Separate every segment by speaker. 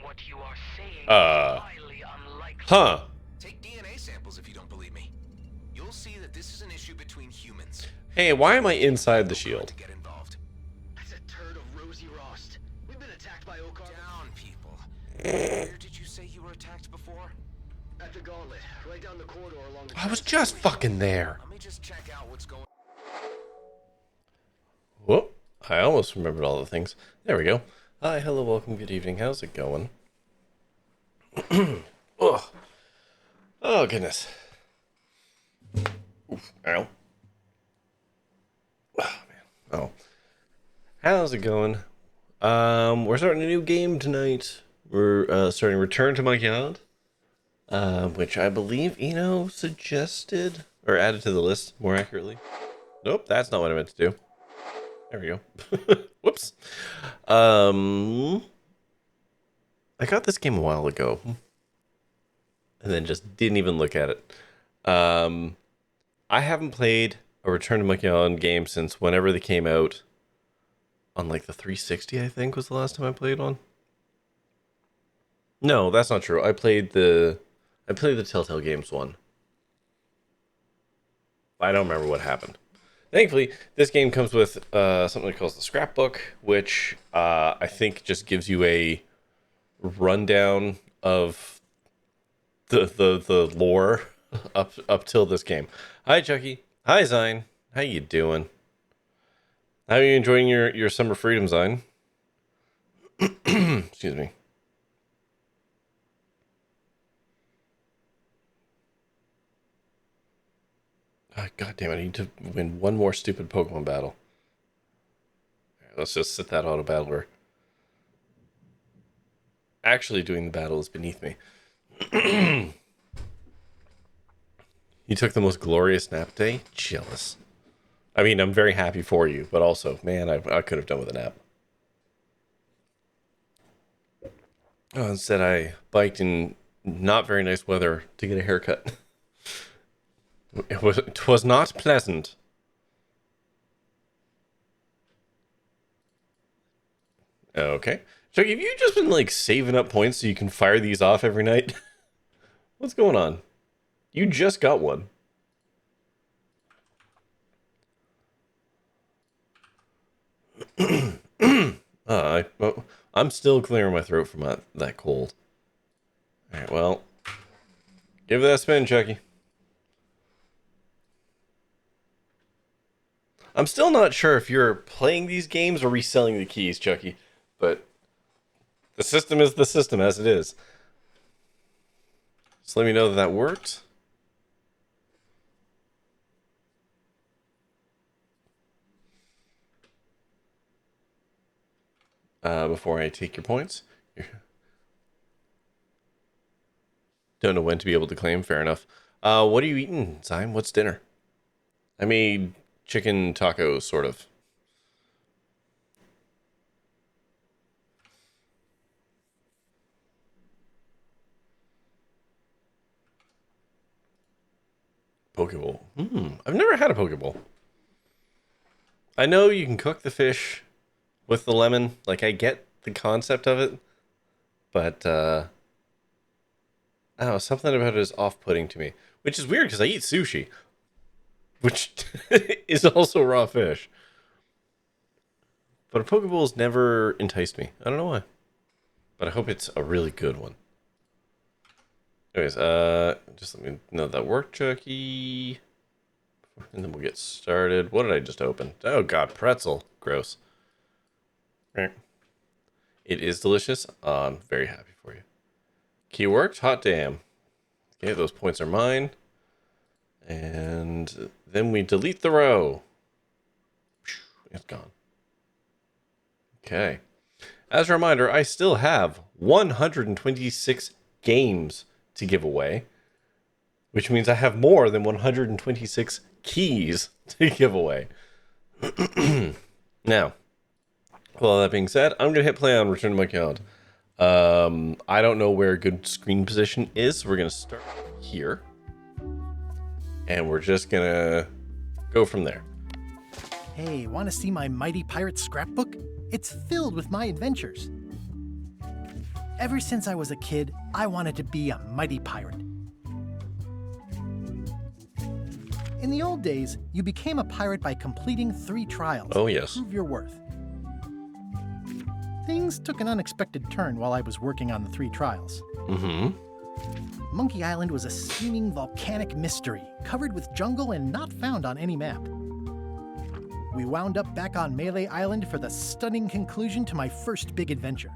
Speaker 1: What you are saying is highly unlikely.
Speaker 2: Huh.
Speaker 3: Take DNA samples if you don't believe me. You'll see that this is an issue between humans.
Speaker 2: Hey, why am I inside the shield?
Speaker 3: To get involved.
Speaker 1: That's a turd of Rosie Rost. We've been attacked by Okar.
Speaker 3: Down, people. Where did you say you were attacked before?
Speaker 1: At the gauntlet, right down the corridor along the
Speaker 2: I was just fucking there.
Speaker 3: Let me just check out what's going.
Speaker 2: Whoop. I almost remembered all the things. There we go. Hi, hello, welcome, good evening. How's it going? Oh. Oh, goodness. Oof. Ow. Oh, man. Oh. How's it going? We're starting a new game tonight. We're starting Return to Monkey Island. Which I believe Eno suggested, or added to the list, more accurately. Nope, that's not what I meant to do. There we go. Whoops. I got this game a while ago. And then just didn't even look at it. I haven't played a Return to Monkey Island game since whenever they came out. On like the 360, I think, was the last time I played one. No, that's not true. I played the Telltale Games one. I don't remember what happened. Thankfully, this game comes with something called the scrapbook, which I think just gives you a rundown of the lore up till this game. Hi, Chucky. Hi, Zine. How you doing? How are you enjoying your summer freedom, Zine? Excuse me. God damn it, I need to win one more stupid Pokemon battle. Right, let's just sit that auto battler. Actually doing the battle is beneath me. You took the most glorious nap day? Jealous. I mean, I'm very happy for you, but also, man, I could have done with a nap. Oh, instead I biked in not very nice weather to get a haircut. It was not pleasant. Okay. Chucky, have you just been like saving up points so you can fire these off every night? What's going on? You just got one. I'm still clearing my throat from that cold. Alright, well. Give that a spin, Chucky. I'm still not sure if you're playing these games or reselling the keys, Chucky. But the system is the system as it is. Just let me know that worked. Before I take your points. Don't know when to be able to claim. Fair enough. What are you eating, Zyme? What's dinner? I made chicken tacos, sort of. Pokeball. I've never had a Pokeball. I know you can cook the fish with the lemon. Like, I get the concept of it. But, I don't know, something about it is off-putting to me. Which is weird, because I eat sushi. Which is also raw fish. But a Pokeball's never enticed me. I don't know why. But I hope it's a really good one. Anyways, just let me know that worked, Chucky. And then we'll get started. What did I just open? Oh god, pretzel. Gross. It is delicious. I'm very happy for you. Key worked? Hot damn. Okay, those points are mine. And then we delete the row. It's gone. Okay. As a reminder, I still have 126 games to give away, which means I have more than 126 keys to give away. Now, with all that being said, I'm going to hit play on Return to Monkey Island. I don't know where a good screen position is, so we're going to start here. And we're just going to go from there.
Speaker 4: Hey, want to see my mighty pirate scrapbook? It's filled with my adventures. Ever since I was a kid, I wanted to be a mighty pirate. In the old days, you became a pirate by completing 3 trials
Speaker 2: Oh, yes.
Speaker 4: to prove your worth. Things took an unexpected turn while I was working on the 3 trials.
Speaker 2: Mm-hmm.
Speaker 4: Monkey Island was a steaming volcanic mystery, covered with jungle and not found on any map. We wound up back on Melee Island for the stunning conclusion to my first big adventure.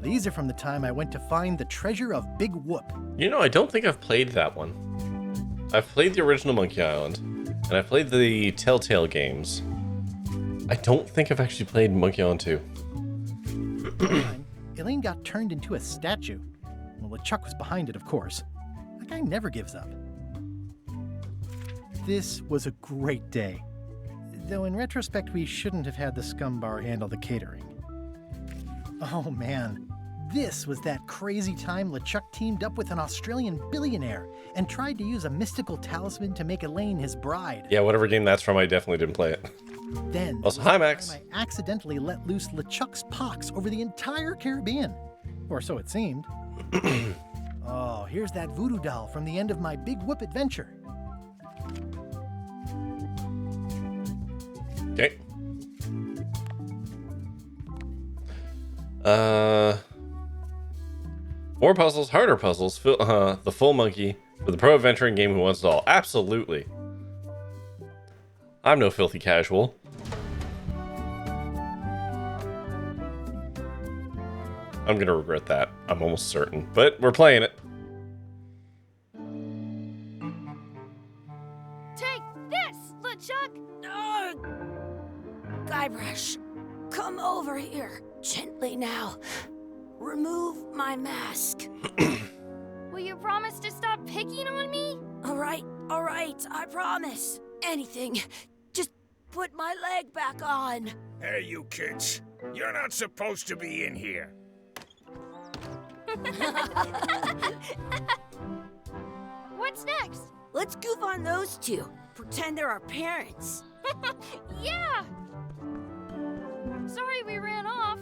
Speaker 4: These are from the time I went to find the treasure of Big Whoop.
Speaker 2: You know, I don't think I've played that one. I've played the original Monkey Island, and I've played the Telltale games. I don't think I've actually played Monkey Island 2.
Speaker 4: One time, Elaine got turned into a statue. Well, LeChuck was behind it, of course. That guy never gives up. This was a great day. Though in retrospect, we shouldn't have had the scum bar handle the catering. Oh man, this was that crazy time LeChuck teamed up with an Australian billionaire and tried to use a mystical talisman to make Elaine his bride.
Speaker 2: Yeah, whatever game that's from, I definitely didn't play it.
Speaker 4: Then,
Speaker 2: Also, hi, Max.
Speaker 4: I accidentally let loose LeChuck's pox over the entire Caribbean. Or so it seemed. Oh, here's that voodoo doll from the end of my Big Whoop adventure.
Speaker 2: Okay. More puzzles, harder puzzles. The full monkey for the pro adventuring game who wants it all. Absolutely. I'm no filthy casual. I'm gonna regret that. I'm almost certain. But we're playing it.
Speaker 5: Take this, LeChuck!
Speaker 6: Guybrush, come over here. Gently now. Remove my mask.
Speaker 5: Will you promise to stop picking on me?
Speaker 6: All right, I promise. Anything. Just put my leg back on.
Speaker 7: Hey, you kids. You're not supposed to be in here.
Speaker 5: What's next?
Speaker 6: Let's goof on those 2. Pretend they're our parents.
Speaker 5: Yeah! Sorry we ran off.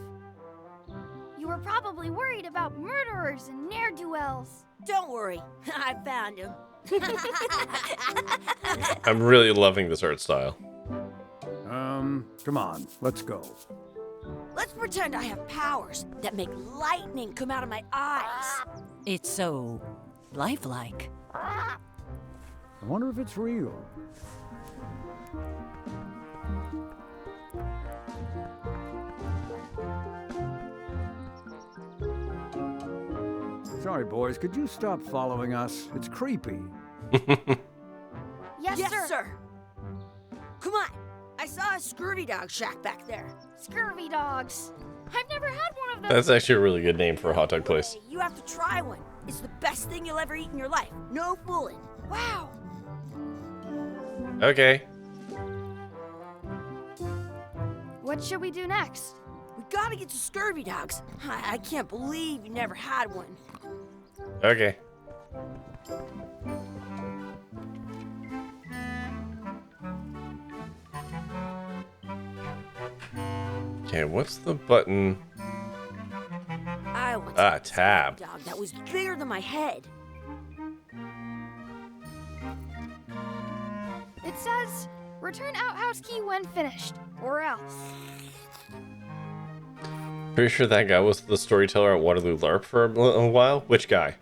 Speaker 5: You were probably worried about murderers and ne'er-do-wells.
Speaker 6: Don't worry, I found him.
Speaker 2: I'm really loving this art style.
Speaker 8: Come on, let's go.
Speaker 6: Let's pretend I have powers that make lightning come out of my eyes.
Speaker 9: It's so lifelike.
Speaker 8: I wonder if it's real. Sorry, boys, could you stop following us? It's creepy.
Speaker 5: Yes,
Speaker 6: sir. Come on. I saw a scurvy dog shack back there.
Speaker 5: Scurvy dogs. I've never had one of those.
Speaker 2: That's actually a really good name for a hot dog place.
Speaker 6: Hey, you have to try one. It's the best thing you'll ever eat in your life. No fooling.
Speaker 5: Wow.
Speaker 2: Okay.
Speaker 5: What should we do next?
Speaker 6: We gotta get to scurvy dogs. I can't believe you never had one.
Speaker 2: Okay. Okay, what's the button?
Speaker 6: I want
Speaker 2: tab.
Speaker 6: dog that was bigger than my head.
Speaker 5: It says, return outhouse key when finished, or else.
Speaker 2: Pretty sure that guy was the storyteller at Waterloo LARP for a while. Which guy?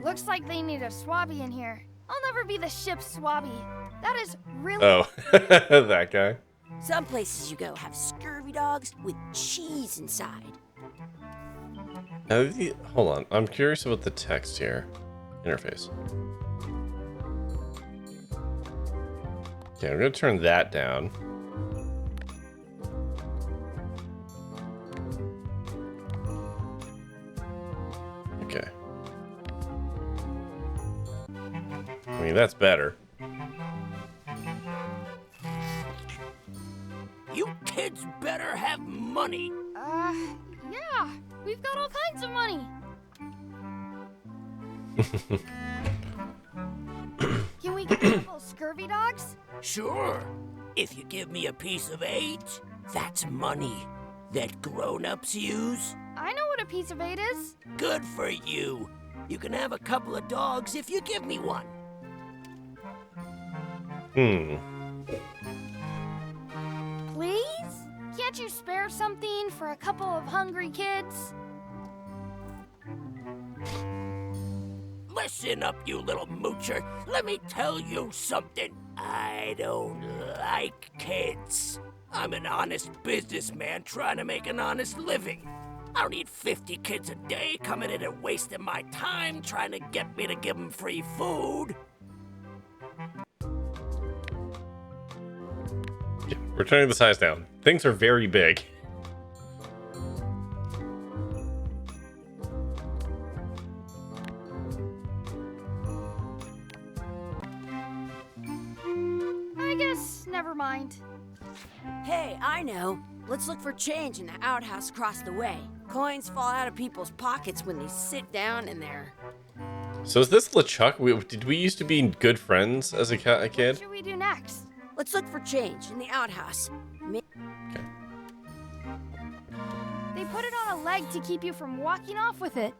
Speaker 5: Looks like they need a swabby in here. I'll never be the ship's swabby. That is really...
Speaker 2: Oh, that guy.
Speaker 6: Some places you go have scurvy dogs with cheese inside.
Speaker 2: Hold on. I'm curious about the text here. Interface. Okay, I'm going to turn that down. Okay. I mean, that's better.
Speaker 7: You kids better have money.
Speaker 5: Yeah. We've got all kinds of money. Can we get a couple scurvy dogs?
Speaker 7: Sure. If you give me a piece of 8, that's money.
Speaker 10: that grown-ups use?
Speaker 5: I know what a piece of 8 is.
Speaker 10: Good for you. You can have a couple of dogs if you give me one.
Speaker 5: Please? Can't you spare something for a couple of hungry kids?
Speaker 10: Listen up, you little moocher. Let me tell you something. I don't like kids. I'm an honest businessman trying to make an honest living. I don't need 50 kids a day coming in and wasting my time trying to get me to give them free food.
Speaker 2: Yeah, we're turning the size down. Things are very big.
Speaker 5: I guess never mind.
Speaker 6: Hey, I know. Let's look for change in the outhouse across the way. Coins fall out of people's pockets when they sit down in there.
Speaker 2: So is this LeChuck? Did we used to be good friends as a
Speaker 5: What
Speaker 2: kid?
Speaker 5: should we do next?
Speaker 6: Let's look for change in the outhouse.
Speaker 2: Okay.
Speaker 5: They put it on a leg to keep you from walking off with it.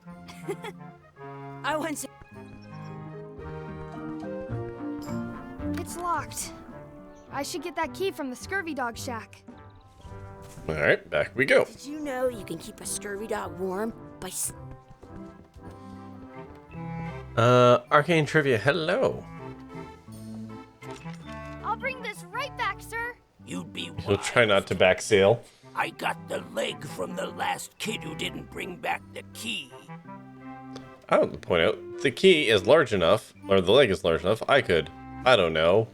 Speaker 6: I wouldn't say.
Speaker 5: It's locked. I should get that key from the scurvy dog shack.
Speaker 2: All right, back we go.
Speaker 6: Did you know you can keep a scurvy dog warm by
Speaker 2: Arcane Trivia, hello.
Speaker 5: I'll bring this right back, sir.
Speaker 10: You'd be
Speaker 2: We'll try not to back sail.
Speaker 10: I got the leg from the last kid who didn't bring back the key.
Speaker 2: I would point out, the key is large enough, or the leg is large enough, I could, I don't know,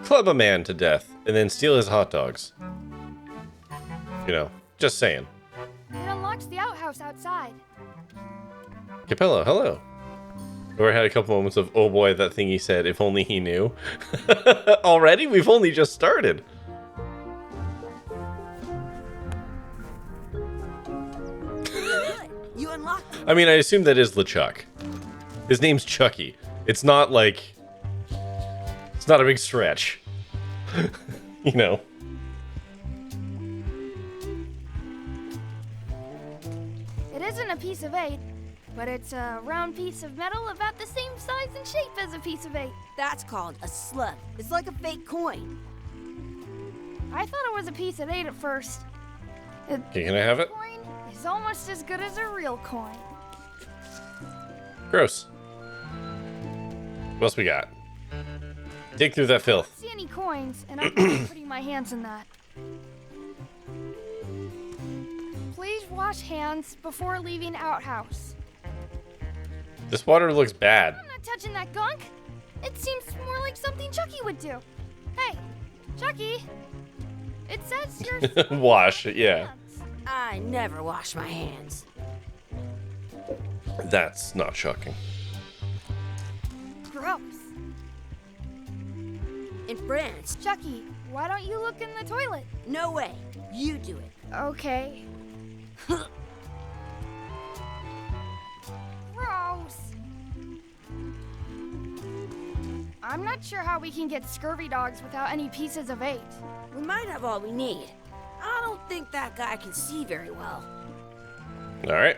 Speaker 2: club a man to death, and then steal his hot dogs. You know, just saying.
Speaker 5: It unlocks the outhouse outside.
Speaker 2: Capello, hello. Or had a couple moments of, oh boy, that thing he said, if only he knew. Already? We've only just started.
Speaker 6: You unlocked it.
Speaker 2: I mean, I assume that is LeChuck. His name's Chucky. It's not like... It's not a big stretch. You know.
Speaker 5: It isn't a piece of 8, but it's a round piece of metal about the same size and shape as a piece of 8.
Speaker 6: That's called a slug. It's like a fake coin.
Speaker 5: I thought it was a piece of 8 at first.
Speaker 2: Okay, can I have it?
Speaker 5: Coin is almost as good as a real coin.
Speaker 2: Gross. What else we got? Dig through that filth.
Speaker 5: See any coins, and I'm not putting my hands in that. Please wash hands before leaving outhouse.
Speaker 2: This water looks bad.
Speaker 5: I'm not touching that gunk. It seems more like something Chucky would do. Hey, Chucky. It says you're
Speaker 2: Wash, yeah.
Speaker 6: I never wash my hands.
Speaker 2: That's not shocking.
Speaker 5: Gross.
Speaker 6: In France,
Speaker 5: Chucky, why don't you look in the toilet?
Speaker 6: no way. You do it.
Speaker 5: Okay. Gross. I'm not sure how we can get scurvy dogs without any pieces of 8.
Speaker 6: We might have all we need. I don't think that guy can see very well.
Speaker 2: All right.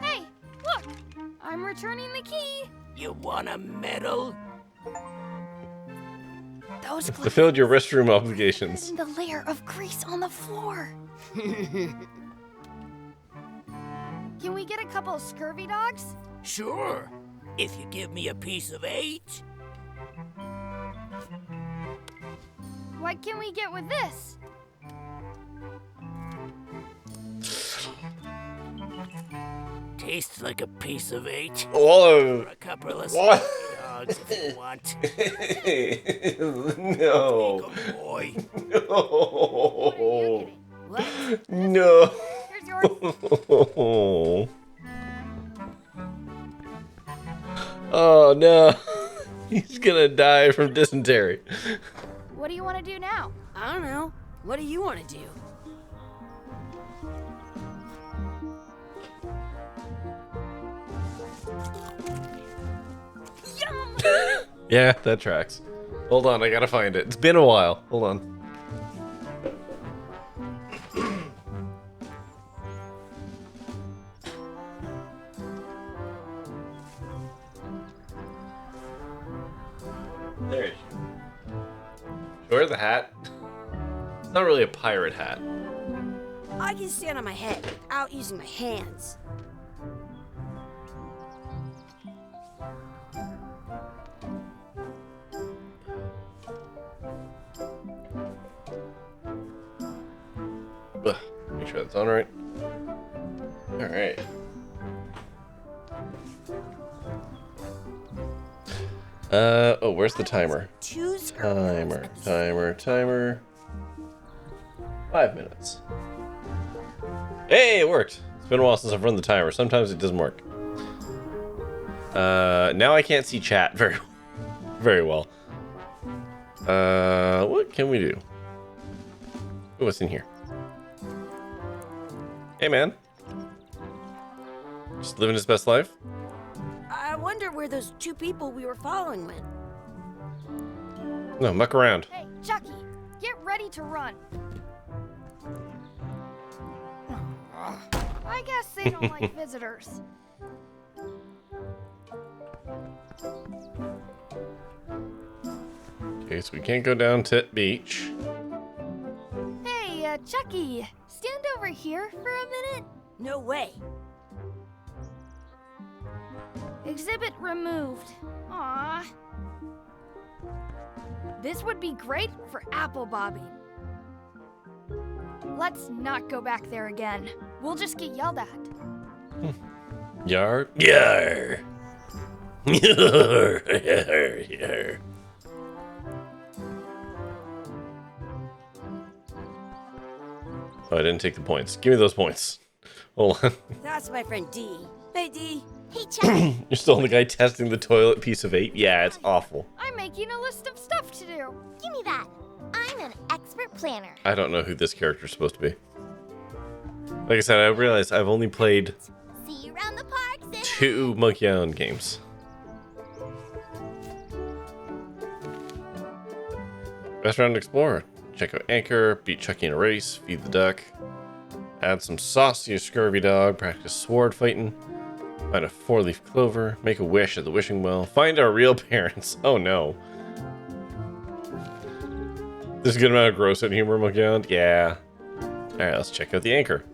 Speaker 5: Hey, look! I'm returning the key.
Speaker 10: You want a medal?
Speaker 5: Those
Speaker 2: Fulfilled your restroom obligations.
Speaker 5: and the layer of grease on the floor. Can we get a couple of scurvy dogs?
Speaker 10: Sure. If you give me a piece of 8.
Speaker 5: What can we get with this?
Speaker 10: Tastes like a piece of 8.
Speaker 2: Whoa.
Speaker 10: Or a couple of
Speaker 2: What?
Speaker 10: dogs if you want.
Speaker 2: No.
Speaker 10: Good boy.
Speaker 5: What are you
Speaker 2: No.
Speaker 5: getting? What?
Speaker 2: No.
Speaker 5: Here's yours.
Speaker 2: Oh no. He's gonna die from dysentery.
Speaker 5: What do you want to do now?
Speaker 6: I don't know. What do you want to do?
Speaker 2: Yeah, that tracks. Hold on, I gotta find it. It's been a while. Hold on. There it is. Wear the hat. It's not really a pirate hat.
Speaker 6: I can stand on my head without using my hands.
Speaker 2: Ugh, make sure that's on right. Alright. Oh, where's the timer?
Speaker 6: Tues
Speaker 2: Timer. 5 minutes. Hey, it worked. It's been a while since I've run the timer. Sometimes it doesn't work. Now I can't see chat very well. What can we do? Oh, what's in here? Hey, man. Just living his best life?
Speaker 6: I wonder where those two people we were following went.
Speaker 2: No, muck around.
Speaker 5: Hey, Chucky, get ready to run. I guess they don't like visitors.
Speaker 2: Okay, so we can't go down to beach.
Speaker 5: Hey, Chucky, stand over here for a minute.
Speaker 6: No way.
Speaker 5: Exhibit removed. Aww. This would be great for apple bobbing. Let's not go back there again. We'll just get yelled at.
Speaker 2: Yar. Yar. Yar. Yar. Oh, I didn't take the points. Give me those points. Hold on.
Speaker 6: That's my friend D. Hey, D.
Speaker 5: Hey, Chucky.
Speaker 2: You're still the guy testing the toilet piece of 8? Yeah, it's awful.
Speaker 5: I'm making a list of stuff to do.
Speaker 11: Give me that. I'm an expert planner.
Speaker 2: I don't know who this character's supposed to be. Like I said, I realized I've only played
Speaker 11: See you around the park, Sid.
Speaker 2: 2 Monkey Island games. Restaurant Explorer. Check out Anchor, beat Chucky in a race, feed the duck, add some sauce to your scurvy dog, practice sword fighting, find a 4-leaf clover, make a wish at the wishing well, find our real parents. Oh no. There's a good amount of gross and humor, Monkey Island. Yeah. Alright, let's check out the Anchor.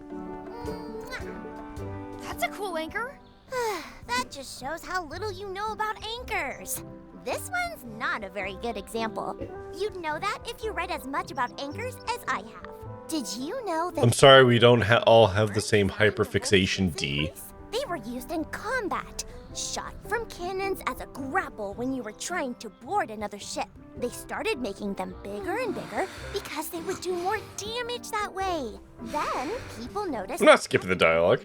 Speaker 5: That's a cool anchor.
Speaker 11: That just shows how little you know about anchors. This one's not a very good example. You'd know that if you read as much about anchors as I have. Did you know that...
Speaker 2: I'm sorry we don't all have the same hyperfixation, D.
Speaker 11: They were used in combat, shot from cannons as a grapple when you were trying to board another ship. They started making them bigger and bigger because they would do more damage that way. Then people noticed...
Speaker 2: I'm not skipping the dialogue.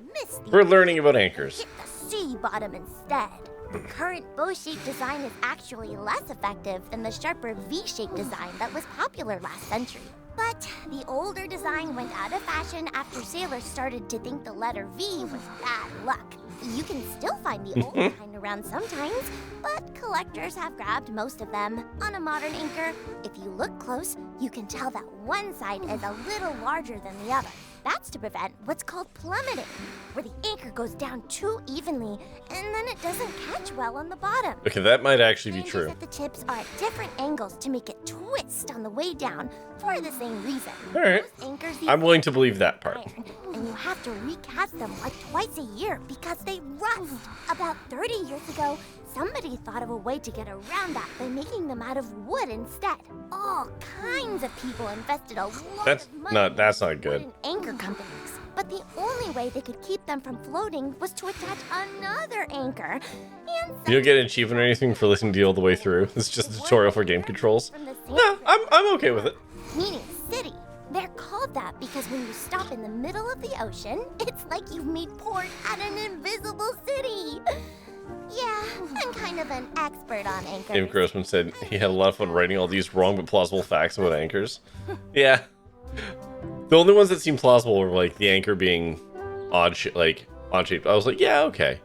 Speaker 2: We're learning about anchors.
Speaker 11: Hit the sea bottom instead. The current bow-shaped design is actually less effective than the sharper V-shaped design that was popular last century. But the older design went out of fashion after sailors started to think the letter V was bad luck. You can still find the old kind around sometimes, but collectors have grabbed most of them. On a modern anchor, if you look close, you can tell that one side is a little larger than the other. That's to prevent what's called plummeting, where the anchor goes down too evenly, and then it doesn't catch well on the bottom.
Speaker 2: Okay, that might actually be
Speaker 11: Hinges
Speaker 2: true.
Speaker 11: at the tips are at different angles to make it twist on the way down for the same reason.
Speaker 2: All right.
Speaker 11: Most anchors
Speaker 2: I'm willing to believe that part.
Speaker 11: iron, and you have to recast them like twice a year because they rust. About 30 years ago, somebody thought of a way to get around that by making them out of wood instead. All kinds of people invested a lot
Speaker 2: That's
Speaker 11: of money
Speaker 2: not
Speaker 11: in
Speaker 2: good.
Speaker 11: wooden anchor companies. But the only way they could keep them from floating was to attach another anchor. And
Speaker 2: You don't get an achievement or anything for listening to you all the way through. It's just a tutorial for game controls. No, I'm okay with it.
Speaker 11: Meaning city. They're called that because when you stop in the middle of the ocean, it's like you've made port at an invisible city. Yeah, I'm kind of an expert on anchors.
Speaker 2: Dave Grossman said he had a lot of fun writing all these wrong but plausible facts about anchors. Yeah. The only ones that seemed plausible were like the anchor being odd shaped. I was like, yeah, okay.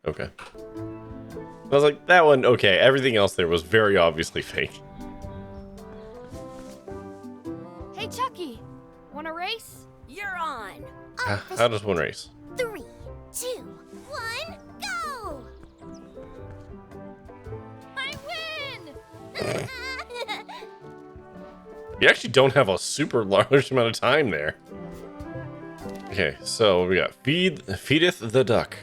Speaker 2: Okay. I was like, that one, okay. Everything else there was very obviously fake.
Speaker 5: Hey, Chucky, wanna race?
Speaker 6: You're on.
Speaker 2: How does one race?
Speaker 11: 3, 2, 1, go!
Speaker 5: I win!
Speaker 2: You actually don't have a super large amount of time there. Okay, so we got feedeth the duck.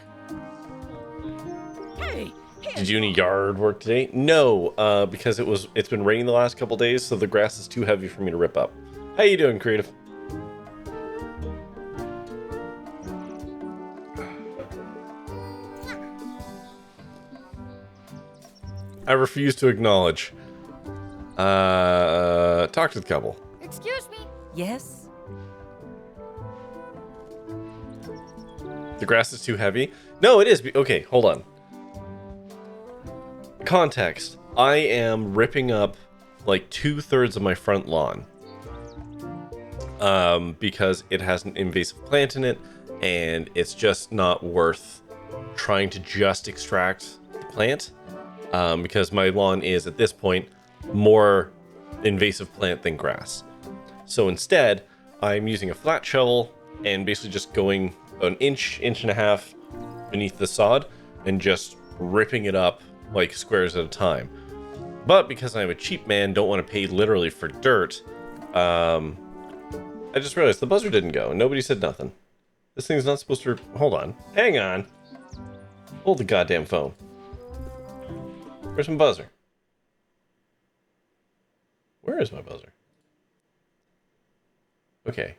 Speaker 6: Hey,
Speaker 2: Did you do any yard work today? No, because it's been raining the last couple days, so the grass is too heavy for me to rip up. How you doing, Creative? I refuse to acknowledge. Talk to the couple.
Speaker 5: Excuse me.
Speaker 9: Yes?
Speaker 2: The grass is too heavy? No, it is. Okay, hold on. Context. I am ripping up like 2/3 of my front lawn. Because it has an invasive plant in it, and it's just not worth trying to just extract the plant. Because my lawn is, at this point, more invasive plant than grass. So instead, I'm using a flat shovel and basically just going an inch and a half beneath the sod and just ripping it up like squares at a time. But because I'm a cheap man, don't want to pay literally for dirt, I just realized the buzzer didn't go and nobody said nothing. This thing's not supposed to... Hold on. Hang on. Hold the goddamn phone. Where's my buzzer? Where is my buzzer? Okay.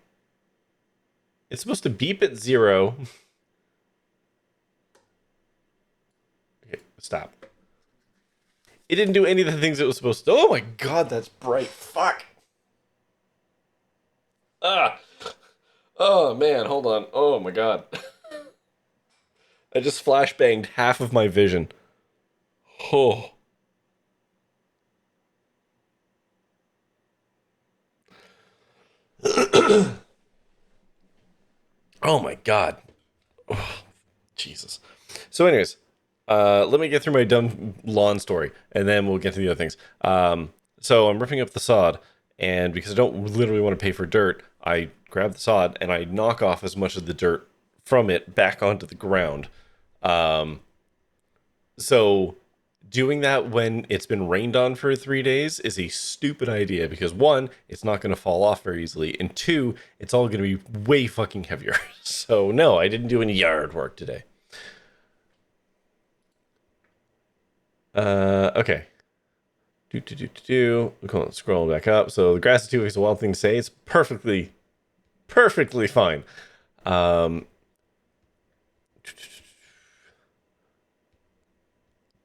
Speaker 2: It's supposed to beep at 0. Okay, stop. It didn't do any of the things it was supposed to. Oh my god, that's bright. Fuck. Ah. Oh man, hold on. Oh my god. I just flashbanged half of my vision. Oh. Oh my god. Oh, Jesus. So anyways, let me get through my dumb lawn story, and then we'll get to the other things. So I'm ripping up the sod, and because I don't literally want to pay for dirt, I grab the sod, and I knock off as much of the dirt from it back onto the ground. So doing that when it's been rained on for 3 days is a stupid idea because 1, it's not going to fall off very easily, and 2, it's all going to be way fucking heavier. So no, I didn't do any yard work today. Okay. We're scrolling back up. So the grass is too is a wild thing to say. It's perfectly fine.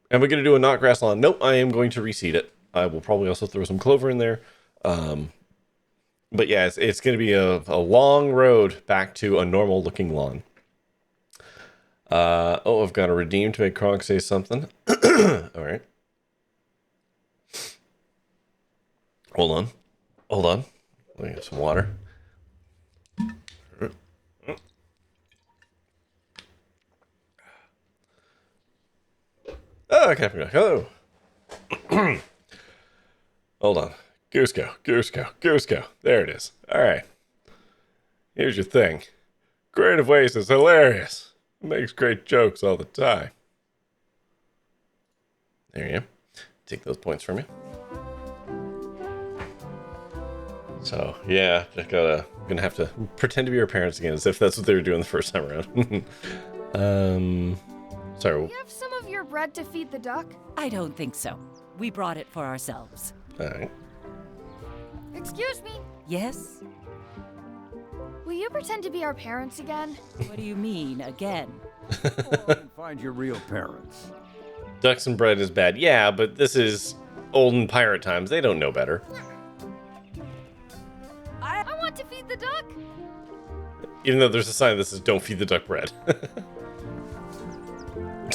Speaker 2: Am I going to do a not grass lawn? Nope, I am going to reseed it. I will probably also throw some clover in there. But yeah, it's going to be a long road back to a normal looking lawn. Oh, I've got to redeem to make Kronk say something. All right. Hold on. Let me get some water. Oh, okay. Hello. Hold on. Goose go. There it is. All right. Here's your thing. Creative Waste is hilarious. It makes great jokes all the time. There you go. Take those points from you. So, yeah, just gonna have to pretend to be your parents again, as if that's what they were doing the first time around. Sorry.
Speaker 5: You have some of your bread to feed the duck?
Speaker 9: I don't think so. We brought it for ourselves.
Speaker 2: All right.
Speaker 5: Excuse me.
Speaker 9: Yes?
Speaker 5: Will you pretend to be our parents again?
Speaker 9: What do you mean, again?
Speaker 8: Find your real parents.
Speaker 2: Ducks and bread is bad. Yeah, but this is olden pirate times. They don't know better.
Speaker 5: I want to feed the duck.
Speaker 2: Even though there's a sign that says don't feed the duck bread.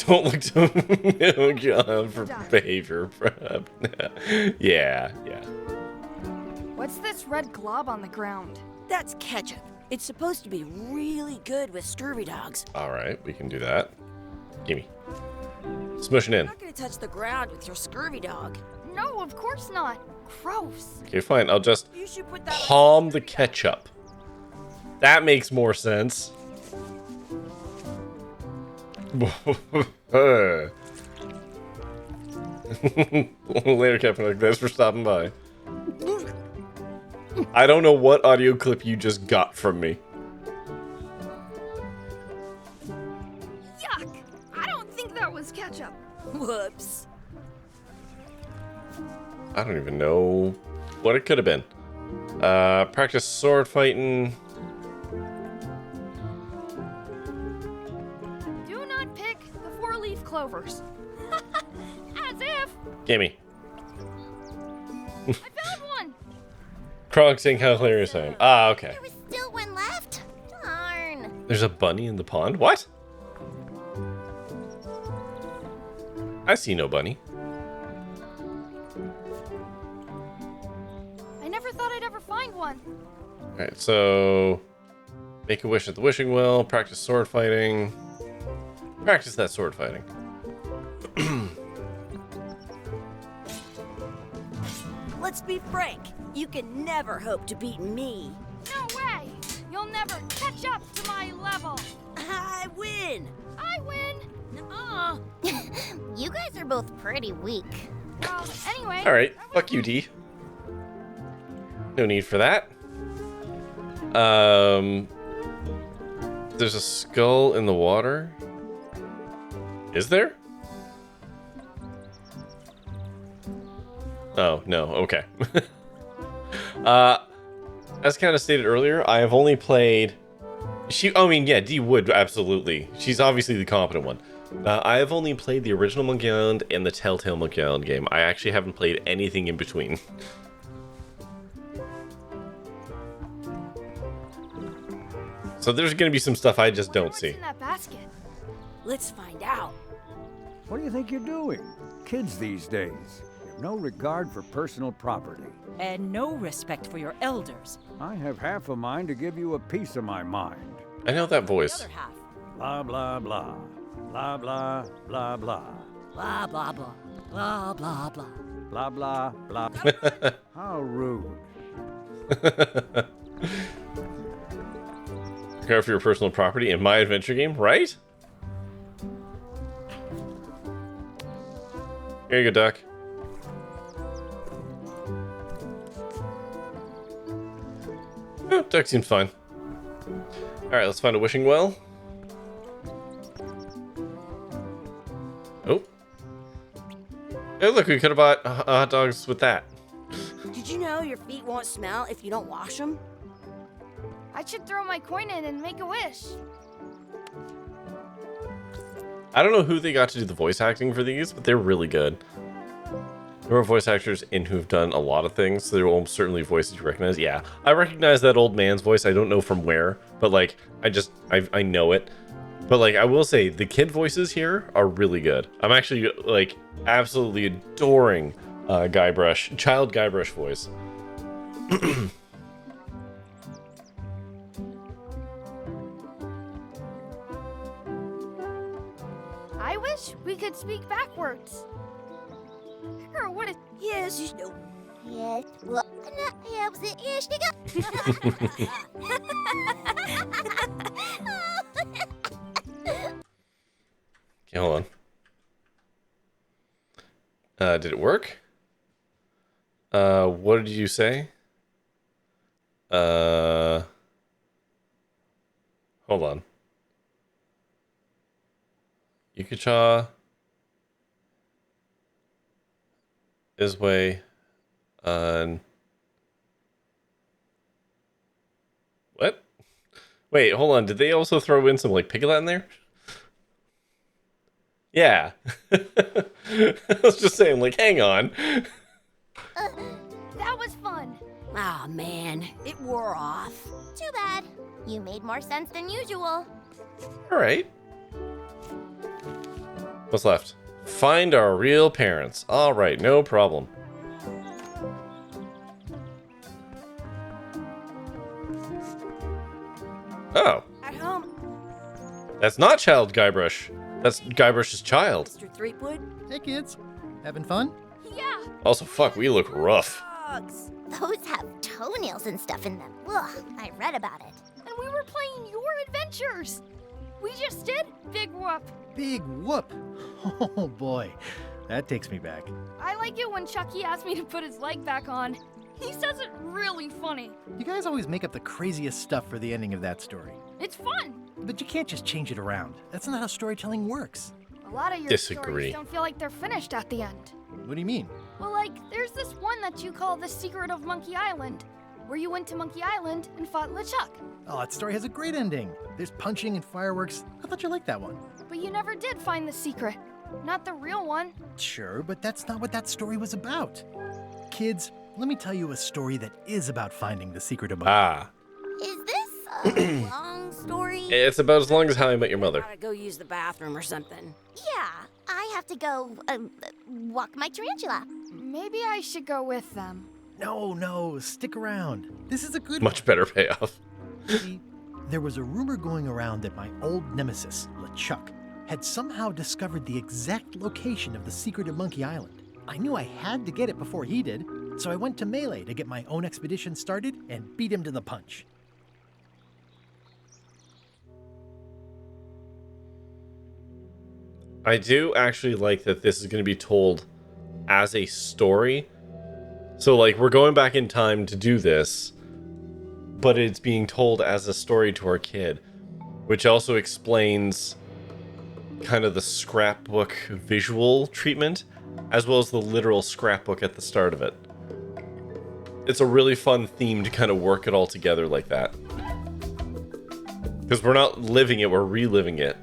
Speaker 2: Don't look to oh God, for behavior. Yeah.
Speaker 5: What's this red glob on the ground?
Speaker 6: That's ketchup. It's supposed to be really good with scurvy dogs.
Speaker 2: All right, we can do that. Gimme. Smushing in.
Speaker 6: You're not gonna touch the ground with your scurvy dog.
Speaker 5: No, of course not. Gross.
Speaker 2: Okay, fine. I'll just
Speaker 6: You should put that
Speaker 2: palm the ketchup. That makes more sense. Later, Captain. Thanks for stopping by. I don't know what audio clip you just got from me.
Speaker 5: Yuck! I don't think that was ketchup.
Speaker 6: Whoops.
Speaker 2: I don't even know what it could have been. Practice sword fighting.
Speaker 5: Do not pick the 4-leaf clovers. As if.
Speaker 2: Gimme.
Speaker 5: I found one.
Speaker 2: Krog saying how hilarious I am. Ah, okay.
Speaker 11: There was still one left. Darn.
Speaker 2: There's a bunny in the pond? What? I see no bunny.
Speaker 5: I never thought I'd ever find one.
Speaker 2: Alright, so... Make a wish at the wishing well. Practice sword fighting. Practice that sword fighting.
Speaker 6: Let's be frank. You can never hope to beat me.
Speaker 5: No way! You'll never catch up to my level.
Speaker 6: I win.
Speaker 5: I win.
Speaker 6: Nuh-uh.
Speaker 11: You guys are both pretty weak.
Speaker 5: Well, anyway.
Speaker 2: Alright, fuck you, D. No need for that. There's a skull in the water. Is there? Oh, no, okay. As kind of stated earlier, I have only played... yeah, D would, absolutely. She's obviously the competent one. I have only played the original Monkey Island and the Telltale Monkey Island game. I actually haven't played anything in between. So there's going to be some stuff I just don't see.
Speaker 5: What's in that basket?
Speaker 6: Let's find out.
Speaker 8: What do you think you're doing? Kids these days have no regard for personal property.
Speaker 9: And no respect for your elders.
Speaker 8: I have half a mind to give you a piece of my mind.
Speaker 2: I know that
Speaker 6: The
Speaker 2: voice.
Speaker 6: other half.
Speaker 8: Blah, blah, blah. Blah, blah, blah, blah.
Speaker 9: Blah, blah, blah. Blah, blah, blah.
Speaker 8: Blah, blah, blah. How rude.
Speaker 2: Care for your personal property in my adventure game, right? Here you go, Duck. Oh, Duck seems fine. Alright, let's find a wishing well. Oh. Hey, look, we could have bought hot dogs with that.
Speaker 6: Did you know your feet won't smell if you don't wash them?
Speaker 5: I should throw my coin in and make a wish.
Speaker 2: I don't know who they got to do the voice acting for these, but they're really good. There are voice actors in who've done a lot of things, so there will almost certainly voices you recognize. Yeah, I recognize that old man's voice. I don't know from where, but like, I know it. But like, I will say the kid voices here are really good. I'm actually like absolutely adoring Guybrush, child Guybrush voice.
Speaker 5: I wish we could speak backwards. Or what if...
Speaker 6: Yes, you know.
Speaker 11: Yes. Well, yes,
Speaker 2: Okay, hold on. Did it work? What did you say? Hold on. Yukicha is way on... What? Wait, hold on. Did they also throw in some, like, Piglet in there? Yeah. I was just saying, like, hang on.
Speaker 5: That was fun.
Speaker 6: Aw, man. It wore off.
Speaker 11: Too bad. You made more sense than usual.
Speaker 2: All right. What's left? Find our real parents. All right, no problem. Oh.
Speaker 6: At home.
Speaker 2: That's not Child Guybrush. That's Guybrush's child.
Speaker 6: Mr. Threepwood?
Speaker 4: Hey, kids. Having fun?
Speaker 5: Yeah.
Speaker 2: Also, fuck, we look rough.
Speaker 6: Dogs.
Speaker 11: Those have toenails and stuff in them. Ugh, I read about it.
Speaker 5: And we were playing your adventures. We just did Big Whoop.
Speaker 4: Big whoop. Oh, boy. That takes me back.
Speaker 5: I like it when Chucky asked me to put his leg back on. He says it really funny.
Speaker 4: You guys always make up the craziest stuff for the ending of that story.
Speaker 5: It's fun.
Speaker 4: But you can't just change it around. That's not how storytelling works.
Speaker 5: A lot of your
Speaker 2: Disagree.
Speaker 5: stories don't feel like they're finished at the end.
Speaker 4: What do you mean?
Speaker 5: Well, like, there's this one that you call The Secret of Monkey Island, where you went to Monkey Island and fought LeChuck.
Speaker 4: Oh, that story has a great ending. There's punching and fireworks. I thought you liked that one.
Speaker 5: But you never did find the secret. Not the real one.
Speaker 4: Sure, but that's not what that story was about. Kids, let me tell you a story that is about finding the secret of Monkey.
Speaker 2: Ah.
Speaker 11: Is this a long story?
Speaker 2: It's about as long as How I Met Your Mother.
Speaker 6: Gotta go use the bathroom or something.
Speaker 11: Yeah, I have to go walk my tarantula.
Speaker 5: Maybe I should go with them.
Speaker 4: No, stick around. This is a good
Speaker 2: Much better payoff.
Speaker 4: one. See, there was a rumor going around that my old nemesis, LeChuck, had somehow discovered the exact location of the secret of Monkey Island. I knew I had to get it before he did, so I went to Melee to get my own expedition started and beat him to the punch.
Speaker 2: I do actually like that this is going to be told as a story. So, like, we're going back in time to do this, but it's being told as a story to our kid, which also explains kind of the scrapbook visual treatment, as well as the literal scrapbook at the start of it. It's a really fun theme to kind of work it all together like that. Because we're not living it, we're reliving it.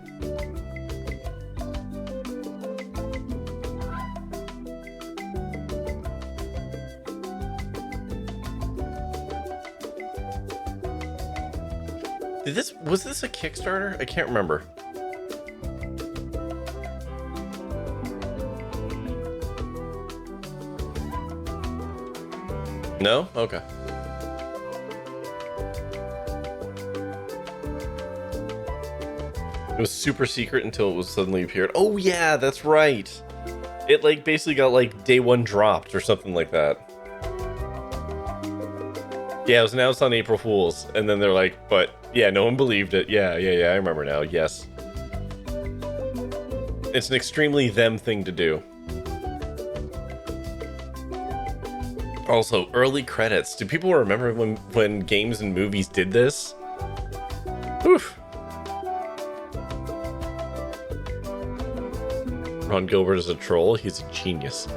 Speaker 2: Was this a Kickstarter? I can't remember. No? Okay. It was super secret until it was suddenly appeared. Oh yeah, that's right. It like basically got like day one dropped or something like that. Yeah, it was announced on April Fool's, and then they're like, but yeah, no one believed it. Yeah, I remember now, yes. It's an extremely them thing to do. Also, early credits. Do people remember when games and movies did this? Oof. Ron Gilbert is a troll. He's a genius.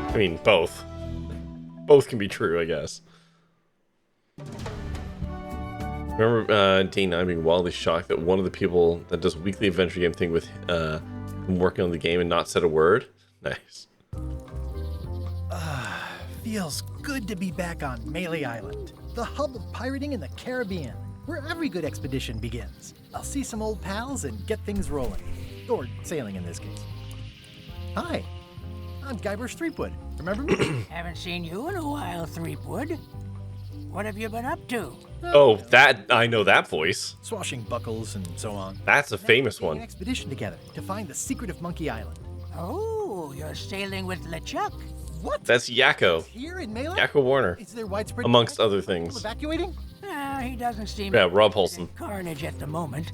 Speaker 2: I mean, both. Both can be true, I guess. Remember Dane and I being wildly shocked that one of the people that does a weekly adventure game thing with him working on the game and not said a word? Nice.
Speaker 4: Feels good to be back on Melee Island, the hub of pirating in the Caribbean, where every good expedition begins. I'll see some old pals and get things rolling. Or sailing in this case. Hi, I'm Guybrush Threepwood. Remember me?
Speaker 10: Haven't seen you in a while, Threepwood. What have you been up to?
Speaker 2: Oh, that I know that voice.
Speaker 4: Swashbuckles and so on.
Speaker 2: That's a famous
Speaker 4: An
Speaker 2: one.
Speaker 4: expedition together to find the secret of Monkey Island.
Speaker 10: Oh, you're sailing with LeChuck.
Speaker 4: What?
Speaker 2: That's Yakko.
Speaker 4: Here in Melee?
Speaker 2: Yakko Warner,
Speaker 4: Is there widespread
Speaker 2: amongst other
Speaker 4: people
Speaker 2: things.
Speaker 4: evacuating?
Speaker 10: He doesn't seem
Speaker 2: Yeah, Rob Paulson.
Speaker 10: carnage at the moment.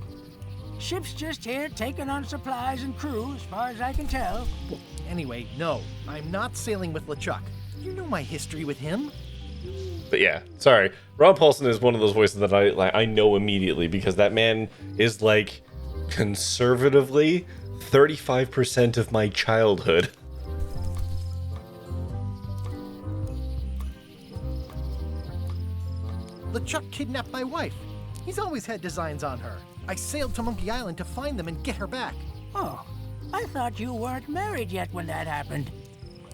Speaker 10: Ship's just here taking on supplies and crew, as far as I can tell.
Speaker 4: Well, anyway, no, I'm not sailing with LeChuck. You know my history with him.
Speaker 2: But yeah, sorry. Rob Paulson is one of those voices that I know immediately because that man is like conservatively 35% of my childhood.
Speaker 4: LeChuck kidnapped my wife. He's always had designs on her. I sailed to Monkey Island to find them and get her back.
Speaker 10: Oh, I thought you weren't married yet when that happened.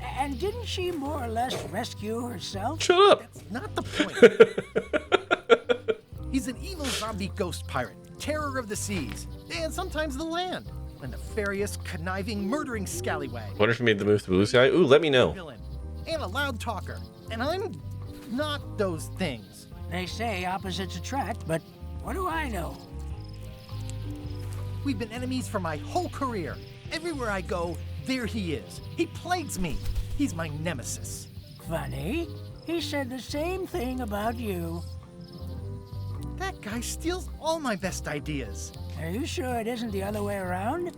Speaker 10: And didn't she more or less rescue herself?
Speaker 2: Shut up.
Speaker 4: That's not the point. He's an evil zombie ghost pirate, terror of the seas, and sometimes the land. A nefarious, conniving, murdering scallywag.
Speaker 2: Wonder if he made the move to Blue Sky? Ooh, let me know.
Speaker 4: Villain, and a loud talker. And I'm not those things.
Speaker 10: They say opposites attract, but what do I know?
Speaker 4: We've been enemies for my whole career. Everywhere I go, there he is. He plagues me. He's my nemesis.
Speaker 10: Funny. He said the same thing about you.
Speaker 4: That guy steals all my best ideas.
Speaker 10: Are you sure it isn't the other way around?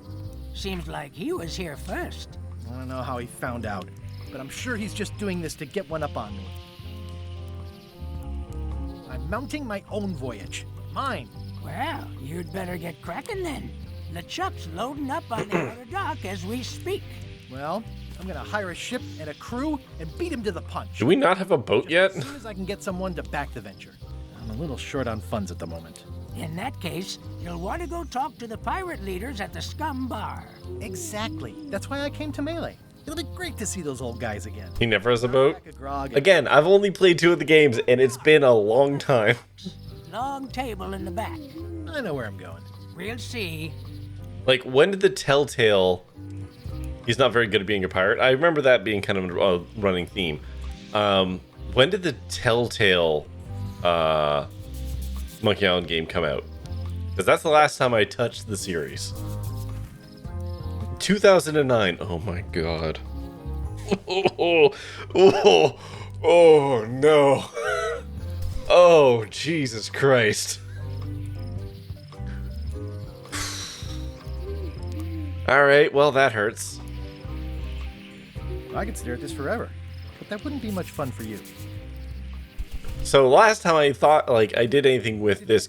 Speaker 10: Seems like he was here first.
Speaker 4: I don't know how he found out, but I'm sure he's just doing this to get one up on me. I'm mounting my own voyage. Mine.
Speaker 10: Well, you'd better get cracking then. LeChuck's loading up on the outer dock as we speak.
Speaker 4: Well, I'm gonna hire a ship and a crew and beat him to the punch.
Speaker 2: Do we not have a boat yet?
Speaker 4: As soon as I can get someone to back the venture. I'm a little short on funds at the moment.
Speaker 10: In that case, you'll want to go talk to the pirate leaders at the Scum Bar.
Speaker 4: Exactly. That's why I came to Melee. It'll be great to see those old guys again.
Speaker 2: He never has a boat?
Speaker 4: Pack a grog and-
Speaker 2: Again, I've only played 2 of the games, and it's been a long time.
Speaker 10: Long table in the back.
Speaker 4: I know where I'm going.
Speaker 10: We'll see.
Speaker 2: Like, when did the Telltale... He's not very good at being a pirate. I remember that being kind of a running theme. When did the Telltale Monkey Island game come out? Because that's the last time I touched the series. 2009. Oh my god. Oh no. Oh, Jesus Christ. Alright, well, that hurts.
Speaker 4: I could stare at this forever, but that wouldn't be much fun for you.
Speaker 2: So last time I thought like I did anything with this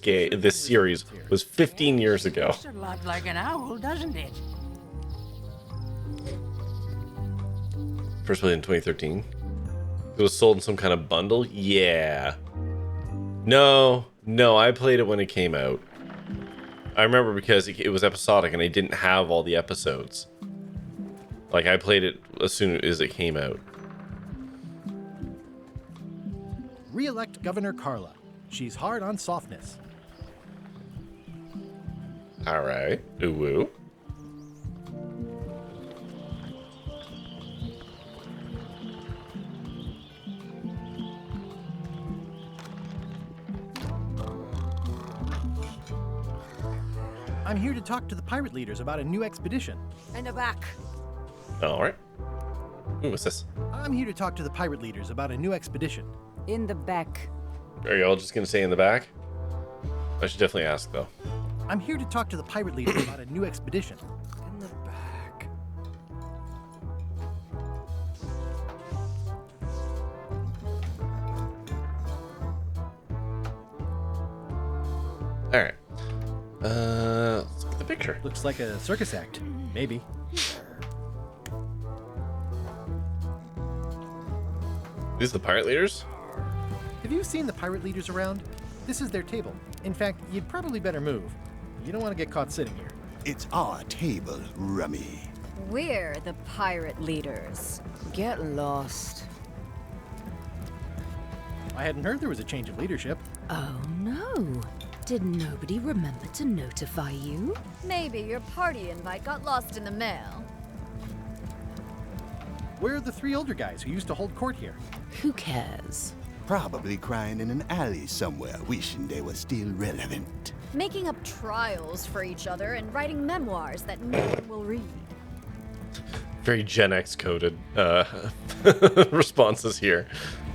Speaker 2: series was 15 years ago.
Speaker 10: Looks a lot like an owl, doesn't it?
Speaker 2: First played in 2013. It was sold in some kind of bundle? Yeah. No, I played it when it came out. I remember because it was episodic and I didn't have all the episodes. Like, I played it as soon as it came out.
Speaker 4: Re-elect Governor Carla. She's hard on softness.
Speaker 2: Alright. Ooh woo.
Speaker 4: I'm here to talk to the pirate leaders about a new expedition.
Speaker 6: In the back.
Speaker 2: Alright. Ooh, what's this?
Speaker 4: I'm here to talk to the pirate leaders about a new expedition.
Speaker 9: In the back.
Speaker 2: Are y'all just gonna say in the back? I should definitely ask, though.
Speaker 4: I'm here to talk to the pirate leaders about a new expedition.
Speaker 8: In the back.
Speaker 2: Alright. Let's look at the picture.
Speaker 4: Looks like a circus act. Maybe.
Speaker 2: These are the pirate leaders?
Speaker 4: Have you seen the pirate leaders around? This is their table. In fact, you'd probably better move. You don't want to get caught sitting here.
Speaker 12: It's our table, Rummy.
Speaker 13: We're the pirate leaders.
Speaker 6: Get lost.
Speaker 4: I hadn't heard there was a change of leadership.
Speaker 13: Oh no. Did nobody remember to notify you?
Speaker 5: Maybe your party invite got lost in the mail.
Speaker 4: Where are the 3 older guys who used to hold court here?
Speaker 13: Who cares?
Speaker 12: Probably crying in an alley somewhere, wishing they were still relevant.
Speaker 5: Making up trials for each other and writing memoirs that no one will read.
Speaker 2: Very Gen X coded responses here.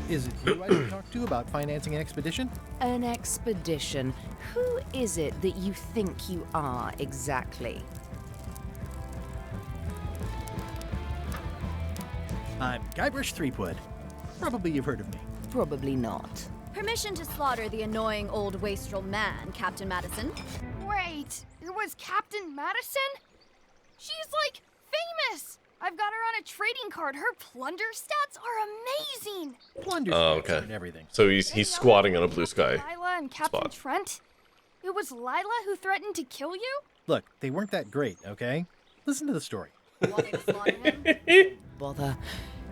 Speaker 4: Is it you I should talk to about financing an expedition?
Speaker 13: An expedition. Who is it that you think you are exactly?
Speaker 4: I'm Guybrush Threepwood. Probably you've heard of me.
Speaker 13: Probably not.
Speaker 5: Permission to slaughter the annoying old wastrel man, Captain Madison.
Speaker 14: Wait, it was Captain Madison? She's like famous! I've got her on a trading card. Her plunder stats are amazing!
Speaker 4: Plunder
Speaker 2: Oh,
Speaker 4: stats
Speaker 2: okay.
Speaker 4: and everything.
Speaker 2: So he's squatting on a blue sky.
Speaker 14: Lila and Captain
Speaker 2: spot.
Speaker 14: Trent? It was Lila who threatened to kill you?
Speaker 4: Look, they weren't that great, okay? Listen to the story.
Speaker 6: Bother.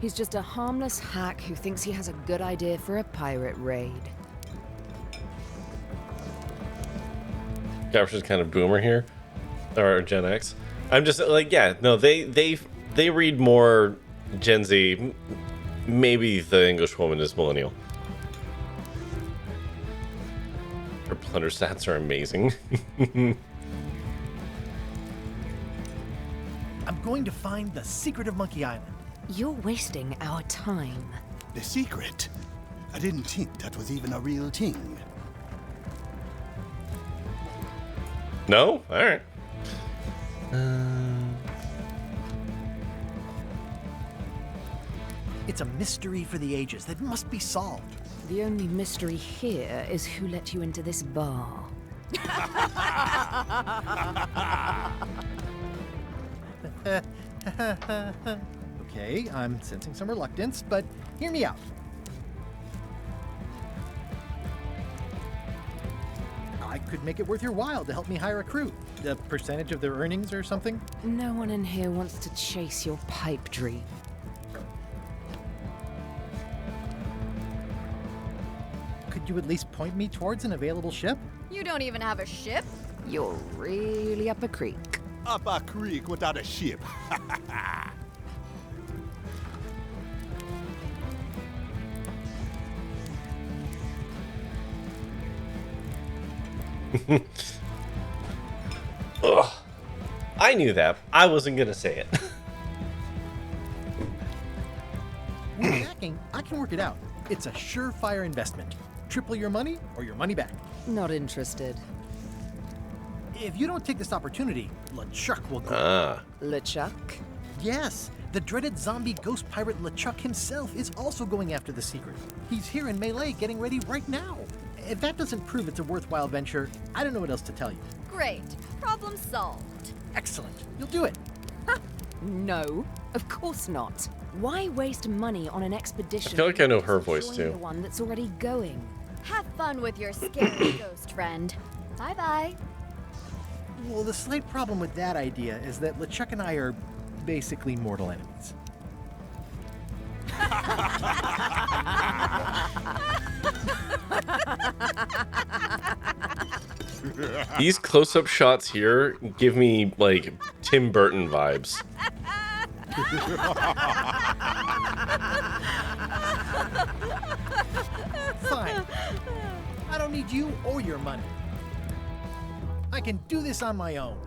Speaker 6: He's just a harmless hack who thinks he has a good idea for a pirate raid.
Speaker 2: Guybrush is kind of boomer here, or Gen X. I'm just like, yeah, no, they read more Gen Z. Maybe the English woman is millennial. Her plunder stats are amazing.
Speaker 4: going to find the secret of Monkey Island.
Speaker 13: You're wasting our time.
Speaker 12: The secret? I didn't think that was even a real thing.
Speaker 2: No? Alright.
Speaker 4: It's a mystery for the ages that must be solved.
Speaker 13: The only mystery here is who let you into this bar.
Speaker 4: Okay, I'm sensing some reluctance, but hear me out. I could make it worth your while to help me hire a crew. A percentage of their earnings or something?
Speaker 13: No one in here wants to chase your pipe dream.
Speaker 4: Could you at least point me towards an available ship?
Speaker 14: You don't even have a ship?
Speaker 13: You're really up a creek.
Speaker 12: Up a creek without a ship.
Speaker 2: Ugh. I knew that. I wasn't gonna say it.
Speaker 4: With backing, I can work it out. It's a surefire investment. Triple your money or your money back.
Speaker 13: Not interested.
Speaker 4: If you don't take this opportunity, LeChuck will go.
Speaker 13: LeChuck?
Speaker 4: Yes, the dreaded zombie ghost pirate LeChuck himself is also going after the secret. He's here in Melee getting ready right now. If that doesn't prove it's a worthwhile venture, I don't know what else to tell you.
Speaker 14: Great. Problem solved.
Speaker 4: Excellent. You'll do it.
Speaker 13: No, of course not. Why waste money on an expedition?
Speaker 2: I feel like I know her voice
Speaker 13: join
Speaker 2: too.
Speaker 13: The one that's already going.
Speaker 14: Have fun with your scary ghost friend. Bye-bye.
Speaker 4: Well, the slight problem with that idea is that LeChuck and I are basically mortal enemies.
Speaker 2: These close-up shots here give me, like, Tim Burton vibes.
Speaker 4: Fine. I don't need you or your money. I can do this on my own.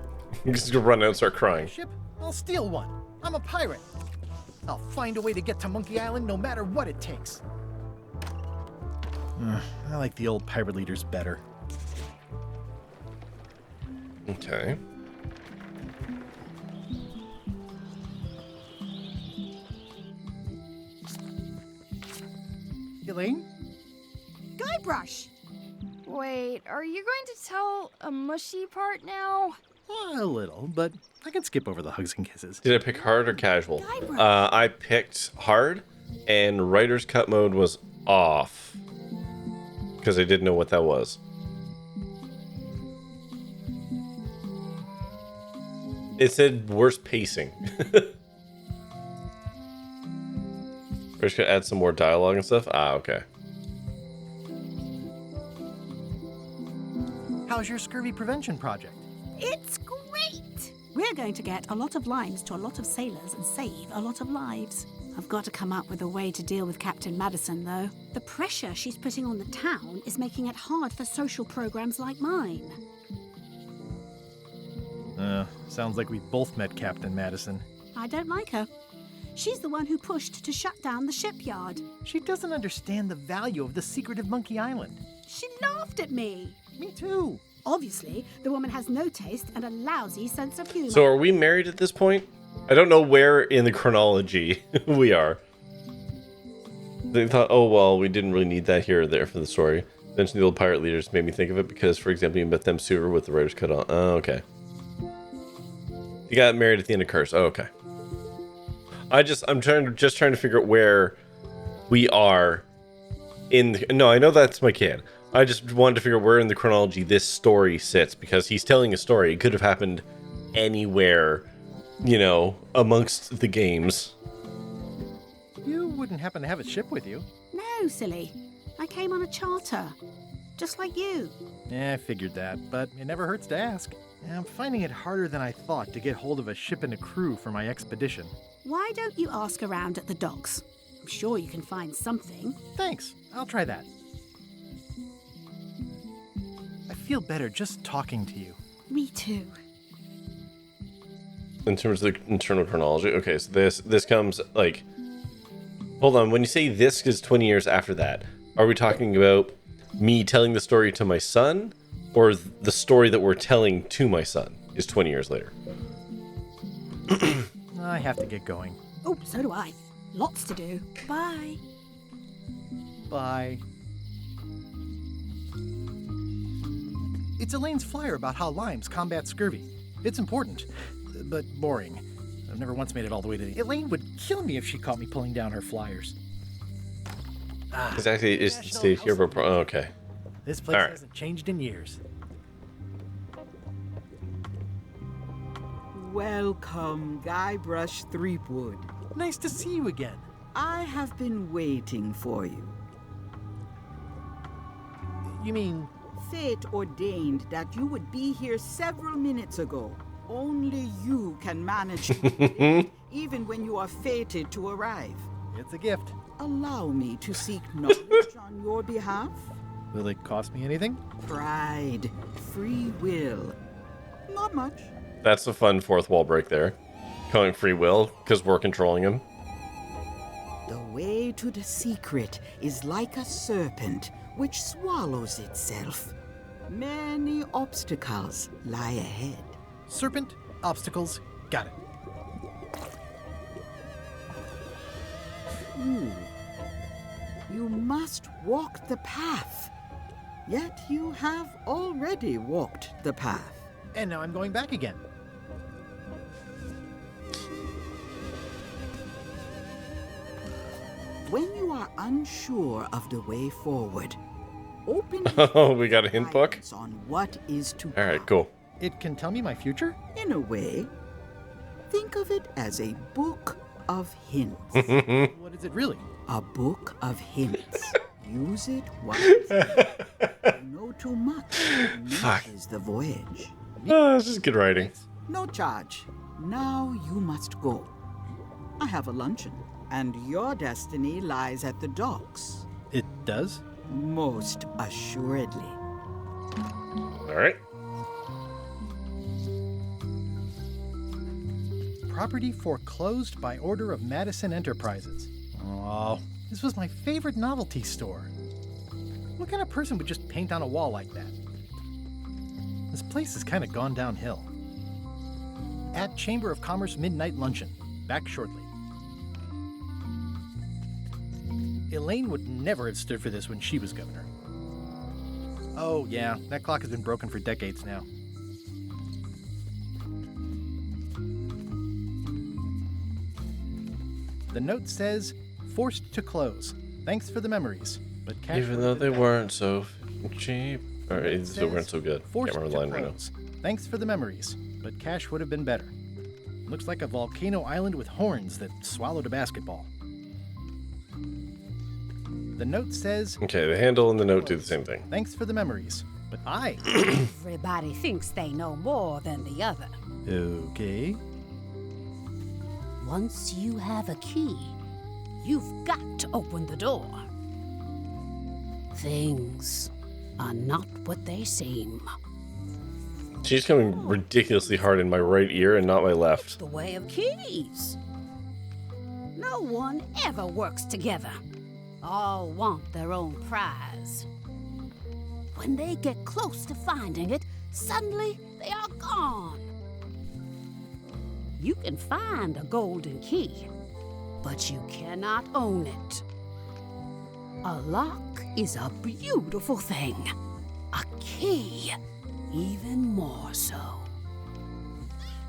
Speaker 2: You just run out and start crying.
Speaker 4: Ship? I'll steal one. I'm a pirate. I'll find a way to get to Monkey Island no matter what it takes. I like the old pirate leaders better.
Speaker 2: Okay.
Speaker 4: Elaine?
Speaker 6: Guybrush!
Speaker 14: Wait, are you going to tell a mushy part now?
Speaker 4: A little, but I can skip over the hugs and kisses.
Speaker 2: Did I pick hard or casual? I picked hard, and writer's cut mode was off. Because I didn't know what that was. It said worst pacing. We're just gonna add some more dialogue and stuff? Ah, okay.
Speaker 4: How's your scurvy prevention project?
Speaker 15: It's great! We're going to get a lot of limes to a lot of sailors and save a lot of lives. I've got to come up with a way to deal with Captain Madison, though. The pressure she's putting on the town is making it hard for social programs like mine.
Speaker 4: Sounds like we both met Captain Madison.
Speaker 15: I don't like her. She's the one who pushed to shut down the shipyard.
Speaker 4: She doesn't understand the value of the secret of Monkey Island.
Speaker 15: She laughed at me.
Speaker 4: Me too.
Speaker 15: Obviously, the woman has no taste and a lousy sense of humor.
Speaker 2: So are we married at this point? I don't know where in the chronology we are. They thought, oh, well, we didn't really need that here or there for the story. Mentioning the old pirate leaders made me think of it because, for example, you met them sooner with the writer's cut on. Oh, okay. You got married at the end of Curse. Oh, okay. I'm trying to figure out where we are in the, no, I know that's my kid. I just wanted to figure out where in the chronology this story sits because he's telling a story. It could have happened anywhere, you know, amongst the games.
Speaker 4: You wouldn't happen to have a ship with you.
Speaker 15: No, silly. I came on a charter. Just like you.
Speaker 4: Yeah, I figured that, but it never hurts to ask. I'm finding it harder than I thought to get hold of a ship and a crew for my expedition.
Speaker 15: Why don't you ask around at the docks? I'm sure you can find something.
Speaker 4: Thanks. I'll try that. I feel better just talking to you.
Speaker 15: Me too.
Speaker 2: in terms of the internal chronology. Okay, so this comes like, hold on. When you say this is 20 years after that, are we talking about me telling the story to my son, or the story that we're telling to my son is 20 years later?
Speaker 4: I have to get going.
Speaker 15: Oh, so do I. Lots to do. Bye.
Speaker 4: Bye. It's Elaine's flyer about how limes combat scurvy. It's important, but boring. I've never once made it all the way to... Elaine would kill me if she caught me pulling down her flyers.
Speaker 2: Exactly, it's the state here, but okay.
Speaker 4: This place
Speaker 2: All right.
Speaker 4: hasn't changed in years.
Speaker 16: Welcome, Guybrush Threepwood.
Speaker 4: Nice to see you again.
Speaker 16: I have been waiting for you.
Speaker 4: You mean...
Speaker 16: Fate ordained that you would be here several minutes ago. Only you can manage to predict, even when you are fated to arrive.
Speaker 4: It's a gift.
Speaker 16: Allow me to seek knowledge on your behalf.
Speaker 4: Will it cost me anything?
Speaker 16: Pride, free will. Not much.
Speaker 2: That's a fun fourth wall break there. Calling free will, because we're controlling him.
Speaker 16: The way to the secret is like a serpent which swallows itself. Many obstacles lie ahead.
Speaker 4: Serpent, obstacles, got it.
Speaker 16: You must walk the path. Yet you have already walked the path.
Speaker 4: And now I'm going back again.
Speaker 16: When you are unsure of the way forward, open
Speaker 2: Oh, we got a hint book?
Speaker 16: on what is to
Speaker 2: All right, cool.
Speaker 4: It can tell me my future?
Speaker 16: In a way, think of it as a book of hints.
Speaker 4: What is it really?
Speaker 16: A book of hints. Use it wisely. No too much.
Speaker 2: Fuck.
Speaker 16: Is the voyage.
Speaker 2: This is good writing.
Speaker 16: No charge. Now you must go. I have a luncheon, and your destiny lies at the docks.
Speaker 4: It does?
Speaker 16: Most assuredly.
Speaker 2: All right.
Speaker 4: Property foreclosed by order of Madison Enterprises. Oh, this was my favorite novelty store. What kind of person would just paint on a wall like that? This place has kind of gone downhill. At Chamber of Commerce Midnight Luncheon. Back shortly. Elaine would never have stood for this when she was governor. Oh, yeah, that clock has been broken for decades now. The note says, forced to close. Thanks for the memories. But cash
Speaker 2: Even though they weren't so cheap. Or they weren't so good. Can't
Speaker 4: Forced
Speaker 2: remember
Speaker 4: to
Speaker 2: the line right now.
Speaker 4: close. Thanks for the memories, but cash would have been better. Looks like a volcano island with horns that swallowed a basketball. The note says...
Speaker 2: Okay, the handle and the note do the same thing.
Speaker 4: Thanks for the memories, but I...
Speaker 15: Everybody thinks they know more than the other.
Speaker 4: Okay.
Speaker 15: Once you have a key, you've got to open the door. Things are not what they seem.
Speaker 2: She's coming ridiculously hard in my right ear and not my left.
Speaker 15: The way of keys. No one ever works together. All want their own prize. When they get close to finding it, suddenly they are gone. You can find a golden key, but you cannot own it. A lock is a beautiful thing. A key, even more so.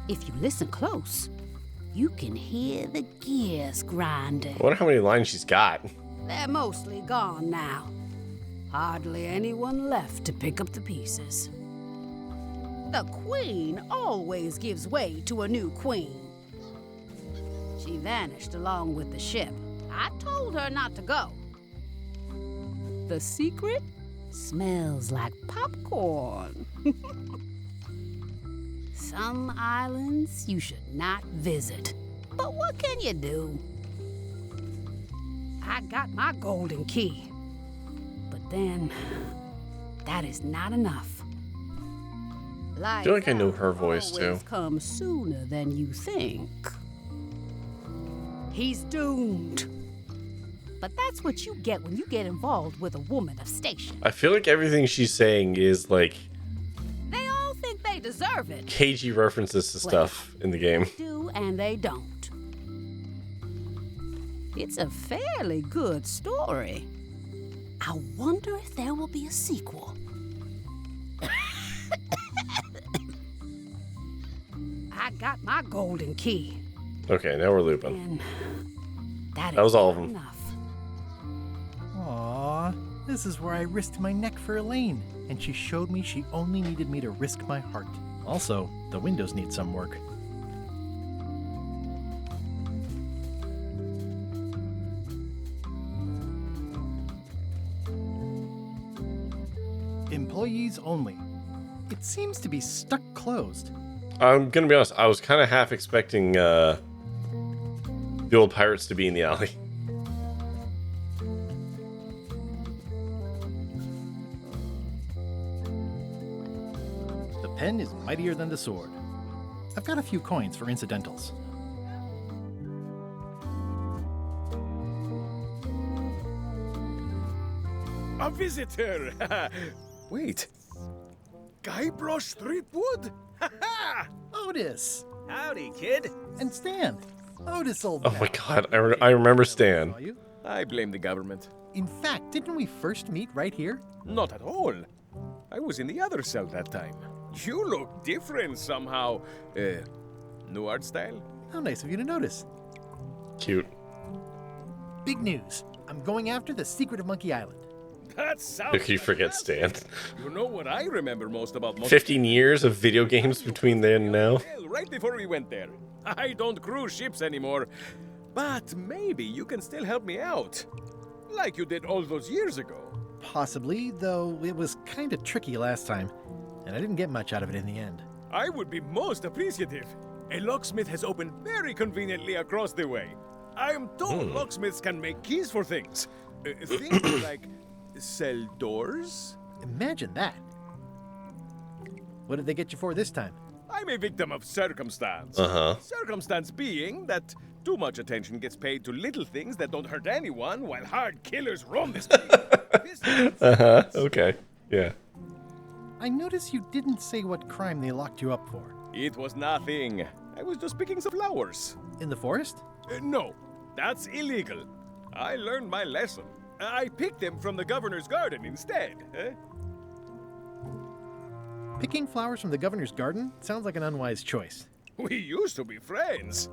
Speaker 15: If you listen close, you can hear the gears grinding.
Speaker 2: I wonder how many lines she's got.
Speaker 15: They're mostly gone now. Hardly anyone left to pick up the pieces. The queen always gives way to a new queen. She vanished along with the ship. I told her not to go. The secret smells like popcorn. Some islands you should not visit. But what can you do? I got my golden key. But then, that is not enough.
Speaker 2: I feel like I know her voice too.
Speaker 15: Always comes sooner than you think. He's doomed. But that's what you get when you get involved with a woman of station.
Speaker 2: I feel like everything she's saying is like
Speaker 15: They all think they deserve it.
Speaker 2: cagey references to stuff in the game.
Speaker 15: They do and they don't. It's a fairly good story. I wonder if there will be a sequel. I got my golden key.
Speaker 2: Okay, now we're looping.
Speaker 15: And that
Speaker 2: was all of
Speaker 15: is
Speaker 2: them.
Speaker 15: enough.
Speaker 4: Aw, this is where I risked my neck for Elaine, and she showed me she only needed me to risk my heart. Also, the windows need some work. Employees only. It seems to be stuck closed.
Speaker 2: I'm gonna be honest, I was kind of half expecting the old pirates to be in the alley.
Speaker 4: The pen is mightier than the sword. I've got a few coins for incidentals.
Speaker 7: A visitor! Wait. Guybrush Threepwood?
Speaker 4: Otis!
Speaker 7: Howdy, kid.
Speaker 4: And Stan. Otis, old
Speaker 2: Oh
Speaker 4: man.
Speaker 2: my god, I remember Stan.
Speaker 4: Saw you?
Speaker 7: I blame the government.
Speaker 4: In fact, didn't we first meet right here?
Speaker 7: Not at all. I was in the other cell that time. You look different somehow. New art style?
Speaker 4: How nice of you to notice.
Speaker 2: Cute.
Speaker 4: Big news. I'm going after the secret of Monkey Island.
Speaker 7: That sounds
Speaker 2: If you forget Stan.
Speaker 7: You know what I remember most about Monkey
Speaker 2: 15 years of video games between then and now.
Speaker 7: Well, right before we went there. I don't cruise ships anymore. But maybe you can still help me out. Like you did all those years ago.
Speaker 4: Possibly, though it was kind of tricky last time, and I didn't get much out of it in the end.
Speaker 7: I would be most appreciative. A locksmith has opened very conveniently across the way. I am told locksmiths can make keys for things. Things like cell doors.
Speaker 4: Imagine that. What did they get you for this time?
Speaker 7: I'm a victim of circumstance. Circumstance being that too much attention gets paid to little things that don't hurt anyone while hard killers roam the street.
Speaker 2: Okay. Yeah.
Speaker 4: I noticed you didn't say what crime they locked you up for.
Speaker 7: It was nothing. I was just picking some flowers.
Speaker 4: In the forest?
Speaker 7: No, that's illegal. I learned my lesson. I picked them from the governor's garden instead.
Speaker 4: Picking flowers from the governor's garden sounds like an unwise choice.
Speaker 7: We used to be friends.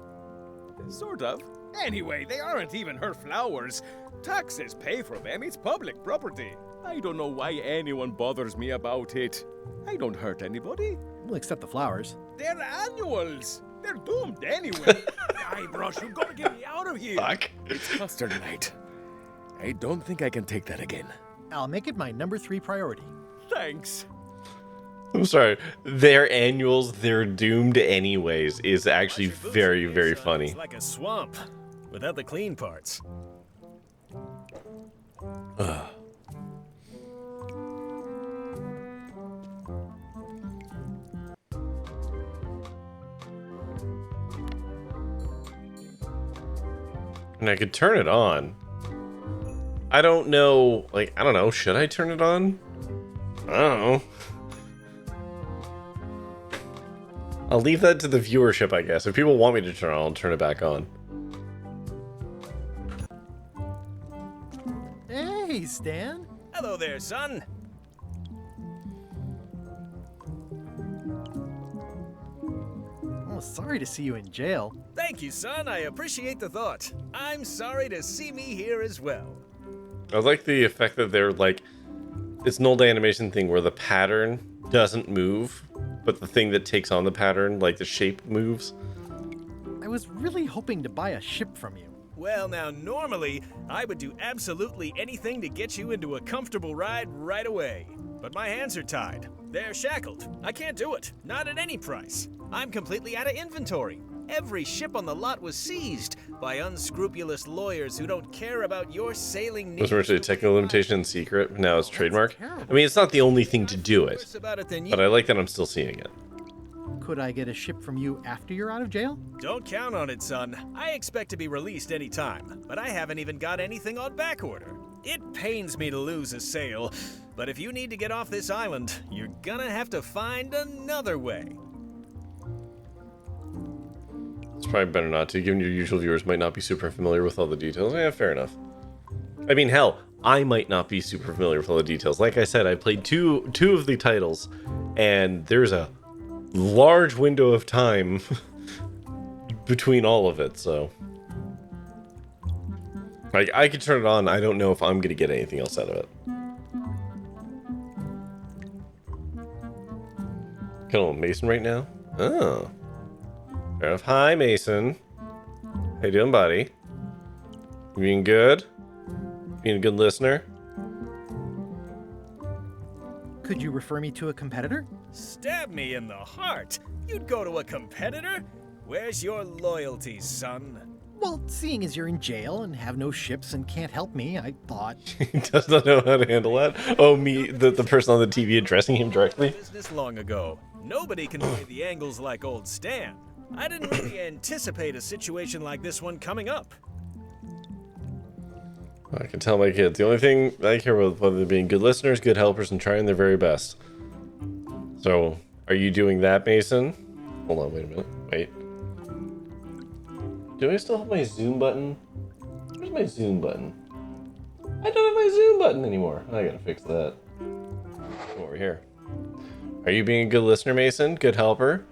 Speaker 7: Sort of. Anyway, they aren't even her flowers. Taxes pay for them. It's public property. I don't know why anyone bothers me about it. I don't hurt anybody.
Speaker 4: We'll accept the flowers.
Speaker 7: They're annuals. They're doomed anyway. Guybrush, you gotta get me out of here.
Speaker 2: Fuck.
Speaker 7: It's custard night. I don't think I can take that again.
Speaker 4: I'll make it my number 3 priority.
Speaker 7: Thanks.
Speaker 2: I'm sorry. Their annuals, they're doomed anyways, is actually very, very funny.
Speaker 17: It's like a swamp, without the clean parts.
Speaker 2: And I could turn it on. I don't know, like, I don't know, should I turn it on? I don't know. I'll leave that to the viewership, I guess. If people want me to turn it on, I'll turn it back on.
Speaker 4: Hey, Stan.
Speaker 17: Hello there, son.
Speaker 4: Oh, sorry to see you in jail.
Speaker 17: Thank you, son. I appreciate the thought. I'm sorry to see me here as well.
Speaker 2: I like the effect that they're like, it's an old animation thing where the pattern doesn't move, but the thing that takes on the pattern, like the shape, moves.
Speaker 4: I was really hoping to buy a ship from you.
Speaker 17: Well, now, normally, I would do absolutely anything to get you into a comfortable ride right away. But my hands are tied. They're shackled. I can't do it. Not at any price. I'm completely out of inventory. Every ship on the lot was seized by unscrupulous lawyers who don't care about your sailing
Speaker 2: It was
Speaker 17: needs.
Speaker 2: originally a technical limitation and secret, now it's trademark. I mean, it's not the only thing to do it, but I like that I'm still seeing it.
Speaker 4: Could I get a ship from you after you're out of jail?
Speaker 17: Don't count on it, son. I expect to be released any time, but I haven't even got anything on back order. It pains me to lose a sail, but if you need to get off this island, you're gonna have to find another way.
Speaker 2: It's probably better not to, given your usual viewers might not be super familiar with all the details. Yeah, fair enough. I mean, hell, I might not be super familiar with all the details. Like I said, I played two of the titles, and there's a large window of time between all of it, so... Like, I could turn it on, I don't know if I'm gonna get anything else out of it. Kind of Mason right now? Oh. Fair enough. Hi, Mason. How you doing, buddy? You being good? Being a good listener?
Speaker 4: Could you refer me to a competitor?
Speaker 17: Stab me in the heart. You'd go to a competitor? Where's your loyalty, son?
Speaker 4: Well, seeing as you're in jail and have no ships and can't help me, I thought...
Speaker 2: He does not know how to handle that? Oh, me, the person on the TV addressing him directly?
Speaker 17: Business long ago. Nobody can play the angles like old Stan. I didn't really anticipate a situation like this one coming up.
Speaker 2: I can tell my kids. The only thing I care about is whether they're being good listeners, good helpers, and trying their very best. So, are you doing that, Mason? Hold on, wait a minute. Wait. Do I still have my zoom button? Where's my zoom button? I don't have my zoom button anymore. I gotta fix that. Come over here. Are you being a good listener, Mason? Good helper?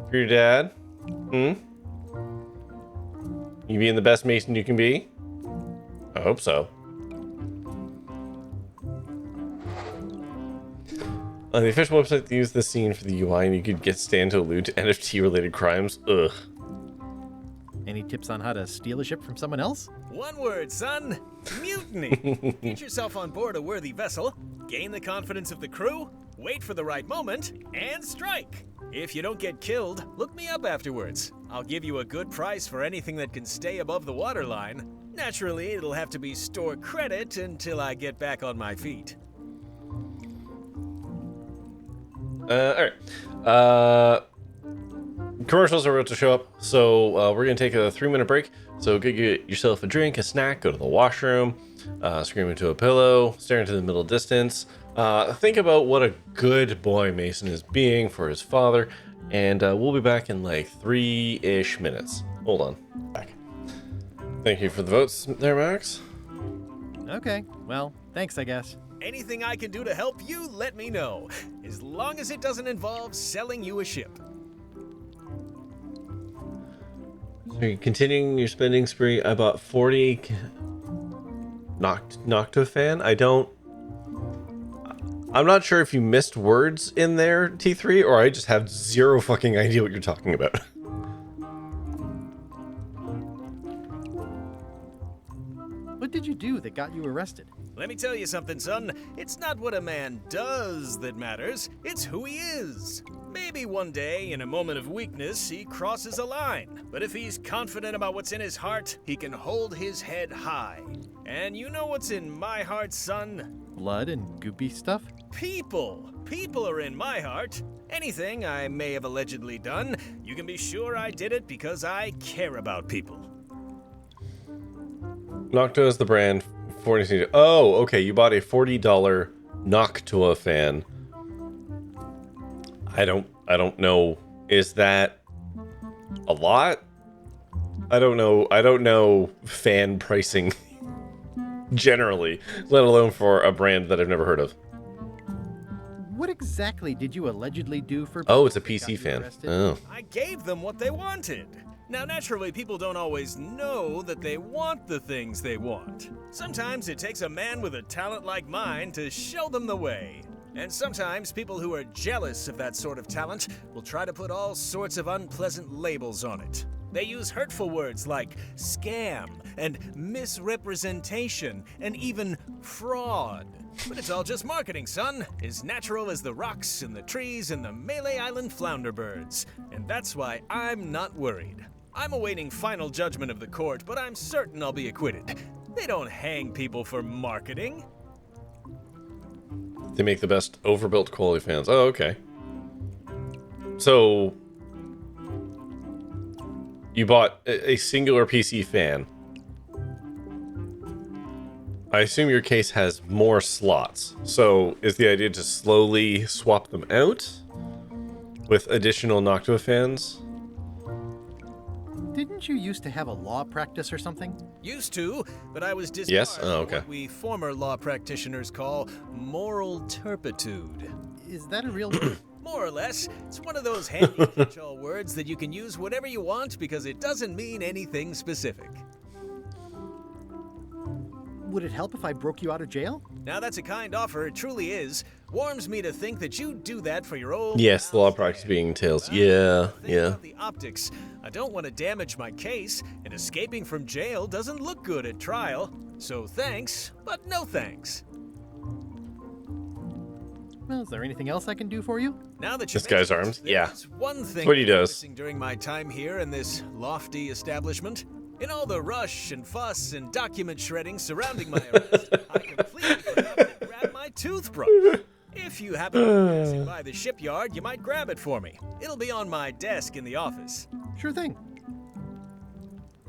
Speaker 2: For your dad? Hmm? You being the best Mason you can be? I hope so. On the official website, they use this scene for the UI, and you could get Stan to allude to NFT-related crimes. Ugh.
Speaker 4: Any tips on how to steal a ship from someone else?
Speaker 17: One word, son. Mutiny. Get yourself on board a worthy vessel, gain the confidence of the crew, wait for the right moment, and strike. If you don't get killed, look me up afterwards. I'll give you a good price for anything that can stay above the waterline. Naturally, it'll have to be store credit until I get back on my feet.
Speaker 2: Alright. Commercials are about to show up, so we're going to take a 3-minute break. So go get yourself a drink, a snack, go to the washroom, scream into a pillow, stare into the middle distance. Think about what a good boy Mason is being for his father, and we'll be back in like 3-ish minutes. Hold on. Back. Thank you for the votes there, Max.
Speaker 4: Okay, well, thanks, I guess.
Speaker 17: Anything I can do to help you, let me know. As long as it doesn't involve selling you a ship.
Speaker 2: So you're continuing your spending spree. I bought 40 Noctofan. I'm not sure if you missed words in there, T3, or I just have zero fucking idea what you're talking about.
Speaker 4: What did you do that got you arrested?
Speaker 17: Let me tell you something, son. It's not what a man does that matters, it's who he is. Maybe one day, in a moment of weakness, he crosses a line. But if he's confident about what's in his heart, he can hold his head high. And you know what's in my heart, son?
Speaker 4: Blood and goopy stuff?
Speaker 17: People. People are in my heart. Anything I may have allegedly done, you can be sure I did it because I care about people.
Speaker 2: Noctua is the brand. 40. Oh, okay. You bought a $40 Noctua fan. I don't know. Is that a lot? I don't know fan pricing generally, let alone for a brand that I've never heard of.
Speaker 4: What exactly did you allegedly do for...
Speaker 2: Oh, it's a PC fan. Oh.
Speaker 17: I gave them what they wanted. Now, naturally, people don't always know that they want the things they want. Sometimes it takes a man with a talent like mine to show them the way. And sometimes people who are jealous of that sort of talent will try to put all sorts of unpleasant labels on it. They use hurtful words like scam and misrepresentation and even fraud. But it's all just marketing, son. As natural as the rocks and the trees and the Malay Island flounder birds. And that's why I'm not worried. I'm awaiting final judgment of the court, but I'm certain I'll be acquitted. They don't hang people for marketing.
Speaker 2: They make the best overbuilt quality fans. Oh, okay. So you bought a singular PC fan. I assume your case has more slots. So is the idea to slowly swap them out with additional Noctua fans?
Speaker 4: Didn't you used to have a law practice or something?
Speaker 17: Used to, but I was disbarred
Speaker 2: Yes? Oh, okay.
Speaker 17: for what we former law practitioners call moral turpitude.
Speaker 4: Is that a real
Speaker 17: More or less. It's one of those handy catch-all words that you can use whatever you want because it doesn't mean anything specific.
Speaker 4: Would it help if I broke you out of jail?
Speaker 17: Now that's a kind offer, it truly is. Warms me to think that you'd do that for your old...
Speaker 2: Yes, the law practice being tails. Yeah, yeah.
Speaker 17: About the optics. I don't want to damage my case, and escaping from jail doesn't look good at trial. So thanks, but no thanks.
Speaker 4: Well, is there anything else I can do for you?
Speaker 17: Now that you
Speaker 2: This guy's arms? Yeah.
Speaker 17: there's one thing
Speaker 2: What he does.
Speaker 17: missing during my time here in this lofty establishment. In all the rush and fuss and document shredding surrounding my arrest, I completely forgot to grab my toothbrush. If you happen to be passing by the shipyard, you might grab it for me. It'll be on my desk in the office.
Speaker 4: Sure thing.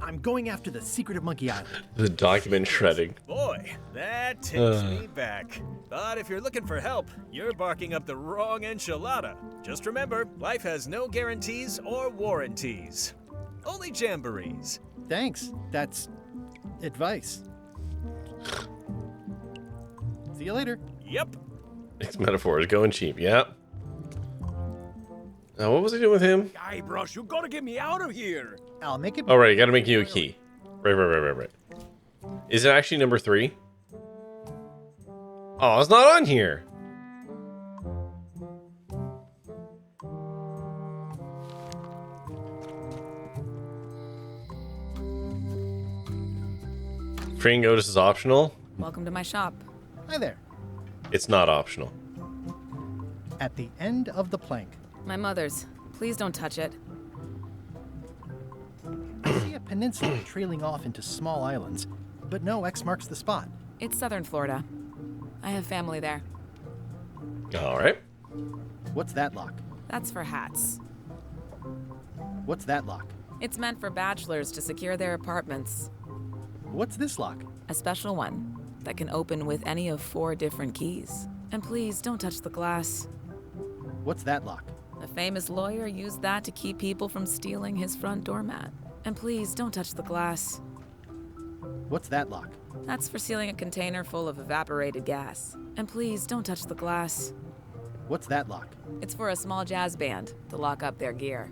Speaker 4: I'm going after the secret of Monkey Island.
Speaker 2: The document shredding.
Speaker 17: Boy, that takes me back. But if you're looking for help, you're barking up the wrong enchilada. Just remember, life has no guarantees or warranties. Only jamborees.
Speaker 4: Thanks. That's advice. See you later.
Speaker 17: Yep.
Speaker 2: Next metaphor is going cheap. Yeah. Now, what was I doing with him?
Speaker 7: Guybrush, you gotta get me out of here.
Speaker 4: I'll make it.
Speaker 2: Oh, right. I gotta make you a key. Right. Is it actually number 3? Oh, it's not on here. Freeing notice is optional.
Speaker 13: Welcome to my shop.
Speaker 4: Hi there.
Speaker 2: It's not optional.
Speaker 4: At the end of the plank,
Speaker 13: My mother's. Please don't touch it.
Speaker 4: I see a peninsula trailing off into small islands, but no X marks the spot.
Speaker 13: It's southern Florida. I have family there.
Speaker 2: All right.
Speaker 4: What's that lock?
Speaker 13: That's for hats.
Speaker 4: What's that lock?
Speaker 13: It's meant for bachelors to secure their apartments.
Speaker 4: What's this lock?
Speaker 13: A special one that can open with any of 4 different keys. And please don't touch the glass.
Speaker 4: What's that lock?
Speaker 13: A famous lawyer used that to keep people from stealing his front doormat. And please don't touch the glass.
Speaker 4: What's that lock?
Speaker 13: That's for sealing a container full of evaporated gas. And please don't touch the glass.
Speaker 4: What's that lock?
Speaker 13: It's for a small jazz band to lock up their gear.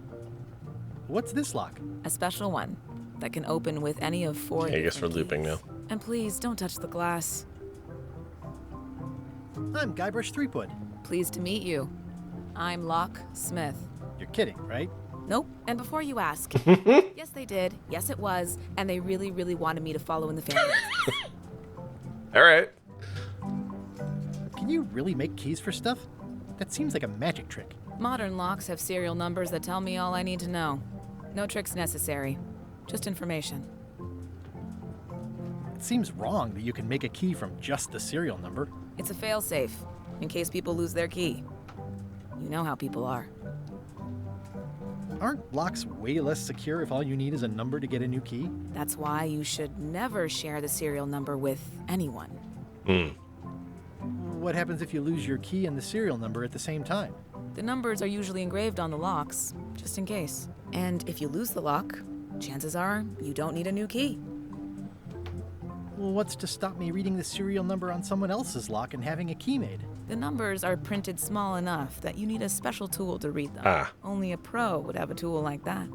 Speaker 4: What's this lock?
Speaker 13: A special one that can open with any of 4
Speaker 2: I guess we're
Speaker 13: different
Speaker 2: looping
Speaker 13: keys.
Speaker 2: now.
Speaker 13: And please don't touch the glass.
Speaker 4: I'm Guybrush Threepwood.
Speaker 13: Pleased to meet you. I'm Locke Smith.
Speaker 4: You're kidding, right?
Speaker 13: Nope. And before you ask, yes, they did. Yes, it was. And they really, really wanted me to follow in the family.
Speaker 2: All right.
Speaker 4: Can you really make keys for stuff? That seems like a magic trick.
Speaker 13: Modern locks have serial numbers that tell me all I need to know. No tricks necessary. Just information.
Speaker 4: It seems wrong that you can make a key from just the serial number.
Speaker 13: It's a failsafe, in case people lose their key. You know how people are.
Speaker 4: Aren't locks way less secure if all you need is a number to get a new key?
Speaker 13: That's why you should never share the serial number with anyone.
Speaker 4: What happens if you lose your key and the serial number at the same time?
Speaker 13: The numbers are usually engraved on the locks, just in case. And if you lose the lock, chances are you don't need a new key.
Speaker 4: Well, what's to stop me reading the serial number on someone else's lock and having a key made?
Speaker 13: The numbers are printed small enough that you need a special tool to read them. Only a pro would have a tool like that.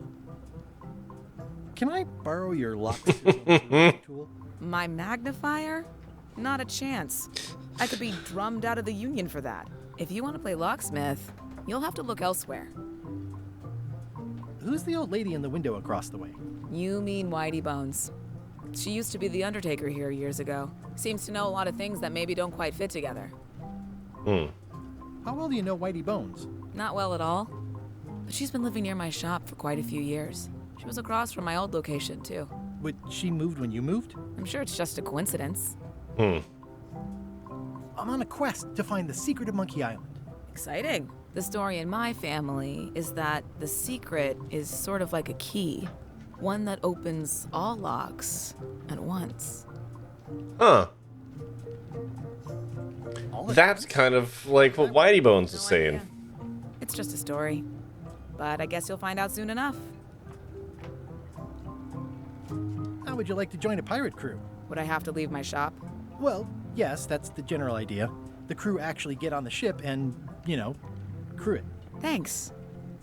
Speaker 4: Can I borrow your lock tool?
Speaker 13: My magnifier? Not a chance. I could be drummed out of the union for that. If you want to play locksmith, you'll have to look elsewhere.
Speaker 4: Who's the old lady in the window across the way?
Speaker 13: You mean Whitey Bones. She used to be the Undertaker here years ago. Seems to know a lot of things that maybe don't quite fit together.
Speaker 4: How well do you know Whitey Bones?
Speaker 13: Not well at all. But she's been living near my shop for quite a few years. She was across from my old location, too.
Speaker 4: But she moved when you moved?
Speaker 13: I'm sure it's just a coincidence.
Speaker 4: I'm on a quest to find the secret of Monkey Island.
Speaker 13: Exciting. The story in my family is that the secret is sort of like a key. One that opens all locks at once.
Speaker 2: Huh. That's kind of like what Whitey Bones was saying.
Speaker 13: It's just a story. But I guess you'll find out soon enough.
Speaker 4: How would you like to join a pirate crew?
Speaker 13: Would I have to leave my shop?
Speaker 4: Well, yes, that's the general idea. The crew actually get on the ship and, crew it.
Speaker 13: Thanks.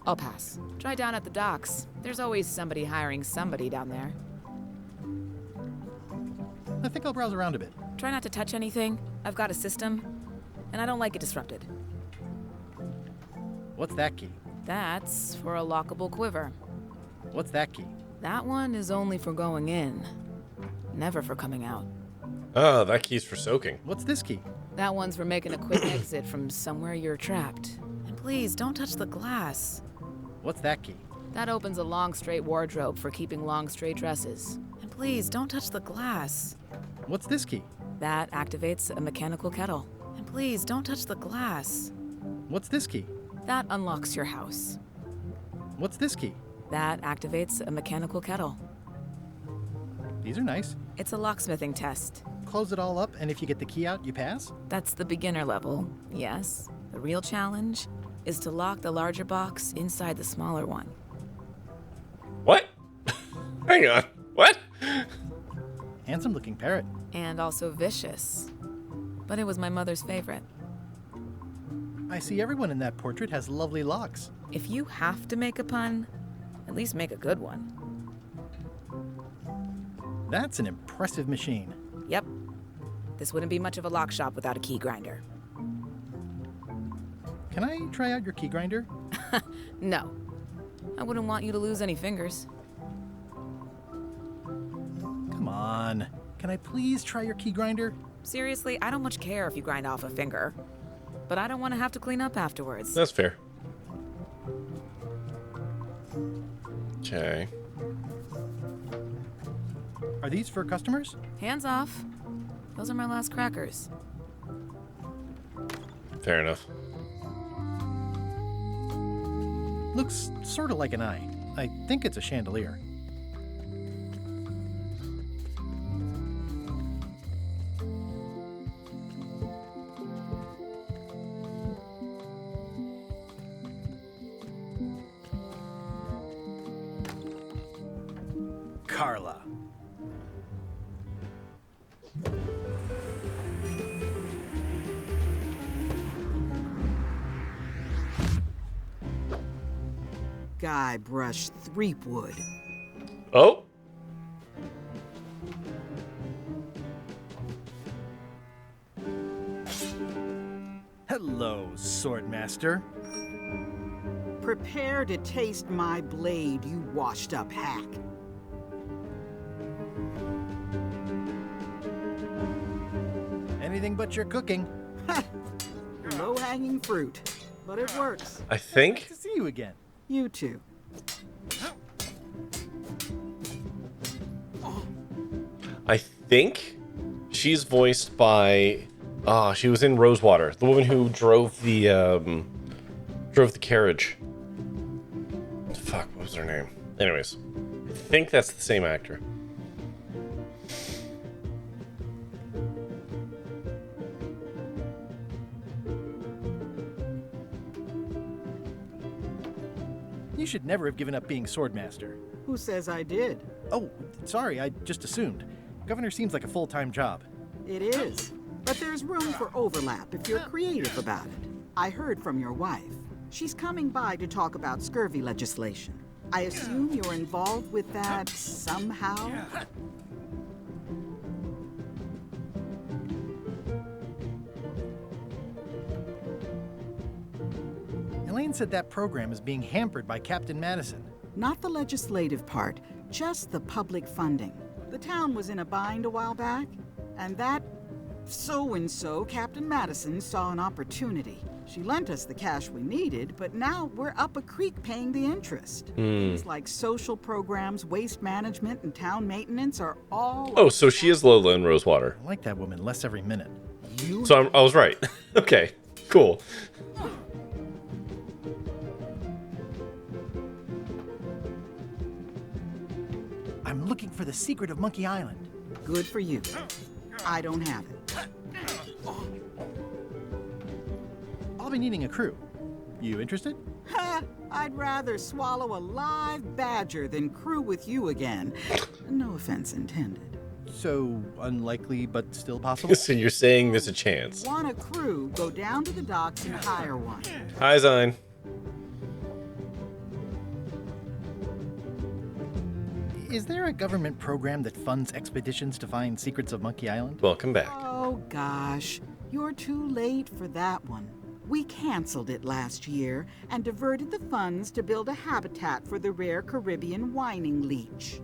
Speaker 13: I'll pass. Try down at the docks. There's always somebody hiring somebody down there.
Speaker 4: I think I'll browse around a bit.
Speaker 13: Try not to touch anything. I've got a system, and I don't like it disrupted.
Speaker 4: What's that key?
Speaker 13: That's for a lockable quiver.
Speaker 4: What's that key?
Speaker 13: That one is only for going in, never for coming out.
Speaker 2: Oh, that key's for soaking.
Speaker 4: What's this key?
Speaker 13: That one's for making a quick exit from somewhere you're trapped. And please, don't touch the glass.
Speaker 4: What's that key?
Speaker 13: That opens a long, straight wardrobe for keeping long, straight dresses. And please, don't touch the glass.
Speaker 4: What's this key?
Speaker 13: That activates a mechanical kettle. And please, don't touch the glass.
Speaker 4: What's this key?
Speaker 13: That unlocks your house.
Speaker 4: What's this key?
Speaker 13: That activates a mechanical kettle.
Speaker 4: These are nice.
Speaker 13: It's a locksmithing test.
Speaker 4: Close it all up, and if you get the key out, you pass?
Speaker 13: That's the beginner level, yes. The real challenge is to lock the larger box inside the smaller one.
Speaker 2: What? Hang on. What?
Speaker 4: Handsome-looking parrot.
Speaker 13: And also vicious. But it was my mother's favorite.
Speaker 4: I see everyone in that portrait has lovely locks.
Speaker 13: If you have to make a pun, at least make a good one.
Speaker 4: That's an impressive machine.
Speaker 13: Yep. This wouldn't be much of a lock shop without a key grinder.
Speaker 4: Can I try out your key grinder?
Speaker 13: No. I wouldn't want you to lose any fingers.
Speaker 4: Come on. Can I please try your key grinder?
Speaker 13: Seriously, I don't much care if you grind off a finger. But I don't want to have to clean up afterwards.
Speaker 2: That's fair. Okay.
Speaker 4: Are these for customers?
Speaker 13: Hands off. Those are my last crackers.
Speaker 2: Fair enough.
Speaker 4: Looks sort of like an eye. I think it's a chandelier. Carla.
Speaker 16: Guybrush Threepwood.
Speaker 2: Oh?
Speaker 4: Hello, Swordmaster.
Speaker 16: Prepare to taste my blade, you washed-up hack.
Speaker 4: Anything but your cooking.
Speaker 16: Low-hanging fruit, but it works.
Speaker 2: I think.
Speaker 4: Good to see you again.
Speaker 16: You too.
Speaker 2: I think she's voiced by. She was in Rosewater, the woman who drove the carriage. Fuck, what was her name? Anyways, I think that's the same actor.
Speaker 4: You should never have given up being Swordmaster.
Speaker 16: Who says I did?
Speaker 4: Oh, sorry, I just assumed. Governor seems like a full-time job.
Speaker 16: It is. But there's room for overlap if you're creative about it. I heard from your wife. She's coming by to talk about scurvy legislation. I assume you're involved with that somehow?
Speaker 4: Elaine said that program is being hampered by Captain Madison.
Speaker 16: Not the legislative part, just the public funding. The town was in a bind a while back, and that so-and-so, Captain Madison, saw an opportunity. She lent us the cash we needed, but now we're up a creek paying the interest. Things like social programs, waste management, and town maintenance are all...
Speaker 2: Oh, so she is Lola in Rosewater.
Speaker 4: I like that woman less every minute.
Speaker 2: So I was right. Okay, cool.
Speaker 4: I'm looking for the secret of Monkey Island.
Speaker 16: Good for you. I don't have it.
Speaker 4: I'll be needing a crew. You interested?
Speaker 16: Ha! I'd rather swallow a live badger than crew with you again. No offense intended.
Speaker 4: So, unlikely but still possible?
Speaker 2: So you're saying there's a chance.
Speaker 16: Want a crew, go down to the docks and hire one.
Speaker 2: Hi, Zine.
Speaker 4: Is there a government program that funds expeditions to find secrets of Monkey Island?
Speaker 2: Welcome back.
Speaker 16: Oh gosh, you're too late for that one. We canceled it last year and diverted the funds to build a habitat for the rare Caribbean whining leech.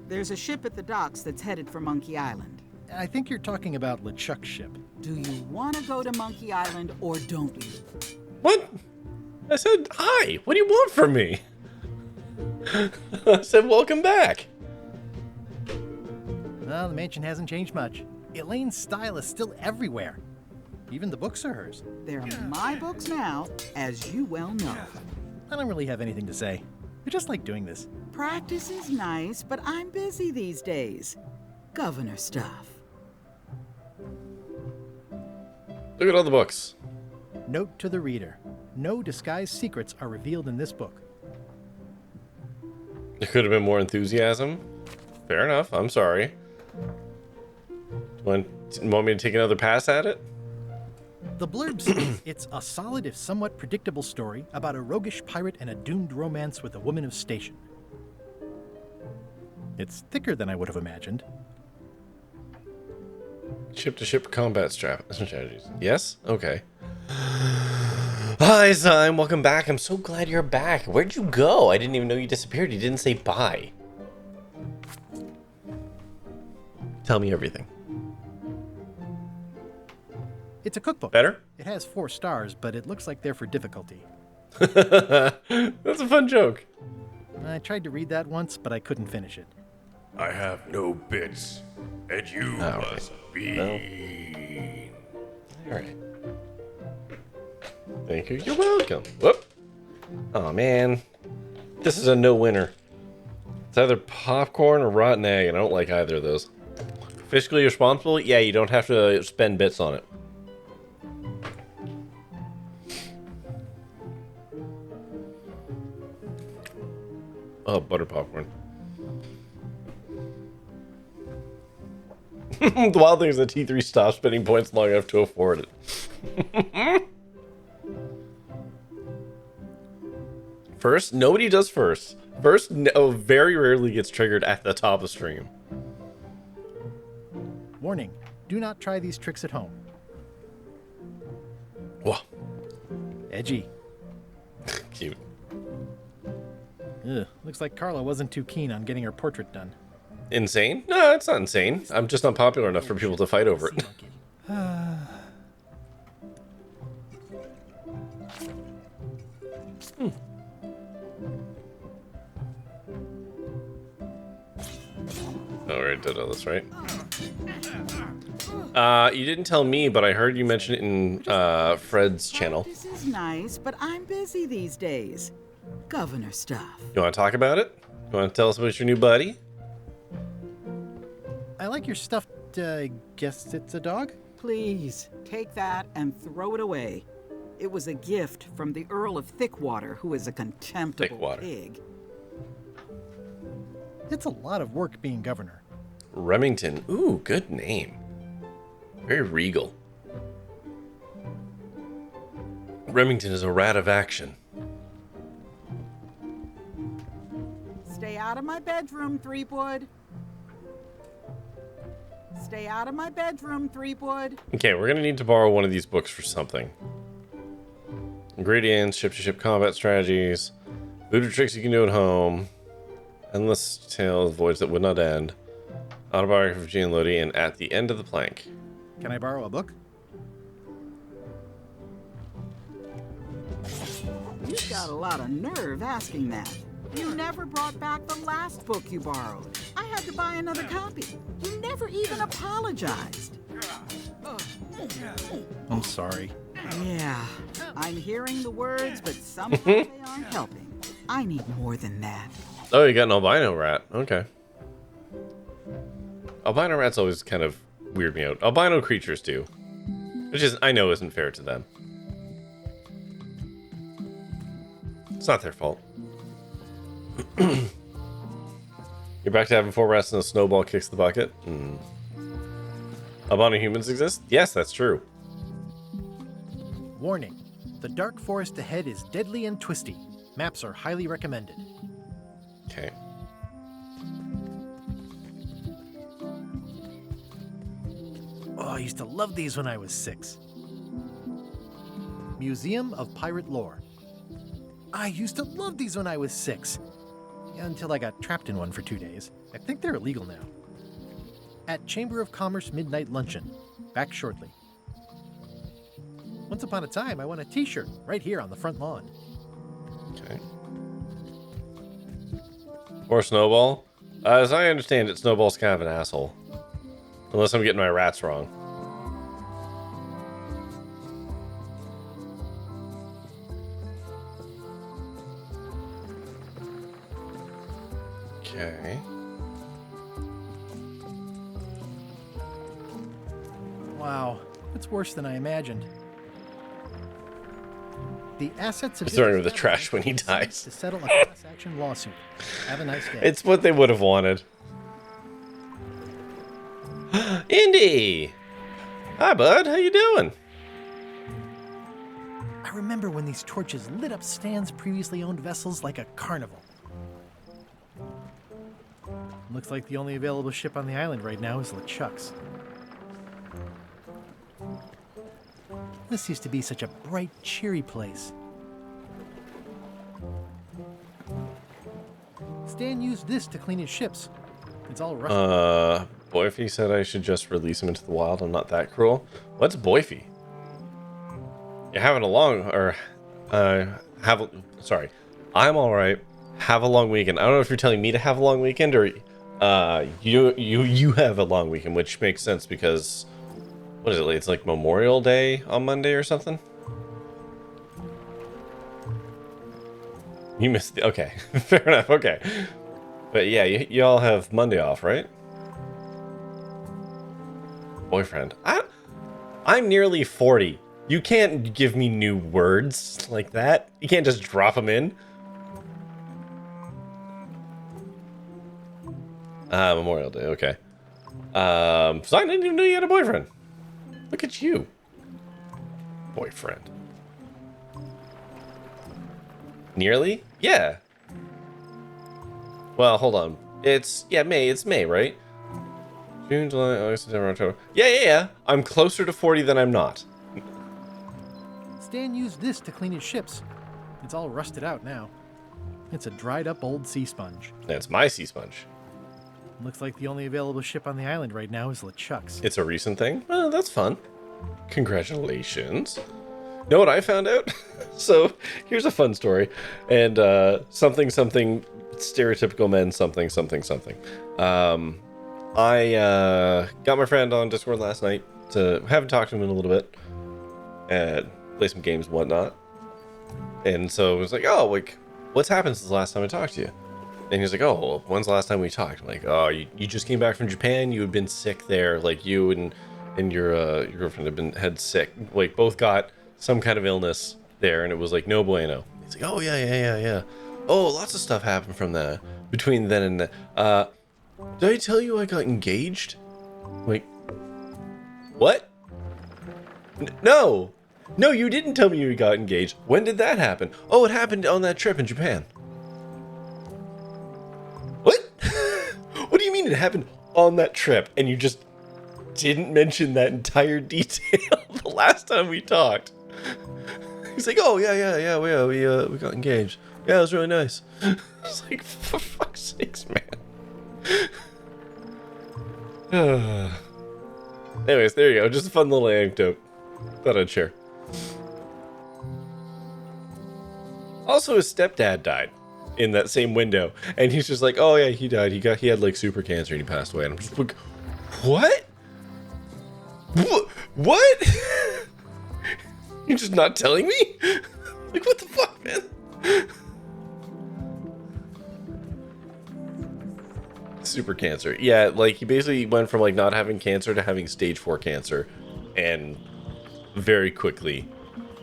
Speaker 16: There's a ship at the docks that's headed for Monkey Island.
Speaker 4: I think you're talking about LeChuck's ship.
Speaker 16: Do you want to go to Monkey Island or don't you?
Speaker 2: What? I said hi. What do you want from me? I said welcome back.
Speaker 4: Well, the mansion hasn't changed much. Elaine's style is still everywhere. Even the books are hers.
Speaker 16: They're my books now, as you well know.
Speaker 4: I don't really have anything to say. I just like doing this.
Speaker 16: Practice is nice, but I'm busy these days. Governor stuff.
Speaker 2: Look at all the books.
Speaker 4: Note to the reader. No disguised secrets are revealed in this book.
Speaker 2: There could have been more enthusiasm. Fair enough. I'm sorry. Want me to take another pass at it?
Speaker 4: The blurb says it's a solid if somewhat predictable story about a roguish pirate and a doomed romance with a woman of station. It's thicker than I would have imagined.
Speaker 2: Ship-to-ship combat strategies. Yes? Okay. Hi, Zyme. Welcome back. I'm so glad you're back. Where'd you go? I didn't even know you disappeared. You didn't say bye. Tell me everything.
Speaker 4: It's a cookbook.
Speaker 2: Better?
Speaker 4: It has 4 stars, but it looks like they're for difficulty.
Speaker 2: That's a fun joke.
Speaker 4: I tried to read that once, but I couldn't finish it.
Speaker 18: I have no bits, and you must be.
Speaker 2: All right. Thank you. You're welcome. Whoop. Oh man, this is a no-winner. It's either popcorn or rotten egg, and I don't like either of those. Fiscally responsible? Yeah, you don't have to spend bits on it. Oh, butter popcorn. The wild thing is that T3 stopped spending points long enough to afford it. First? Nobody does first. First very rarely gets triggered at the top of stream.
Speaker 4: Warning, do not try these tricks at home.
Speaker 2: Whoa.
Speaker 4: Edgy.
Speaker 2: Cute.
Speaker 4: Ugh, looks like Carla wasn't too keen on getting her portrait done.
Speaker 2: Insane? No, it's not insane. I'm just not popular enough for people to fight over it. Alright, did all this, right? You didn't tell me, but I heard you mention it in Fred's channel.
Speaker 16: This is nice, but I'm busy these days. Governor stuff.
Speaker 2: You want to talk about it? You want to tell us about your new buddy?
Speaker 4: I like your stuffed, guess it's a dog?
Speaker 16: Please, take that and throw it away. It was a gift from the Earl of Thickwater, who is a contemptible pig.
Speaker 4: It's a lot of work being governor.
Speaker 2: Remington. Ooh, good name. Very regal. Remington is a rat of action.
Speaker 16: Stay out of my bedroom, Threepwood. Stay out of my bedroom, Threepwood.
Speaker 2: Okay, we're gonna need to borrow one of these books for something. Ingredients, ship-to-ship combat strategies, voodoo tricks you can do at home, endless tale of voids that would not end, Autobiography of Jean Lodi, and At the End of the Plank.
Speaker 4: Can I borrow a book?
Speaker 16: You've got a lot of nerve asking that. You never brought back the last book you borrowed. I had to buy another copy. You never even apologized.
Speaker 4: I'm sorry.
Speaker 16: Yeah, I'm hearing the words, but somehow they aren't helping. I need more than that.
Speaker 2: Oh, you got an albino rat. Okay. Albino rats always kind of weird me out. Albino creatures do. Which is, I know, isn't fair to them. It's not their fault. You're back to having 4 rats and a snowball kicks the bucket? Albino humans exist? Yes, that's true.
Speaker 4: Warning. The dark forest ahead is deadly and twisty. Maps are highly recommended.
Speaker 2: Okay.
Speaker 4: Oh, I used to love these when I was 6. Museum of Pirate Lore. I used to love these when I was 6. Until I got trapped in one for 2 days. I think they're illegal now. At Chamber of Commerce Midnight Luncheon. Back shortly. Once upon a time, I won a t-shirt right here on the front lawn.
Speaker 2: Okay. Or Snowball. As I understand it, Snowball's kind of an asshole. Unless I'm getting my rats wrong. Okay.
Speaker 4: Wow, it's worse than I imagined. The assets of
Speaker 2: He's throwing with the trash when he dies.
Speaker 4: To settle a class action lawsuit. Have a nice day.
Speaker 2: It's what they would have wanted. Indy! Hi, bud. How you doing?
Speaker 4: I remember when these torches lit up Stan's previously owned vessels like a carnival. Looks like the only available ship on the island right now is LeChuck's. This used to be such a bright, cheery place. Stan used this to clean his ships. It's all rusty.
Speaker 2: Boyfie said I should just release him into the wild. I'm not that cruel. What's Boyfie? You're having a long, sorry. I'm alright. Have a long weekend. I don't know if you're telling me to have a long weekend or you have a long weekend, which makes sense because what is it? It's like Memorial Day on Monday or something? You missed the, okay. Fair enough, okay. But yeah, y'all have Monday off, right? Boyfriend. I'm nearly 40. You can't give me new words like that. You can't just drop them in. Memorial Day, okay. So I didn't even know you had a boyfriend. Look at you. Boyfriend. Nearly? Yeah. Well, hold on. It's May, right? June, July, August, September, October. Yeah. I'm closer to 40 than I'm not.
Speaker 4: Stan used this to clean his ships. It's all rusted out now. It's a dried up old sea sponge.
Speaker 2: That's my sea sponge.
Speaker 4: Looks like the only available ship on the island right now is LeChuck's.
Speaker 2: It's a recent thing? Oh, that's fun. Congratulations. Know what I found out? So, here's a fun story. And, something, stereotypical men, something. I got my friend on Discord last night to haven't talked to him in a little bit. Play some games and whatnot. And so it was like, oh, like, what's happened since the last time I talked to you? And he's like, oh, well, when's the last time we talked? I'm like, oh, you just came back from Japan. You had been sick there. Like, you and your girlfriend had sick. Like, both got some kind of illness there. And it was like, no bueno. He's like, oh, yeah. Oh, lots of stuff happened from that. Between then and then. Did I tell you I got engaged? Like, what? No, you didn't tell me you got engaged. When did that happen? Oh, it happened on that trip in Japan. What? What do you mean it happened on that trip? And you just didn't mention that entire detail the last time we talked. He's like, oh, yeah, we got engaged. Yeah, it was really nice. I was like, for fuck's sakes, man. Anyways, there you go. Just a fun little anecdote. Thought I'd share. Also, his stepdad died in that same window, and he's just like, "Oh yeah, he died. He had like super cancer and he passed away." And I'm just like, "What? What? You're just not telling me? Like, what the fuck, man?" Super cancer. Yeah, like he basically went from like not having cancer to having stage 4 cancer, and very quickly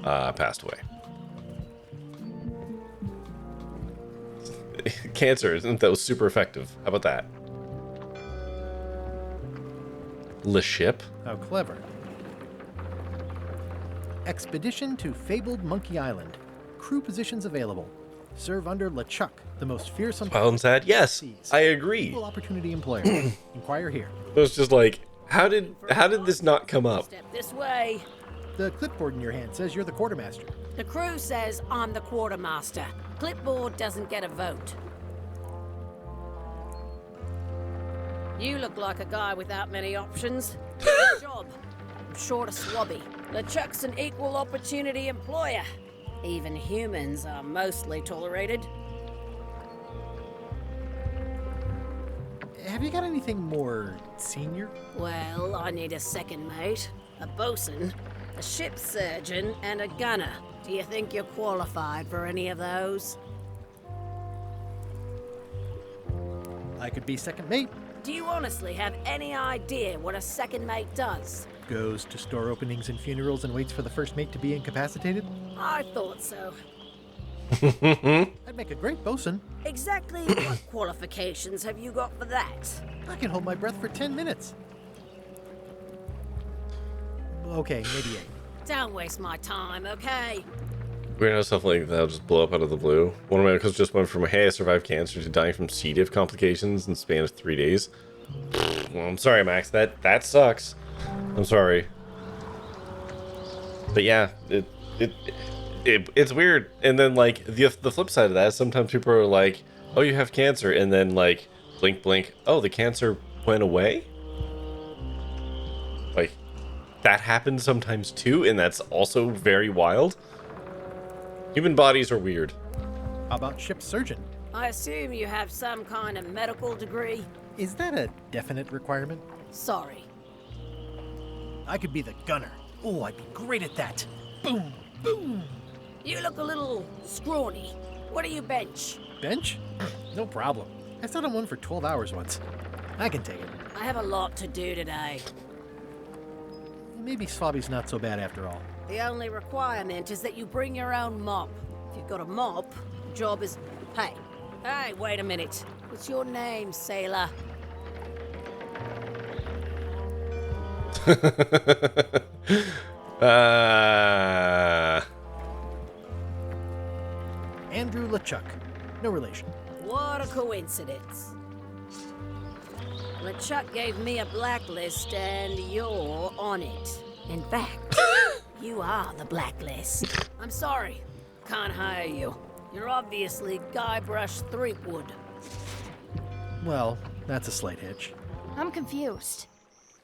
Speaker 2: passed away. Cancer, isn't that super effective? How about that? LeChuck?
Speaker 4: How clever. Expedition to fabled Monkey Island. Crew positions available. Serve under LeChuck, the most fearsome...
Speaker 2: Wild and sad? Yes, I agree.
Speaker 4: Equal opportunity employer. Inquire here.
Speaker 2: It was just like, how did this not come up?
Speaker 6: Step this way.
Speaker 4: The clipboard in your hand says you're the quartermaster.
Speaker 6: The crew says I'm the quartermaster. Clipboard doesn't get a vote. You look like a guy without many options. Good job. I'm short of swabby. LeChuck's an equal opportunity employer. Even humans are mostly tolerated.
Speaker 4: Have you got anything more senior?
Speaker 6: Well, I need a second mate, a bosun, a ship surgeon, and a gunner. Do you think you're qualified for any of those?
Speaker 4: I could be second mate.
Speaker 6: Do you honestly have any idea what a second mate does?
Speaker 4: Goes to store openings and funerals and waits for the first mate to be incapacitated?
Speaker 6: I thought so.
Speaker 4: I'd make a great bosun.
Speaker 6: Exactly what qualifications have you got for that?
Speaker 4: I can hold my breath for 10 minutes. Okay, maybe 8.
Speaker 6: Don't waste my time, okay?
Speaker 2: Weird how stuff like that will just blow up out of the blue. One of my uncles just went from, hey, I survived cancer to dying from C. diff complications in the span of 3 days. Well, I'm sorry, Max. That sucks. I'm sorry. But yeah, it's weird. And then like the flip side of that is sometimes people are like, oh, you have cancer, and then like blink blink, oh, the cancer went away. Like that happens sometimes too, and that's also very wild. Human bodies are weird.
Speaker 4: How about ship surgeon?
Speaker 6: I assume you have some kind of medical degree.
Speaker 4: Is that a definite requirement?
Speaker 6: Sorry.
Speaker 4: I could be the gunner. Oh, I'd be great at that. Boom, boom.
Speaker 6: You look a little scrawny. What do you bench?
Speaker 4: Bench? No problem. I sat on one for 12 hours once. I can take it.
Speaker 6: I have a lot to do today.
Speaker 4: Maybe Swabby's not so bad after all.
Speaker 6: The only requirement is that you bring your own mop. If you've got a mop, the job is... Hey, wait a minute. What's your name, sailor?
Speaker 4: Andrew LeChuck. No relation.
Speaker 6: What a coincidence. LeChuck gave me a blacklist and you're on it. In fact, you are the blacklist. I'm sorry. Can't hire you. You're obviously Guybruth Threepwood.
Speaker 4: Well, that's a slight hitch.
Speaker 14: I'm confused.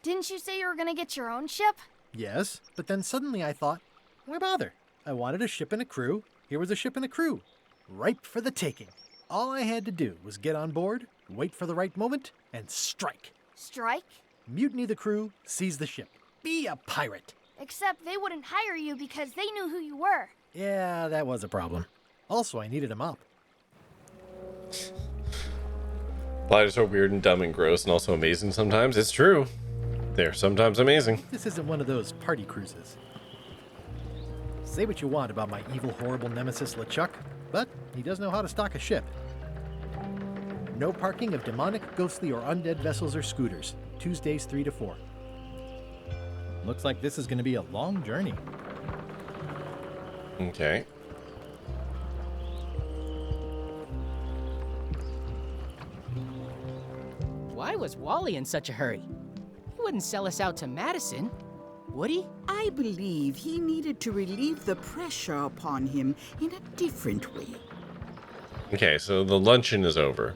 Speaker 14: Didn't you say you were gonna get your own ship?
Speaker 4: Yes, but then suddenly I thought, why bother? I wanted a ship and a crew. Here was a ship and a crew. Ripe for the taking. All I had to do was get on board, wait for the right moment, and strike.
Speaker 14: Strike?
Speaker 4: Mutiny the crew, seize the ship. Be a pirate.
Speaker 14: Except they wouldn't hire you because they knew who you were.
Speaker 4: Yeah, that was a problem. Also, I needed a mop.
Speaker 2: Light is so weird and dumb and gross and also amazing sometimes. It's true. They're sometimes amazing.
Speaker 4: This isn't one of those party cruises. Say what you want about my evil, horrible nemesis LeChuck, but he does know how to stock a ship. No parking of demonic, ghostly, or undead vessels or scooters. Tuesdays 3 to 4. Looks like this is going to be a long journey.
Speaker 2: Okay.
Speaker 19: Why was Wally in such a hurry? He wouldn't sell us out to Madison, would he?
Speaker 16: I believe he needed to relieve the pressure upon him in a different way.
Speaker 2: Okay, so the luncheon is over.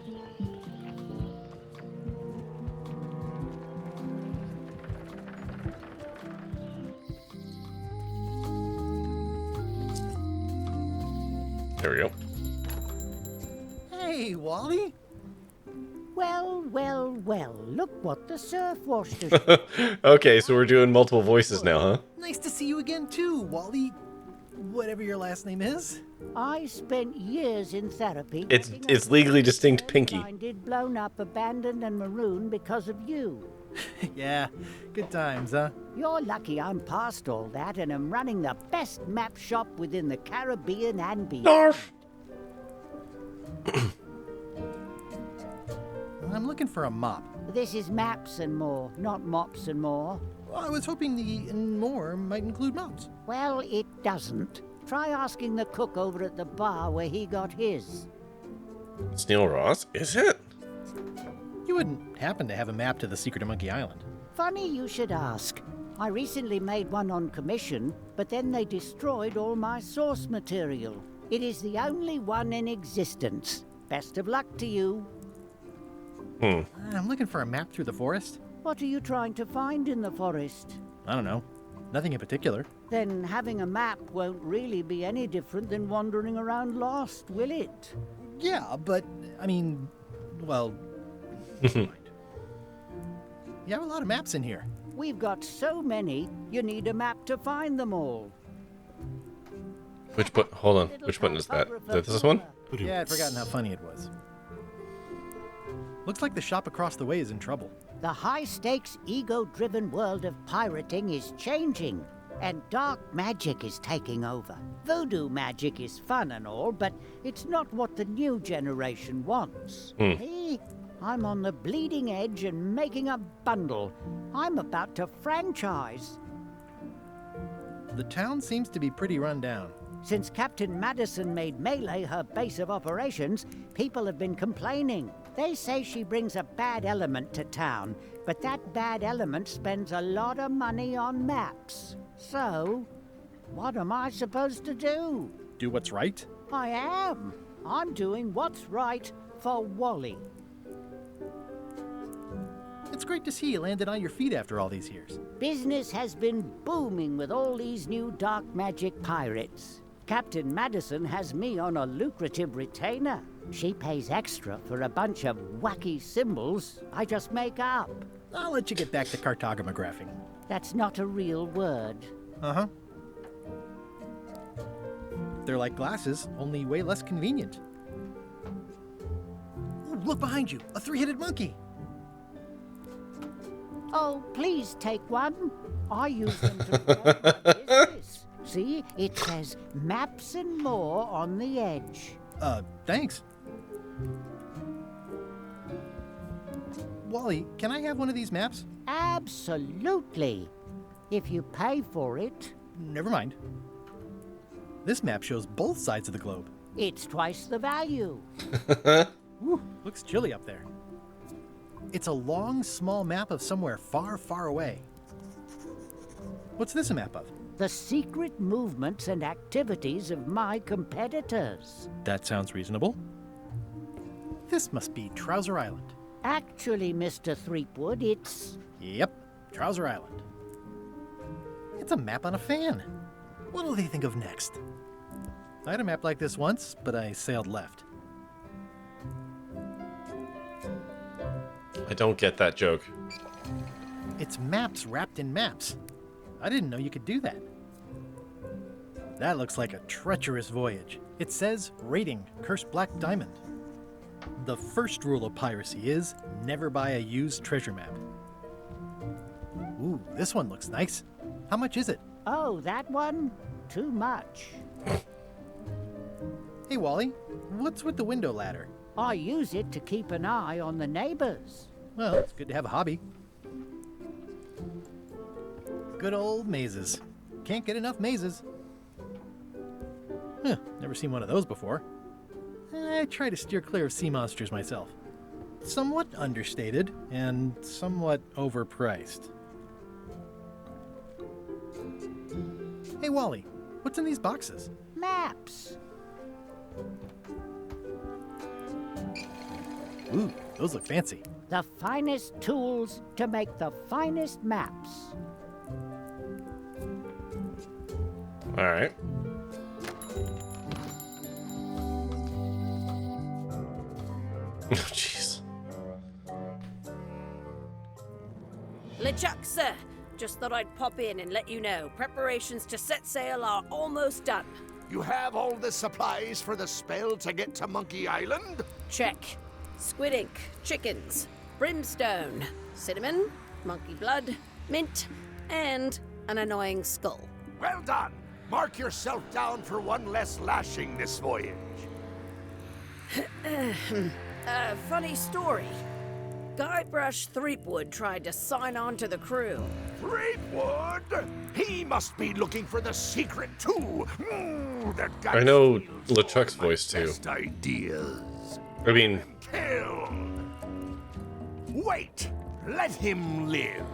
Speaker 4: Hey, Wally.
Speaker 20: Well, well, well, look what the surf washed us.
Speaker 2: Okay, so we're doing multiple voices now, huh?
Speaker 4: Nice to see you again, too, Wally. Whatever your last name is.
Speaker 20: I spent years in therapy.
Speaker 2: It's legally distinct Pinky.
Speaker 20: Blinded, blown up, abandoned, and marooned because of you.
Speaker 4: Yeah, good times, huh?
Speaker 20: You're lucky I'm past all that and am running the best map shop within the Caribbean and beyond.
Speaker 4: I'm looking for a mop.
Speaker 20: This is maps and more, not mops and more.
Speaker 4: Well, I was hoping the and more might include mops.
Speaker 20: Well, it doesn't. Try asking the cook over at the bar where he got his.
Speaker 2: It's Neil Ross, is it?
Speaker 4: You wouldn't happen to have a map to the secret of Monkey Island.
Speaker 20: Funny you should ask. I recently made one on commission, but then they destroyed all my source material. It is the only one in existence. Best of luck to you.
Speaker 4: I'm looking for a map through the forest.
Speaker 20: What are you trying to find in the forest?
Speaker 4: I don't know. Nothing in particular.
Speaker 20: Then having a map won't really be any different than wandering around lost, will it?
Speaker 4: Yeah, but, I mean, well... Never mind. You have a lot of maps in here.
Speaker 20: We've got so many, you need a map to find them all.
Speaker 2: Which button? Hold on. Which button is that? Is that this one?
Speaker 4: Yeah, I'd forgotten how funny it was. Looks like the shop across the way is in trouble.
Speaker 20: The high-stakes, ego-driven world of pirating is changing, and dark magic is taking over. Voodoo magic is fun and all, but it's not what the new generation wants. Me? I'm on the bleeding edge and making a bundle. I'm about to franchise.
Speaker 4: The town seems to be pretty run down.
Speaker 20: Since Captain Madison made Melee her base of operations, people have been complaining. They say she brings a bad element to town, but that bad element spends a lot of money on maps. So, what am I supposed to do?
Speaker 4: Do what's right?
Speaker 20: I am. I'm doing what's right for Wally.
Speaker 4: It's great to see you landed on your feet after all these years.
Speaker 20: Business has been booming with all these new dark magic pirates. Captain Madison has me on a lucrative retainer. She pays extra for a bunch of wacky symbols I just make up.
Speaker 4: I'll let you get back to cartographing.
Speaker 20: That's not a real word.
Speaker 4: Uh-huh. They're like glasses, only way less convenient. Ooh, look behind you, a three-headed monkey.
Speaker 20: Oh, please take one. I use them to run my business. See, it says maps and more on the edge.
Speaker 4: Thanks. Wally, can I have one of these maps?
Speaker 20: Absolutely. If you pay for it.
Speaker 4: Never mind. This map shows both sides of the globe.
Speaker 20: It's twice the value.
Speaker 4: Ooh, looks chilly up there. It's a long, small map of somewhere far, far away. What's this a map of?
Speaker 20: The secret movements and activities of my competitors.
Speaker 4: That sounds reasonable. This must be Trouser Island.
Speaker 20: Actually, Mr. Threepwood, it's...
Speaker 4: Yep, Trouser Island. It's a map on a fan. What'll they think of next? I had a map like this once, but I sailed left.
Speaker 2: I don't get that joke.
Speaker 4: It's maps wrapped in maps. I didn't know you could do that. That looks like a treacherous voyage. It says, rating, Cursed Black Diamond. The first rule of piracy is, never buy a used treasure map. Ooh, this one looks nice. How much is it?
Speaker 20: Oh, that one? Too much.
Speaker 4: Hey, Wally, what's with the window ladder?
Speaker 20: I use it to keep an eye on the neighbors.
Speaker 4: Well, it's good to have a hobby. Good old mazes. Can't get enough mazes. Huh, never seen one of those before. I try to steer clear of sea monsters myself. Somewhat understated and somewhat overpriced. Hey, Wally, what's in these boxes?
Speaker 20: Maps.
Speaker 4: Ooh, those look fancy.
Speaker 20: The finest tools to make the finest maps.
Speaker 2: All right. Jeez.
Speaker 6: LeChuck, sir. Just thought I'd pop in and let you know. Preparations to set sail are almost done.
Speaker 10: You have all the supplies for the spell to get to Monkey Island?
Speaker 6: Check. Squid ink, chickens, brimstone, cinnamon, monkey blood, mint, and an annoying skull.
Speaker 10: Well done. Mark yourself down for one less lashing this voyage.
Speaker 6: Funny story. Guybrush Threepwood tried to sign on to the crew.
Speaker 10: Threepwood? He must be looking for the secret too. That guy
Speaker 2: I know LeChuck's voice too.
Speaker 10: best ideas.
Speaker 2: I mean,
Speaker 10: Kill. Wait. Let him live.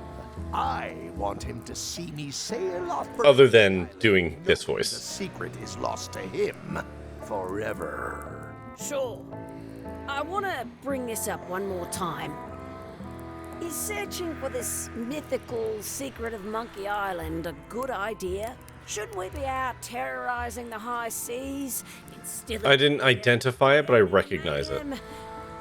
Speaker 10: I want him to see me sail off.
Speaker 2: other than doing this
Speaker 10: The
Speaker 2: voice.
Speaker 10: secret is lost to him forever.
Speaker 6: Sure. I want to bring this up one more time. Is searching for this mythical secret of Monkey Island a good idea? Shouldn't we be out terrorizing the high seas instead of
Speaker 2: I didn't identify it, but I recognize it.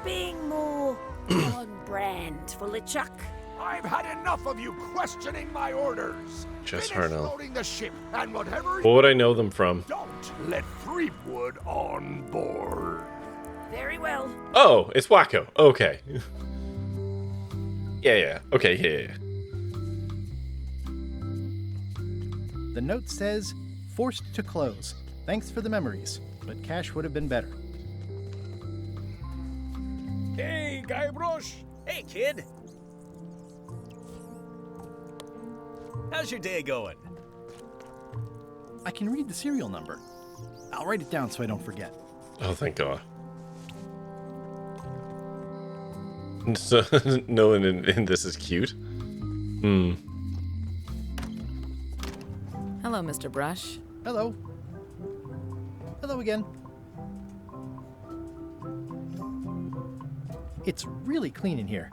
Speaker 6: being more on brand for LeChuck?
Speaker 10: I've had enough of you questioning my orders.
Speaker 2: Just
Speaker 10: Finish
Speaker 2: Harnell.
Speaker 10: loading the ship, and whatever
Speaker 2: What would I know them from?
Speaker 10: don't let Threepwood on board.
Speaker 6: Very well.
Speaker 2: Oh, it's Wacko. Okay. Yeah. Okay, yeah.
Speaker 4: The note says, forced to close. Thanks for the memories, but cash would have been better.
Speaker 17: Hey, Guybrush! Hey, kid! How's your day going?
Speaker 4: I can read the serial number. I'll write it down so I don't forget.
Speaker 2: Oh, thank God. So, no one in this is cute.
Speaker 13: Hello, Mr. Brush.
Speaker 4: Hello. Hello again. It's really clean in here.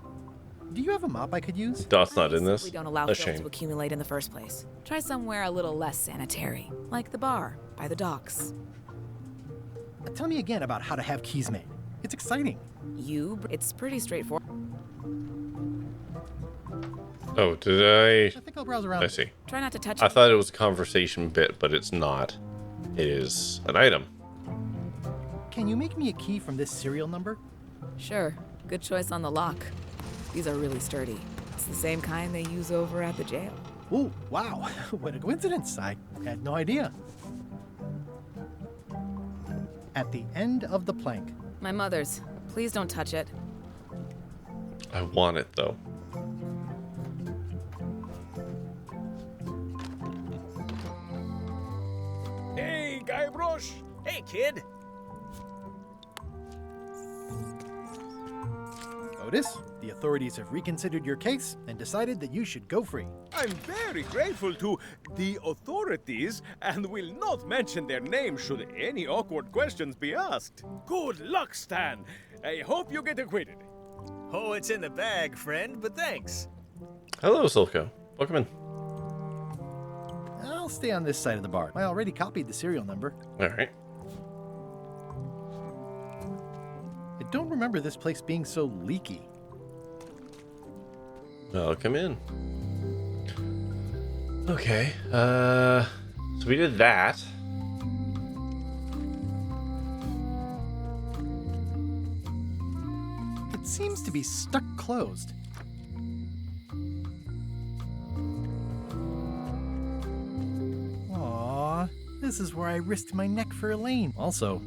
Speaker 4: Do you have a mop I could use?
Speaker 2: Dot's not in this.
Speaker 13: We don't allow
Speaker 2: A
Speaker 13: filth
Speaker 2: shame.
Speaker 13: to accumulate in the first place. Try somewhere a little less sanitary, like the bar by the docks.
Speaker 4: Tell me again about how to have keys made. It's exciting.
Speaker 13: It's pretty straightforward.
Speaker 2: Oh, did I?
Speaker 4: I think I'll browse around.
Speaker 2: I see.
Speaker 13: Try not to touch
Speaker 2: I
Speaker 13: it.
Speaker 2: thought it was a conversation bit, but it's not. It is an item.
Speaker 4: Can you make me a key from this serial number?
Speaker 13: Sure. Good choice on the lock. These are really sturdy. It's the same kind they use over at the jail.
Speaker 4: Ooh, wow. What a coincidence. I had no idea. At the end of the plank.
Speaker 13: My mother's. Please don't touch it.
Speaker 2: I want it, though.
Speaker 17: Hey, Guybrush! Hey, kid!
Speaker 4: Otis, the authorities have reconsidered your case and decided that you should go free.
Speaker 7: I'm very grateful to the authorities and will not mention their name should any awkward questions be asked. Good luck, Stan. I hope you get acquitted.
Speaker 17: Oh, it's in the bag, friend, but thanks.
Speaker 2: Hello, Silco. Welcome in.
Speaker 4: I'll stay on this side of the bar. I already copied the serial number.
Speaker 2: All right.
Speaker 4: I don't remember this place being so leaky.
Speaker 2: Welcome in. Okay. So we did that.
Speaker 4: It seems to be stuck closed. Aww, this is where I risked my neck for Elaine. Also.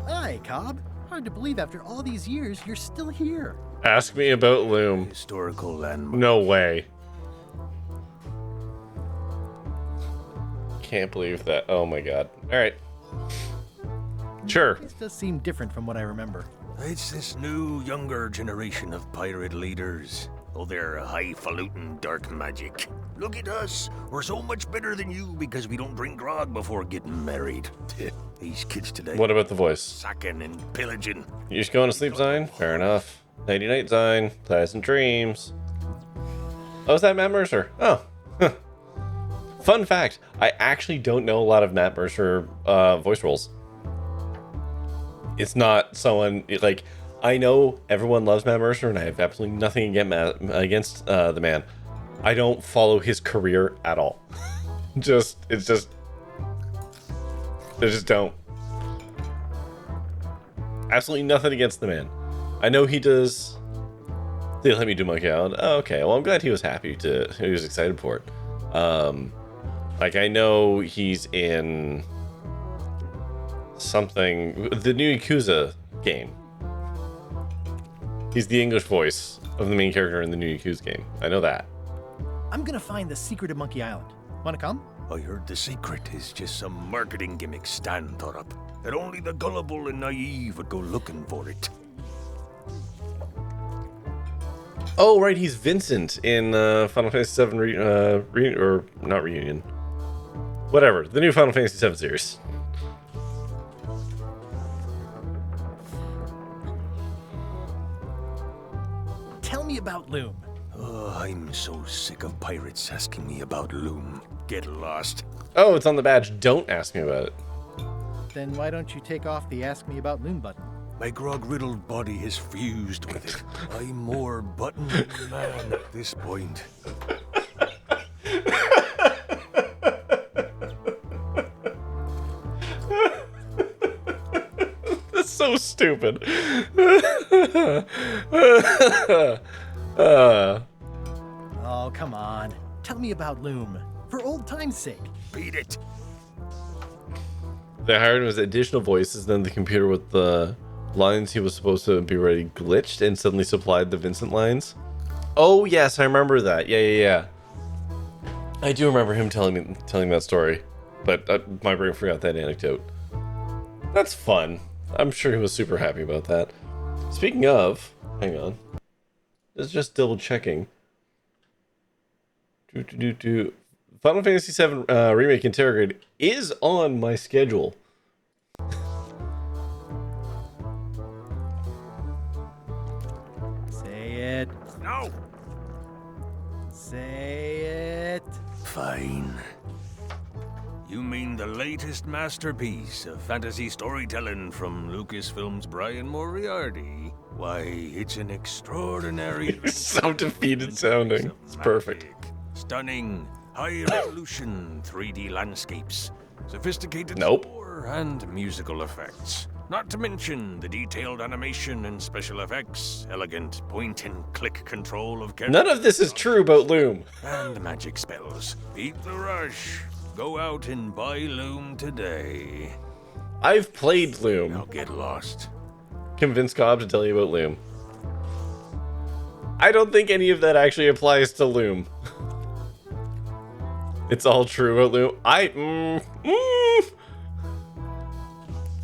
Speaker 4: Hi, Cobb. Hard to believe after all these years you're still here.
Speaker 2: Ask me about Loom.
Speaker 10: Historical landmark.
Speaker 2: No way. can't believe that. Oh my god. Alright. Sure.
Speaker 4: This does seem different from what I remember.
Speaker 10: It's this new, younger generation of pirate leaders. Oh, they're highfalutin dark magic. Look at us. We're so much better than you because we don't drink grog before getting married. These kids today.
Speaker 2: What about the voice?
Speaker 10: Sacking and pillaging.
Speaker 2: You just going to sleep, Zine? Fair enough. Nighty night, Zine. Pleasant dreams. Oh, is that Matt Mercer? Oh. Huh. Fun fact, I actually don't know a lot of Matt Mercer voice roles. It's not someone, like, I know everyone loves Matt Mercer, and I have absolutely nothing against the man. I don't follow his career at all. I just don't. Absolutely nothing against the man. I know he does. They let me do Monkey Island. Oh, okay. Well, I'm glad he was happy he was excited for it. Like, I know he's in something, the new Yakuza game. He's the English voice of the main character in the new Yakuza game. I know that.
Speaker 4: I'm gonna find the secret of Monkey Island. Wanna come?
Speaker 10: I heard the secret is just some marketing gimmick Stan thought up. That only the gullible and naive would go looking for it.
Speaker 2: Oh, right, he's Vincent in Final Fantasy VII or not Reunion. Whatever, the new Final Fantasy VII series.
Speaker 4: Tell me about Loom.
Speaker 10: Oh, I'm so sick of pirates asking me about Loom. Get lost.
Speaker 2: Oh, it's on the badge. Don't ask me about it.
Speaker 4: Then why don't you take off the Ask Me About Loom button?
Speaker 10: My grog-riddled body has fused with it. I'm more button than man at this point.
Speaker 2: That's so stupid.
Speaker 4: Oh, come on. Tell me about Loom. For old time's sake.
Speaker 10: Beat it.
Speaker 2: They hired him as additional voices, then the computer with the lines he was supposed to be ready glitched and suddenly supplied the Vincent lines. Oh yes, I remember that. Yeah. I do remember him telling that story, but my brain forgot that anecdote. That's fun. I'm sure he was super happy about that. Speaking of, hang on. Just double checking. Final Fantasy VII Remake Interrogated is on my schedule.
Speaker 4: Say it.
Speaker 10: No.
Speaker 4: Say it.
Speaker 10: Fine. You mean the latest masterpiece of fantasy storytelling from Lucasfilm's Brian Moriarty? Why, it's an extraordinary...
Speaker 2: So defeated sounding. It's perfect.
Speaker 10: Stunning, high-resolution 3D landscapes, sophisticated
Speaker 2: Nope.
Speaker 10: score, and musical effects. Not to mention the detailed animation and special effects, elegant point-and-click control of characters.
Speaker 2: None of this is true about Loom.
Speaker 10: And magic spells. Beat the rush. Go out and buy Loom today.
Speaker 2: I've played Loom.
Speaker 10: Now get lost.
Speaker 2: Convince Cobb to tell you about Loom. I don't think any of that actually applies to Loom. It's all true about Loom.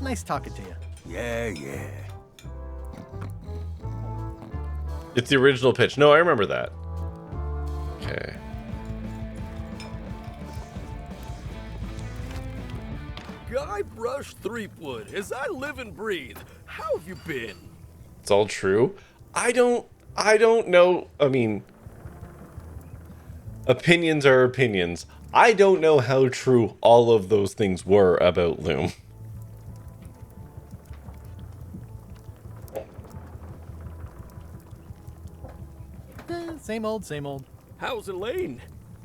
Speaker 4: Nice talking to you.
Speaker 10: Yeah.
Speaker 2: It's the original pitch. No, I remember that. Okay.
Speaker 21: Guybrush Threepwood, as I live and breathe. How have you been?
Speaker 2: It's all true. I don't know. I mean, opinions are opinions. I don't know how true all of those things were about Loom.
Speaker 4: Same old.
Speaker 21: How's Elaine?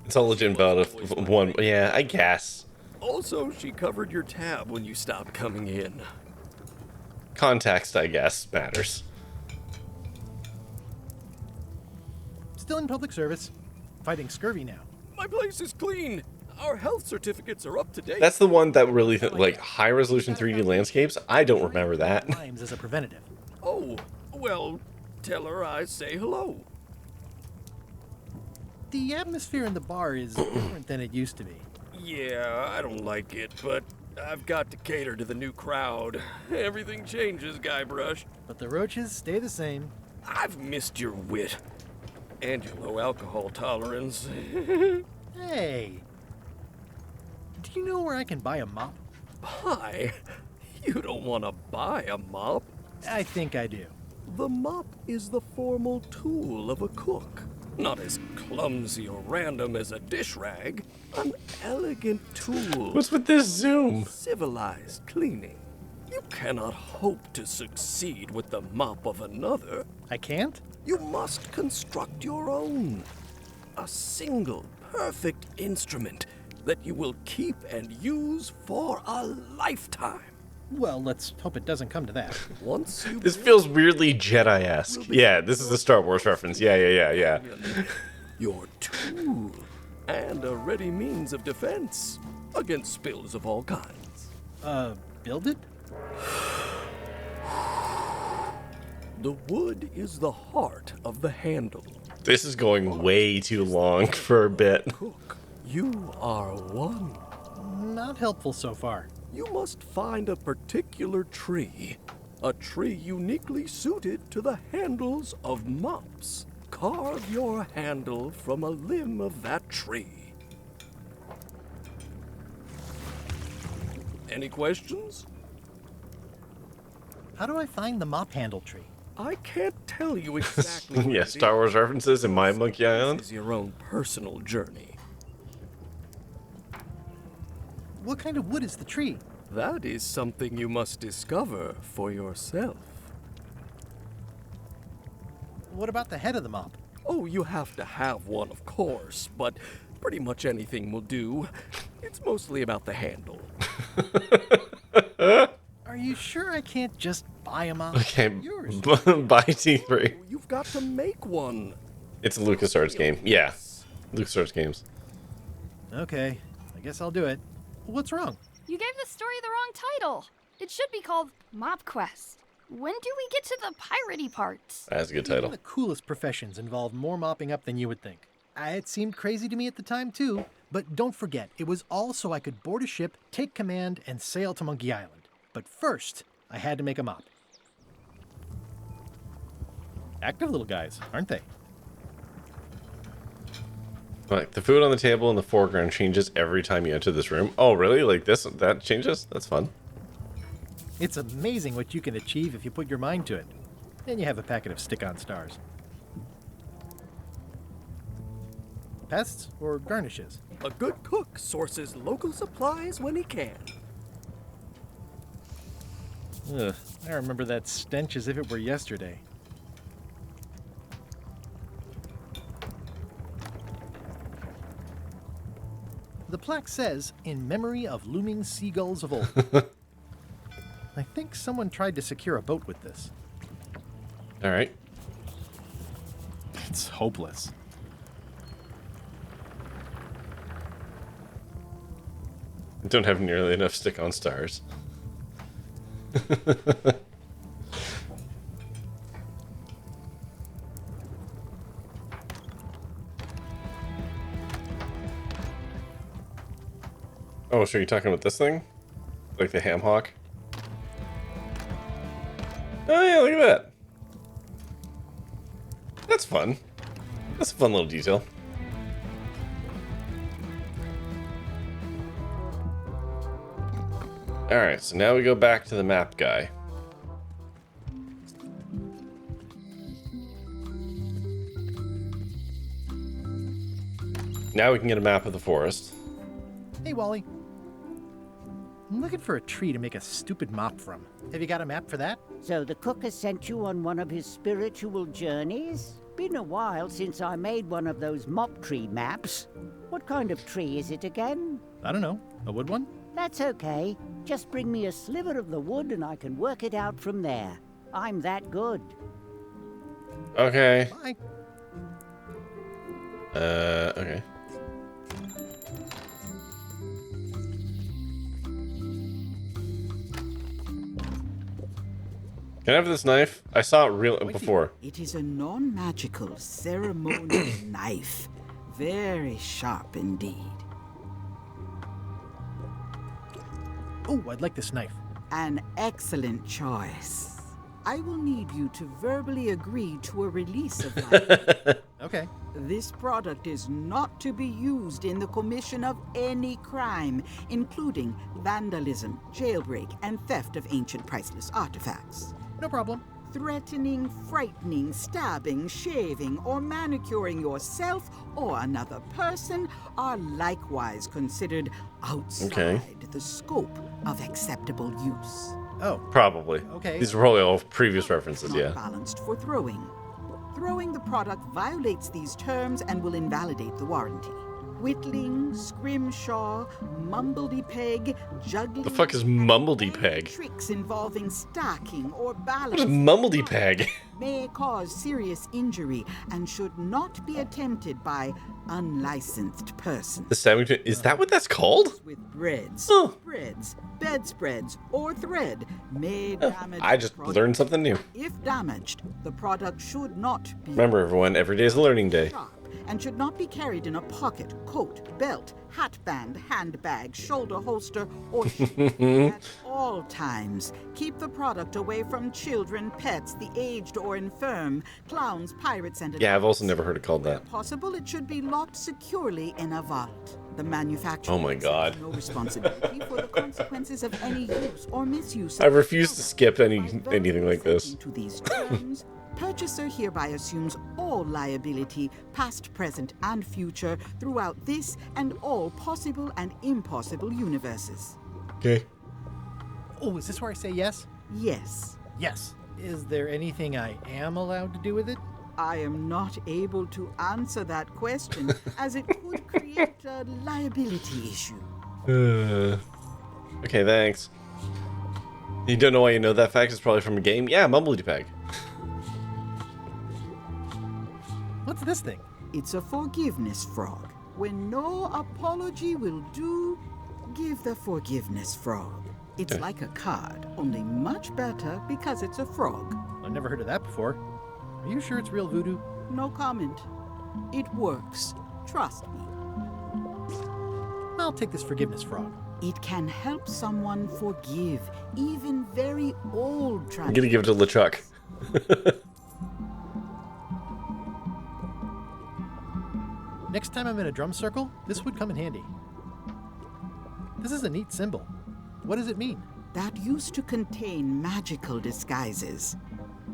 Speaker 2: It's all legit about one. Yeah, I guess.
Speaker 21: Also, she covered your tab when you stopped coming in.
Speaker 2: Context, I guess, matters.
Speaker 4: Still in public service. Fighting scurvy now.
Speaker 21: My place is clean. Our health certificates are up to date.
Speaker 2: That's the one that really, like, high-resolution 3D landscapes. I don't remember that.
Speaker 4: Times as a preventative.
Speaker 21: Oh, well, tell her I say hello.
Speaker 4: The atmosphere in the bar is different than it used to be.
Speaker 21: Yeah, I don't like it, but I've got to cater to the new crowd. Everything changes, Guybrush.
Speaker 4: But the roaches stay the same.
Speaker 21: I've missed your wit. And your low alcohol tolerance.
Speaker 4: Hey! Do you know where I can buy a mop?
Speaker 21: Buy? You don't want to buy a mop.
Speaker 4: I think I do.
Speaker 21: The mop is the formal tool of a cook. Not as clumsy or random as a dish rag. An elegant tool.
Speaker 2: What's with this zoom?
Speaker 21: Civilized cleaning. You cannot hope to succeed with the mop of another.
Speaker 4: I can't?
Speaker 21: You must construct your own. A single, perfect instrument that you will keep and use for a lifetime.
Speaker 4: Well, let's hope it doesn't come to that.
Speaker 21: Once you
Speaker 2: This feels weirdly Jedi-esque. Yeah, this is a Star Wars reference. Yeah.
Speaker 21: your tool and a ready means of defense against spills of all kinds.
Speaker 4: Build it?
Speaker 21: The wood is the heart of the handle.
Speaker 2: This is going way too long for a bit.
Speaker 21: Cook, you are one.
Speaker 4: Not helpful so far.
Speaker 21: You must find a particular tree. A tree uniquely suited to the handles of mops. Carve your handle from a limb of that tree. Any questions?
Speaker 4: How do I find the mop handle tree?
Speaker 21: I can't tell you exactly.
Speaker 2: Yeah, Star Wars references in my Monkey Island.
Speaker 21: This is your own personal journey.
Speaker 4: What kind of wood is the tree?
Speaker 21: That is something you must discover for yourself.
Speaker 4: What about the head of the mop?
Speaker 21: Oh, you have to have one, of course, but pretty much anything will do. It's mostly about the handle.
Speaker 4: Are you sure I can't just buy a mop?
Speaker 2: Okay,
Speaker 4: Yours.
Speaker 2: buy T3.
Speaker 21: You've got to make one.
Speaker 2: It's a LucasArts game. Yeah, LucasArts games.
Speaker 4: Okay, I guess I'll do it. What's wrong?
Speaker 14: You gave the story the wrong title. It should be called Mop Quest. When do we get to the piratey parts?
Speaker 2: That's a good
Speaker 4: Even
Speaker 2: title.
Speaker 4: the coolest professions involve more mopping up than you would think. It seemed crazy to me at the time, too. But don't forget, it was all so I could board a ship, take command, and sail to Monkey Island. But first, I had to make a mop. Active little guys, aren't they?
Speaker 2: Like, the food on the table in the foreground changes every time you enter this room. Oh, really? Like that changes? That's fun.
Speaker 4: It's amazing what you can achieve if you put your mind to it. Then you have a packet of stick-on stars. Pests or garnishes?
Speaker 21: A good cook sources local supplies when he can.
Speaker 4: Ugh, I remember that stench as if it were yesterday. The plaque says, "In memory of looming seagulls of old." I think someone tried to secure a boat with this.
Speaker 2: All right.
Speaker 4: It's hopeless.
Speaker 2: I don't have nearly enough stick-on stars. Oh, so you're talking about this thing? Like the ham hock? Oh yeah, look at that. That's fun. That's a fun little detail. Alright, so now we go back to the map guy. Now we can get a map of the forest.
Speaker 4: Hey, Wally. I'm looking for a tree to make a stupid mop from. Have you got a map for that?
Speaker 20: So the cook has sent you on one of his spiritual journeys? Been a while since I made one of those mop tree maps. What kind of tree is it again?
Speaker 4: I don't know. A wood one?
Speaker 20: That's okay. Just bring me a sliver of the wood and I can work it out from there. I'm that good.
Speaker 2: Okay.
Speaker 4: Bye.
Speaker 2: Okay. Can I have this knife? I saw it real before.
Speaker 16: It is a non-magical ceremonial knife. Very sharp indeed.
Speaker 4: Oh, I'd like this knife.
Speaker 16: An excellent choice. I will need you to verbally agree to a release of life.
Speaker 4: Okay.
Speaker 16: This product is not to be used in the commission of any crime, including vandalism, jailbreak, and theft of ancient priceless artifacts.
Speaker 4: No problem.
Speaker 16: Threatening, frightening, stabbing, shaving, or manicuring yourself or another person are likewise considered outside the scope of acceptable use.
Speaker 4: Oh.
Speaker 2: Probably.
Speaker 4: Okay.
Speaker 2: These are probably all previous references,
Speaker 16: Not
Speaker 2: yeah.
Speaker 16: balanced for throwing. Throwing the product violates these terms and will invalidate the warranty. Whittling, scrimshaw, mumbledy-peg, juggling...
Speaker 2: The fuck is mumbledy-peg?
Speaker 16: Tricks involving stacking or
Speaker 2: What
Speaker 16: balance...
Speaker 2: is mumbledy-peg?
Speaker 16: ...may cause serious injury and should not be attempted by unlicensed persons.
Speaker 2: The sandwich, is that what that's called?
Speaker 16: With breads, spreads, bedspreads, or thread may damage...
Speaker 2: I just learned something new.
Speaker 16: If damaged, the product should not be...
Speaker 2: Remember, everyone, every day is a learning day.
Speaker 16: And should not be carried in a pocket, coat, belt, hatband, handbag, shoulder holster, or at all times. Keep the product away from children, pets, the aged or infirm, clowns, pirates, and...
Speaker 2: Yeah, I've also never heard it called that.
Speaker 16: Where possible, it should be locked securely in a vault. The manufacturer
Speaker 2: Oh my god.
Speaker 16: no responsibility for the consequences of any use or misuse.
Speaker 2: I refuse to skip anything like this.
Speaker 16: To these terms, purchaser hereby assumes all liability, past, present, and future, throughout this and all possible and impossible universes.
Speaker 2: Okay.
Speaker 4: Oh, is this where I say yes?
Speaker 16: Yes.
Speaker 4: Yes. Is there anything I am allowed to do with it?
Speaker 16: I am not able to answer that question, as it could create a liability issue.
Speaker 2: Okay, thanks. You don't know why you know that fact? It's probably from a game? Yeah, mumbledy-peg.
Speaker 4: What's this thing?
Speaker 16: It's a forgiveness frog. When no apology will do, give the forgiveness frog. It's like a card, only much better because it's a frog.
Speaker 4: I've never heard of that before. Are you sure it's real voodoo?
Speaker 16: No comment. It works. Trust me.
Speaker 4: I'll take this forgiveness frog.
Speaker 16: It can help someone forgive even very old
Speaker 2: I'm
Speaker 16: tragedies.
Speaker 2: gonna give it to LeChuck.
Speaker 4: Next time I'm in a drum circle, this would come in handy. This is a neat symbol. What does it mean?
Speaker 16: That used to contain magical disguises.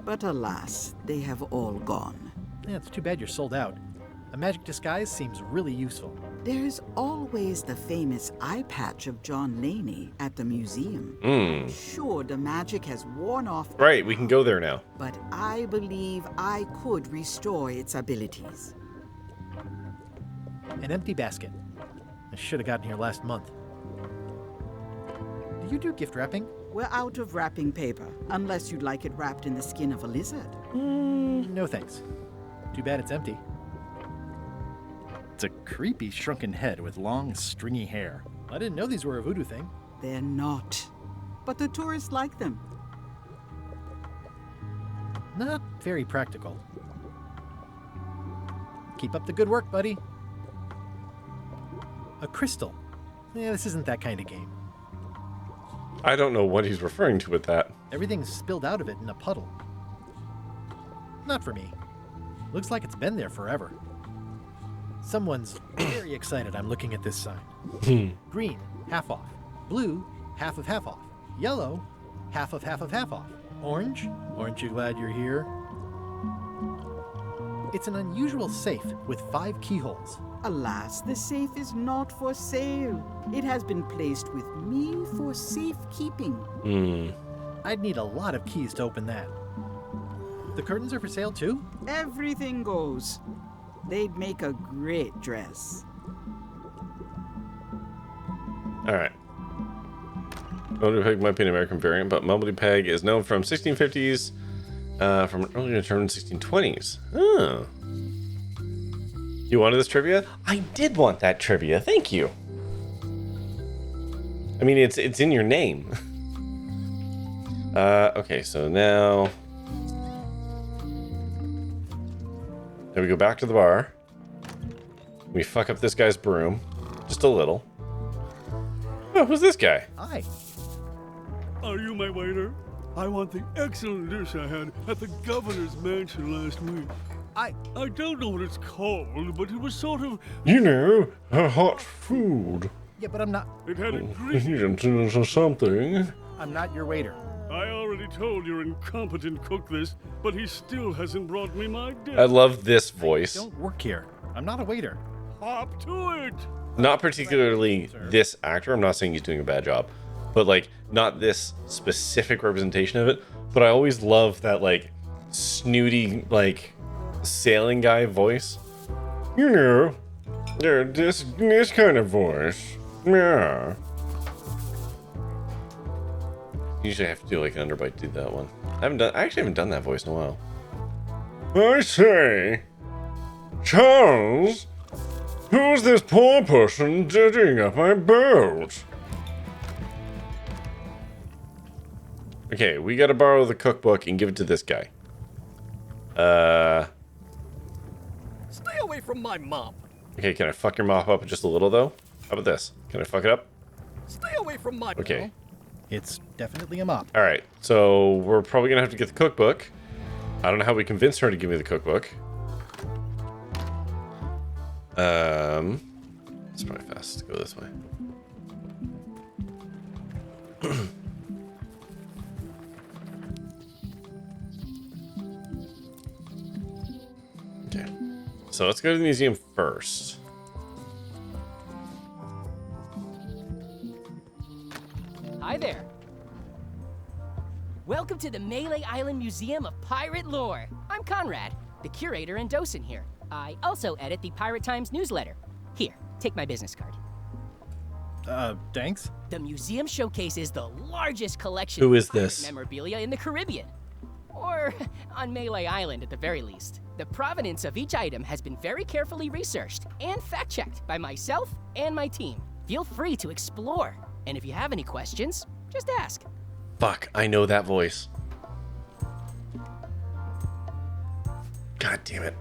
Speaker 16: But alas, they have all gone.
Speaker 4: Yeah, it's too bad you're sold out. A magic disguise seems really useful.
Speaker 16: There's always the famous eye patch of John Laney at the museum. Sure, the magic has worn off.
Speaker 2: Right, we can go there now.
Speaker 16: But I believe I could restore its abilities.
Speaker 4: An empty basket. I should have gotten here last month. Do you do gift wrapping?
Speaker 16: We're out of wrapping paper, unless you'd like it wrapped in the skin of a lizard.
Speaker 4: No thanks. Too bad it's empty. It's a creepy shrunken head with long, stringy hair. I didn't know these were a voodoo thing.
Speaker 16: They're not. But the tourists like them.
Speaker 4: Not very practical. Keep up the good work, buddy. A crystal. Yeah, this isn't that kind of game.
Speaker 2: I don't know what he's referring to with that.
Speaker 4: Everything's spilled out of it in a puddle. Not for me. Looks like it's been there forever. Someone's very excited I'm looking at this sign. Green, half off. Blue, half of half off. Yellow, half of half of half off. Orange, aren't you glad you're here? It's an unusual safe with 5 keyholes.
Speaker 16: Alas, the safe is not for sale. It has been placed with me for safekeeping.
Speaker 4: I'd need a lot of keys to open that. The curtains are for sale too?
Speaker 16: Everything goes. They'd make a great dress.
Speaker 2: Alright. Mumbledy-Peg might be an American variant, but Mumbledy-Peg is known from 1650s, from an earlier term 1620s. Oh. You wanted this trivia? I did want that trivia, thank you. I mean, it's in your name. Okay, so now... Then we go back to the bar. We fuck up this guy's broom. Just a little. Oh, who's this guy?
Speaker 4: Hi.
Speaker 1: Are you my waiter? I want the excellent dish I had at the governor's mansion last week. I don't know what it's called, but it was sort of...
Speaker 2: You know, a hot food.
Speaker 4: Yeah, but I'm not...
Speaker 1: It had ingredients.
Speaker 2: Ingredients or something.
Speaker 4: I'm not your waiter.
Speaker 1: I already told your incompetent cook this, but he still hasn't brought me my dish.
Speaker 2: I love this voice.
Speaker 4: I don't work here. I'm not a waiter.
Speaker 1: Hop to it.
Speaker 2: Not particularly this actor. I'm not saying he's doing a bad job, but like not this specific representation of it. But I always love that like snooty like sailing guy voice. You know, this kind of voice. Yeah. Usually I have to do like an underbite to do that one. I actually haven't done that voice in a while. I say, Charles, who's this poor person digging up my boat? Okay, we gotta borrow the cookbook and give it to this guy.
Speaker 21: Stay away from my mop.
Speaker 2: Okay, can I fuck your mop up just a little though? How about this? Can I fuck it up?
Speaker 21: Stay away from my...
Speaker 2: Okay.
Speaker 4: It's definitely a mop.
Speaker 2: All right, so we're probably gonna have to get the cookbook. I don't know how we convince her to give me the cookbook. It's probably fast to go this way. Okay, so let's go to the museum first.
Speaker 19: Hi there. Welcome to the Melee Island Museum of Pirate Lore. I'm Conrad, the curator and docent here. I also edit the Pirate Times newsletter. Here, take my business card.
Speaker 4: Thanks.
Speaker 19: The museum showcases the largest collection
Speaker 2: Who is
Speaker 19: of pirate
Speaker 2: this?
Speaker 19: memorabilia in the Caribbean. Or on Melee Island at the very least. The provenance of each item has been very carefully researched and fact-checked by myself and my team. Feel free to explore. And if you have any questions, just ask.
Speaker 2: Fuck, I know that voice. God damn it.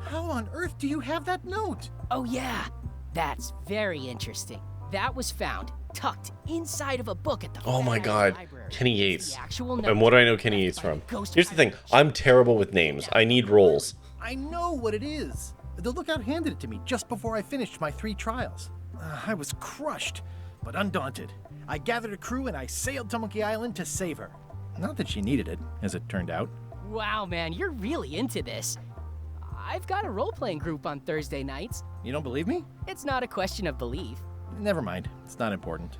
Speaker 4: How on earth do you have that note?
Speaker 19: Oh yeah, that's very interesting. That was found tucked inside of a book at the
Speaker 2: Oh my
Speaker 19: Fat
Speaker 2: god,
Speaker 19: Library.
Speaker 2: Kenny Yates.
Speaker 19: The actual
Speaker 2: And what do I know Kenny Yates from? Here's the thing, I'm terrible with names. I need roles.
Speaker 4: I know what it is. The lookout handed it to me just before I finished my 3 trials. I was crushed, but undaunted. I gathered a crew and I sailed to Monkey Island to save her. Not that she needed it, as it turned out.
Speaker 19: Wow, man, you're really into this. I've got a role-playing group on Thursday nights.
Speaker 4: You don't believe me?
Speaker 19: It's not a question of belief.
Speaker 4: Never mind. It's not important.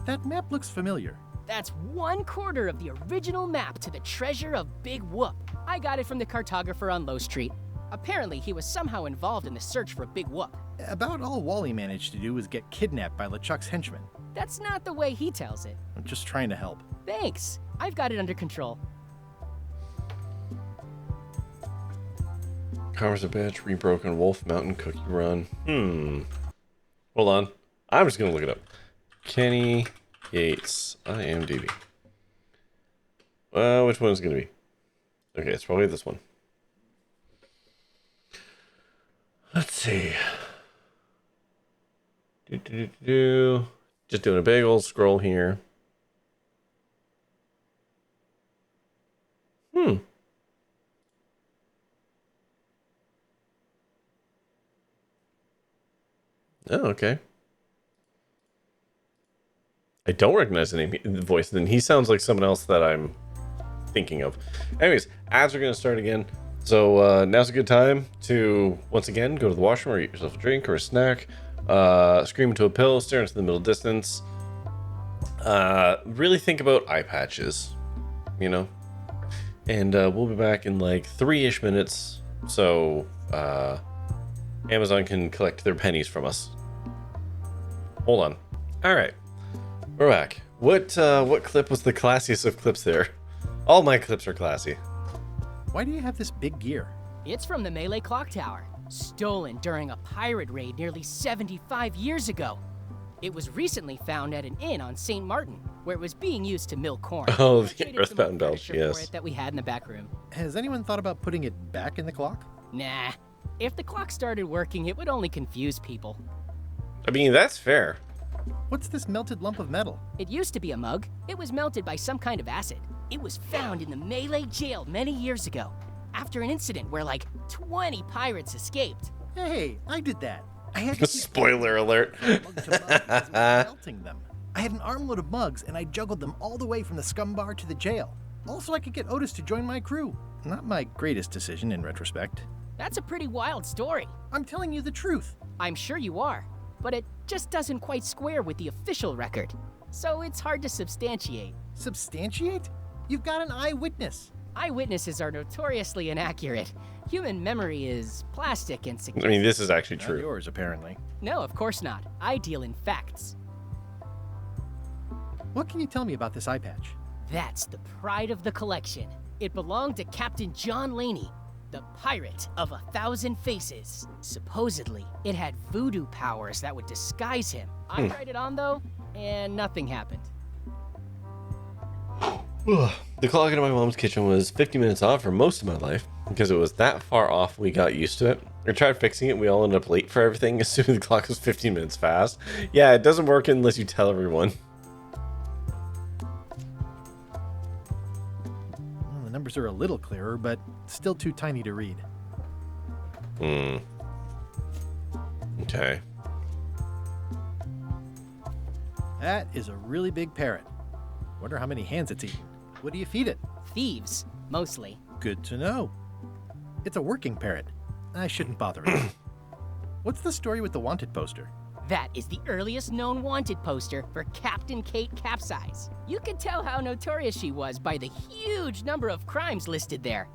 Speaker 4: That map looks familiar.
Speaker 19: That's 1/4 of the original map to the treasure of Big Whoop. I got it from the cartographer on Low Street. Apparently, he was somehow involved in the search for Big Whoop.
Speaker 4: About all Wally managed to do was get kidnapped by LeChuck's henchmen.
Speaker 19: That's not the way he tells it.
Speaker 4: I'm just trying to help.
Speaker 19: Thanks. I've got it under control.
Speaker 2: Covers a bitch, rebroken Wolf Mountain Cookie Run. Hold on. I'm just gonna look it up. Kenny Yates, IMDb. Which one is it gonna be? Okay, it's probably this one. Let's see. Just doing a big old scroll here. Oh, okay. I don't recognize the name, the voice. Then he sounds like someone else that I'm thinking of. Anyways, ads are going to start again. So now's a good time to, once again, go to the washroom or eat yourself a drink or a snack. Scream into a pillow, stare into the middle distance. Really think about eye patches, you know? And we'll be back in like 3-ish minutes. So Amazon can collect their pennies from us. Hold on. All right. We're back. What clip was the classiest of clips there? All my clips are classy.
Speaker 4: Why do you have this big gear?
Speaker 19: It's from the Melee Clock Tower, stolen during a pirate raid nearly 75 years ago. It was recently found at an inn on St. Martin, where it was being used to mill corn.
Speaker 2: Oh, the Earthbound Belch, yes.
Speaker 19: That we had in the back room.
Speaker 4: Has anyone thought about putting it back in the clock?
Speaker 19: Nah, If the clock started working, it would only confuse people.
Speaker 2: I mean, that's fair.
Speaker 4: What's this melted lump of metal?
Speaker 19: It used to be a mug. It was melted by some kind of acid. It was found in the Melee jail many years ago, after an incident where like 20 pirates escaped.
Speaker 4: Hey, I did that. I had to
Speaker 2: Spoiler alert.
Speaker 4: mug to mug because it was melting them. I had an armload of mugs, and I juggled them all the way from the scum bar to the jail. Also, I could get Otis to join my crew. Not my greatest decision in retrospect.
Speaker 19: That's a pretty wild story.
Speaker 4: I'm telling you the truth.
Speaker 19: I'm sure you are, but it just doesn't quite square with the official record. So it's hard to substantiate.
Speaker 4: Substantiate? You've got an eyewitness.
Speaker 19: Eyewitnesses are notoriously inaccurate. Human memory is plastic and
Speaker 2: I
Speaker 19: suggestive.
Speaker 2: mean, this is actually true.
Speaker 4: Not yours, apparently.
Speaker 19: No, of course not. I deal in facts.
Speaker 4: What can you tell me about this eye patch?
Speaker 19: That's the pride of the collection. It belonged to Captain John Laney, the pirate of 1,000 faces. Supposedly, it had voodoo powers that would disguise him. I tried it on though, and nothing happened.
Speaker 2: The clock in my mom's kitchen was 50 minutes off for most of my life. Because it was that far off, we got used to it. We tried fixing it, we all ended up late for everything, assuming the clock was 15 minutes fast. Yeah, it doesn't work unless you tell everyone.
Speaker 4: Well, the numbers are a little clearer, but still too tiny to read.
Speaker 2: Okay.
Speaker 4: That is a really big parrot. Wonder how many hands it's eaten. What do you feed it?
Speaker 19: Thieves, mostly.
Speaker 4: Good to know. It's a working parrot. I shouldn't bother it. What's the story with the wanted poster?
Speaker 19: That is the earliest known wanted poster for Captain Kate Capsize. You can tell how notorious she was by the huge number of crimes listed there.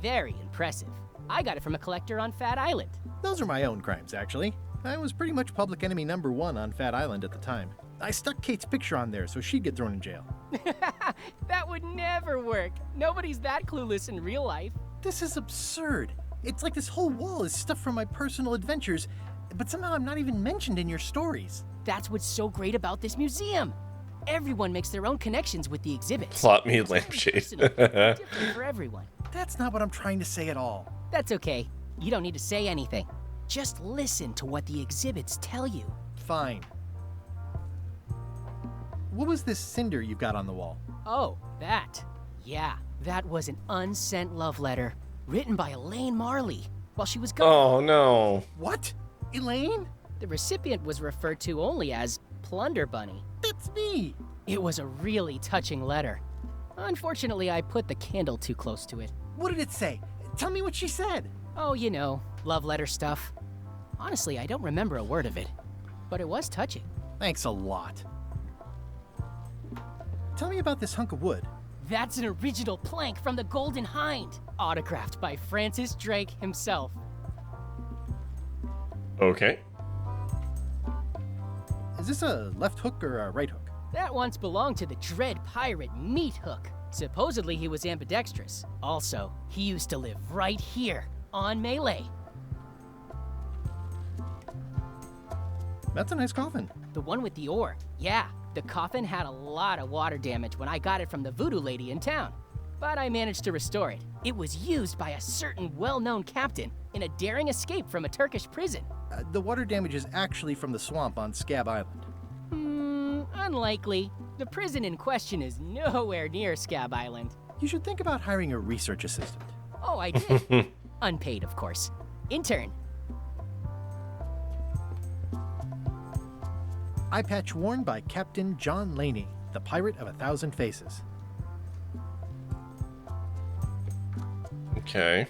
Speaker 19: Very impressive. I got it from a collector on Fat Island.
Speaker 4: Those are my own crimes, actually. I was pretty much public enemy #1 on Fat Island at the time. I stuck Kate's picture on there so she'd get thrown in jail.
Speaker 19: That would never work. Nobody's that clueless in real life.
Speaker 4: This is absurd. It's like this whole wall is stuff from my personal adventures, but somehow I'm not even mentioned in your stories.
Speaker 19: That's what's so great about this museum. Everyone makes their own connections with the exhibits.
Speaker 2: Plot me lampshade.
Speaker 19: Different for everyone.
Speaker 4: That's not what I'm trying to say at all.
Speaker 19: That's okay. You don't need to say anything. Just listen to what the exhibits tell you.
Speaker 4: Fine. What was this cinder you've got on the wall?
Speaker 19: Oh, that. Yeah, that was an unsent love letter written by Elaine Marley while she was gone.
Speaker 2: Oh, no.
Speaker 4: What? Elaine?
Speaker 19: The recipient was referred to only as Plunder Bunny.
Speaker 4: That's me.
Speaker 19: It was a really touching letter. Unfortunately, I put the candle too close to it.
Speaker 4: What did it say? Tell me what she said.
Speaker 19: Oh, you know, love letter stuff. Honestly, I don't remember a word of it, but it was touching.
Speaker 4: Thanks a lot. Tell me about this hunk of wood.
Speaker 19: That's an original plank from the Golden Hind, autographed by Francis Drake himself.
Speaker 2: Okay.
Speaker 4: Is this a left hook or a right hook?
Speaker 19: That once belonged to the dread pirate Meat Hook. Supposedly he was ambidextrous. Also, he used to live right here, on Melee.
Speaker 4: That's a nice coffin.
Speaker 19: The one with the ore, yeah. The coffin had a lot of water damage when I got it from the voodoo lady in town, but I managed to restore it. It was used by a certain well-known captain in a daring escape from a Turkish prison.
Speaker 4: The water damage is actually from the swamp on Scab Island.
Speaker 19: Unlikely. The prison in question is nowhere near Scab Island.
Speaker 4: You should think about hiring a research assistant.
Speaker 19: Oh, I did. Unpaid, of course. Intern.
Speaker 4: Eye patch worn by Captain John Laney, the pirate of 1,000 faces.
Speaker 2: Okay.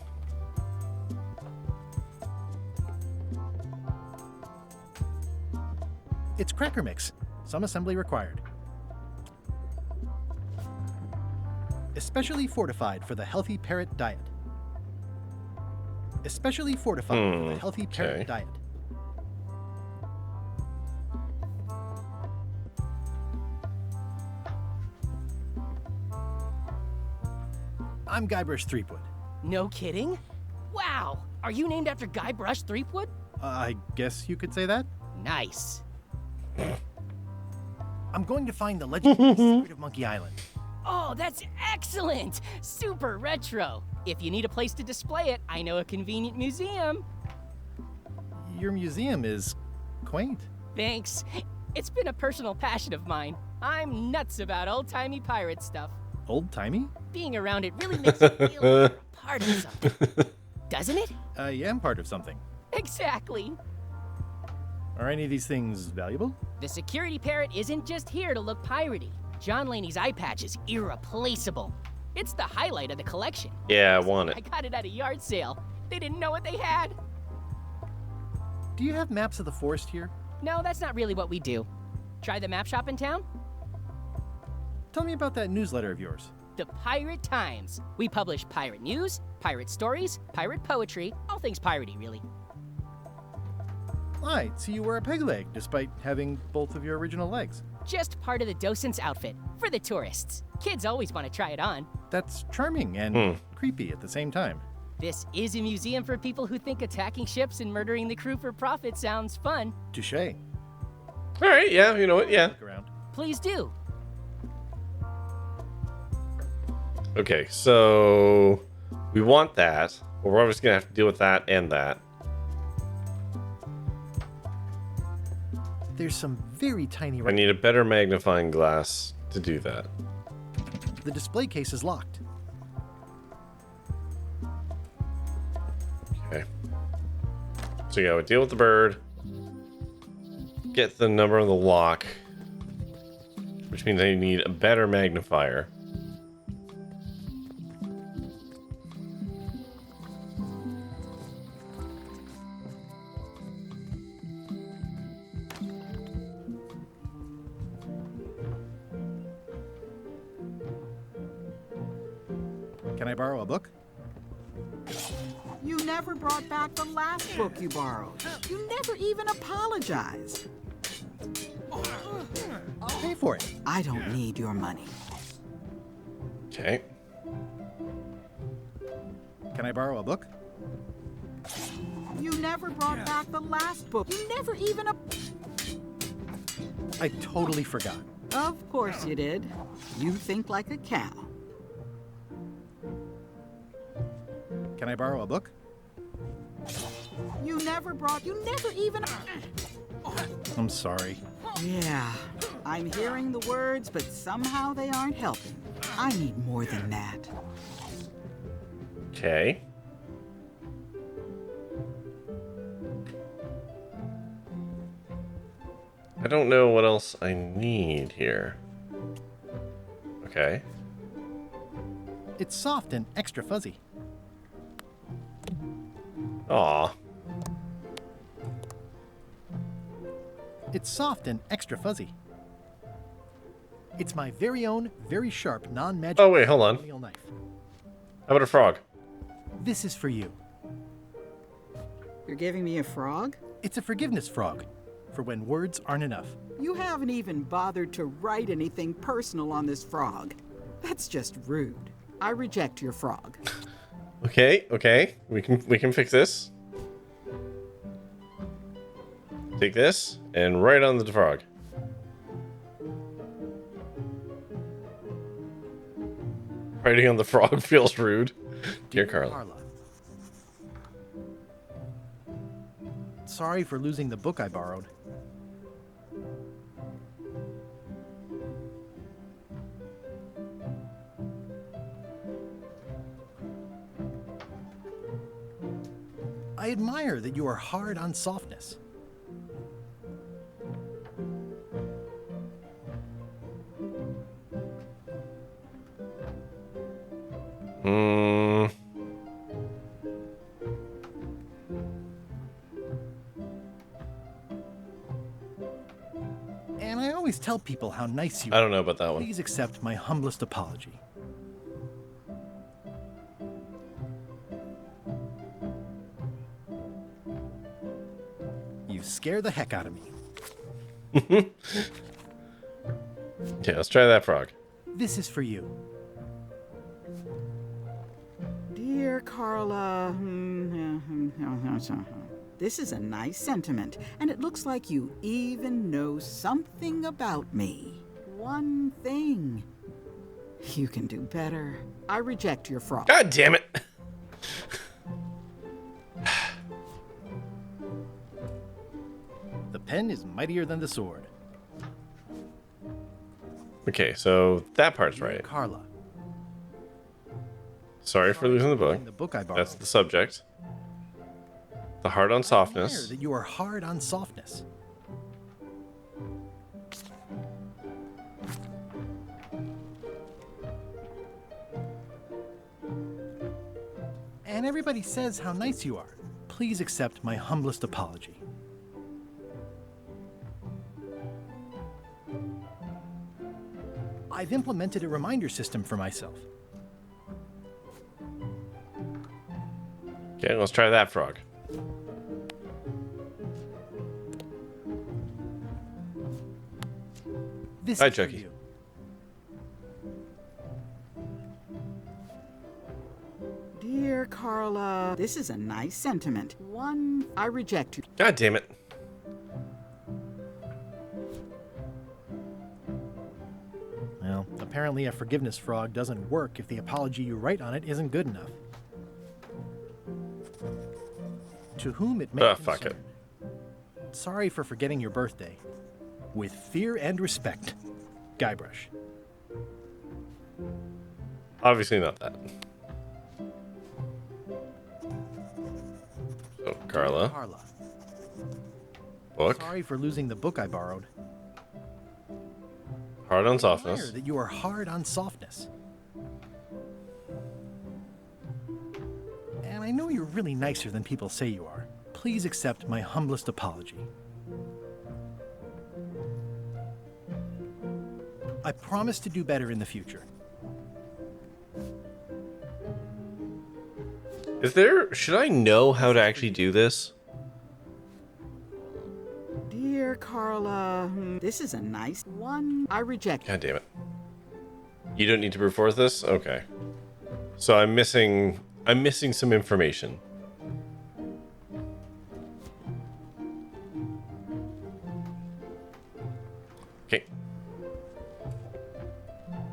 Speaker 4: It's cracker mix. Some assembly required. Especially fortified for the healthy parrot diet. Especially fortified for the healthy parrot diet. I'm Guybrush Threepwood.
Speaker 19: No kidding? Wow! Are you named after Guybrush Threepwood?
Speaker 4: I guess you could say that.
Speaker 19: Nice.
Speaker 4: I'm going to find the legendary secret of Monkey Island.
Speaker 19: Oh, that's excellent! Super retro. If you need a place to display it, I know a convenient museum.
Speaker 4: Your museum is quaint.
Speaker 19: Thanks. It's been a personal passion of mine. I'm nuts about old-timey pirate stuff.
Speaker 4: Old-timey?
Speaker 19: Being around it really makes you feel like you're a part of something. Doesn't it?
Speaker 4: I am part of something.
Speaker 19: Exactly.
Speaker 4: Are any of these things valuable?
Speaker 19: The security parrot isn't just here to look piratey. John Laney's eye patch is irreplaceable. It's the highlight of the collection.
Speaker 2: Yeah, I want it.
Speaker 19: I got it at a yard sale. They didn't know what they had.
Speaker 4: Do you have maps of the forest here?
Speaker 19: No, that's not really what we do. Try the map shop in town?
Speaker 4: Tell me about that newsletter of yours.
Speaker 19: The Pirate Times. We publish pirate news, pirate stories, pirate poetry, all things piratey, really.
Speaker 4: I see you wear a peg leg, despite having both of your original legs.
Speaker 19: Just part of the docent's outfit, for the tourists. Kids always want to try it on.
Speaker 4: That's charming and creepy at the same time.
Speaker 19: This is a museum for people who think attacking ships and murdering the crew for profit sounds fun.
Speaker 4: Touché.
Speaker 2: All right, yeah, you know what, yeah.
Speaker 19: Please do.
Speaker 2: Okay, so we want that. Well, we're obviously gonna have to deal with that and that.
Speaker 4: There's some very tiny...
Speaker 2: I need a better magnifying glass to do that.
Speaker 4: The display case is locked.
Speaker 2: Okay. So yeah, we deal with the bird. Get the number of the lock. Which means I need a better magnifier.
Speaker 4: Can I borrow a book?
Speaker 16: You never brought back the last book you borrowed. You never even apologized.
Speaker 4: I'll pay for it.
Speaker 16: I don't need your money.
Speaker 2: Okay.
Speaker 4: Can I borrow a book?
Speaker 16: You never brought back the last book. You never even
Speaker 4: I totally forgot.
Speaker 16: Of course you did. You think like a cow.
Speaker 4: Can I borrow a book?
Speaker 16: You never even...
Speaker 4: I'm sorry.
Speaker 16: Yeah, I'm hearing the words, but somehow they aren't helping. I need more than that.
Speaker 2: Okay. I don't know what else I need here. Okay.
Speaker 4: It's soft and extra fuzzy.
Speaker 2: Aw.
Speaker 4: It's soft and extra fuzzy. It's my very own, very sharp, non-magic...
Speaker 2: Oh, wait, hold on.
Speaker 4: Knife.
Speaker 2: How about a frog?
Speaker 4: This is for you.
Speaker 16: You're giving me a frog?
Speaker 4: It's a forgiveness frog, for when words aren't enough.
Speaker 16: You haven't even bothered to write anything personal on this frog. That's just rude. I reject your frog.
Speaker 2: Okay, okay. We can fix this. Take this and write on the frog. Writing on the frog feels rude. Dear Carla.
Speaker 4: Sorry for losing the book I borrowed. I admire that you are hard on softness. And I always tell people how nice you are.
Speaker 2: I don't know about that one.
Speaker 4: Please accept my humblest apology. You scare the heck out of me.
Speaker 2: Yeah, let's try that frog.
Speaker 4: This is for you.
Speaker 16: Dear Carla, this is a nice sentiment, and it looks like you even know something about me. One thing. You can do better. I reject your frog.
Speaker 2: God damn it.
Speaker 4: pen is mightier than the sword.
Speaker 2: Okay, so that part's right.
Speaker 4: Carla.
Speaker 2: Sorry for losing the book.
Speaker 4: The book I borrowed.
Speaker 2: That's the subject. The hard on softness.
Speaker 4: That you are hard on softness. And everybody says how nice you are. Please accept my humblest apology. I've implemented a reminder system for myself.
Speaker 2: Okay, let's try that frog. Hi, Chucky.
Speaker 16: Dear Carla, this is a nice sentiment. One, I reject you.
Speaker 2: God damn it.
Speaker 4: Well, apparently a forgiveness frog doesn't work if the apology you write on it isn't good enough. To whom it may concern.
Speaker 2: Fuck it.
Speaker 4: Sorry for forgetting your birthday. With fear and respect, Guybrush.
Speaker 2: Obviously not that. So, Carla. Book.
Speaker 4: Sorry for losing the book I borrowed.
Speaker 2: Hard on softness.
Speaker 4: That you are hard on softness. And I know you're really nicer than people say you are. Please accept my humblest apology. I promise to do better in the future.
Speaker 2: Should I know how to actually do this?
Speaker 16: Dear Carla, this is a nice one. I reject.
Speaker 2: God damn it. You don't need to proof forth this? Okay. So I'm missing some information. Okay.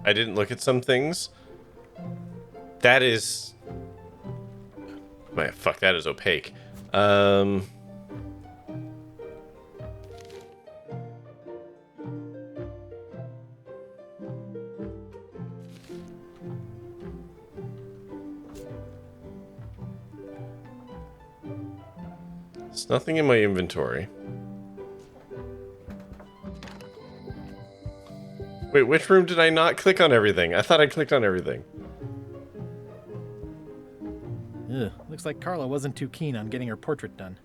Speaker 2: I didn't look at some things. That is... Man, fuck, that is opaque. There's nothing in my inventory. Wait, which room did I not click on everything? I thought I clicked on everything.
Speaker 4: Ugh, looks like Carla wasn't too keen on getting her portrait done.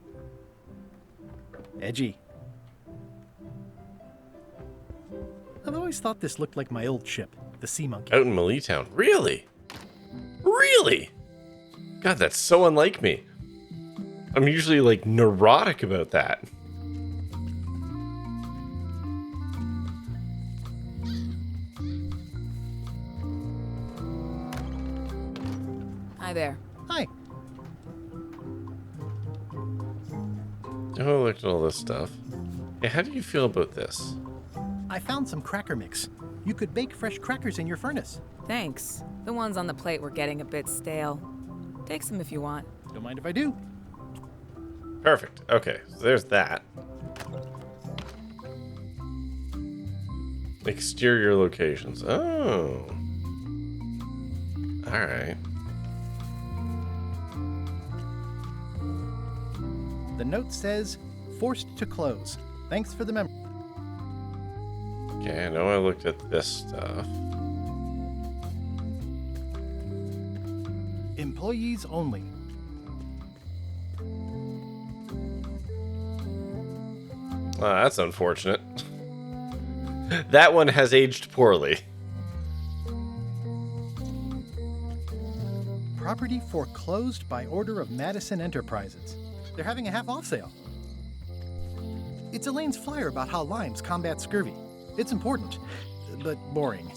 Speaker 4: Edgy. I've always thought this looked like my old ship, the Sea Monkey.
Speaker 2: Out in Maletown. Really? Really? God, that's so unlike me. I'm usually, like, neurotic about that.
Speaker 13: Hi there.
Speaker 4: Hi.
Speaker 2: Oh, look at all this stuff. Hey, how do you feel about this?
Speaker 4: I found some cracker mix. You could bake fresh crackers in your furnace.
Speaker 13: Thanks. The ones on the plate were getting a bit stale. Take some if you want.
Speaker 4: Don't mind if I do.
Speaker 2: Perfect. Okay, so there's that. Exterior locations. Oh. Alright.
Speaker 4: The note says, forced to close. Thanks for the memory.
Speaker 2: Okay, I know I looked at this stuff.
Speaker 4: Employees only.
Speaker 2: Oh, that's unfortunate. That one has aged poorly.
Speaker 4: Property foreclosed by order of Madison Enterprises. They're having a half-off sale. It's Elaine's flyer about how limes combat scurvy. It's important, but boring.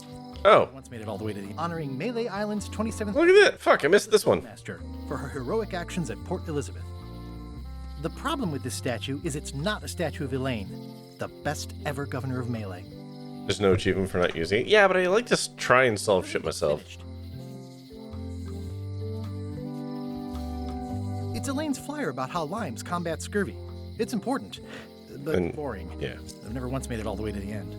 Speaker 2: Oh.
Speaker 4: Once made it all the way to the honoring Melee Island's 27th...
Speaker 2: Look at that. Fuck, I missed this one.
Speaker 4: ...master for her heroic actions at Port Elizabeth. The problem with this statue is it's not a statue of Elaine, the best ever governor of Melee.
Speaker 2: There's no achievement for not using it. Yeah, but I like to try and solve shit myself.
Speaker 4: It's Elaine's flyer about how limes combat scurvy. It's important, but boring.
Speaker 2: Yeah.
Speaker 4: I've never once made it all the way to the end.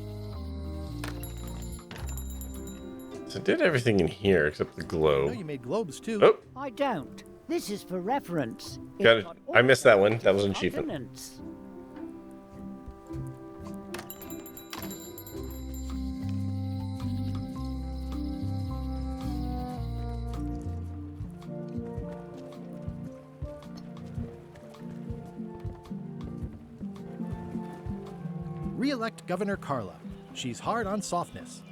Speaker 2: So I did everything in here except the
Speaker 4: I know
Speaker 2: globe.
Speaker 4: you made globes too.
Speaker 2: Oh,
Speaker 20: I don't. This is for reference.
Speaker 2: got it. I missed that one. That was an achievement.
Speaker 20: Ordnance.
Speaker 4: Re-elect Governor Carla. She's hard on softness.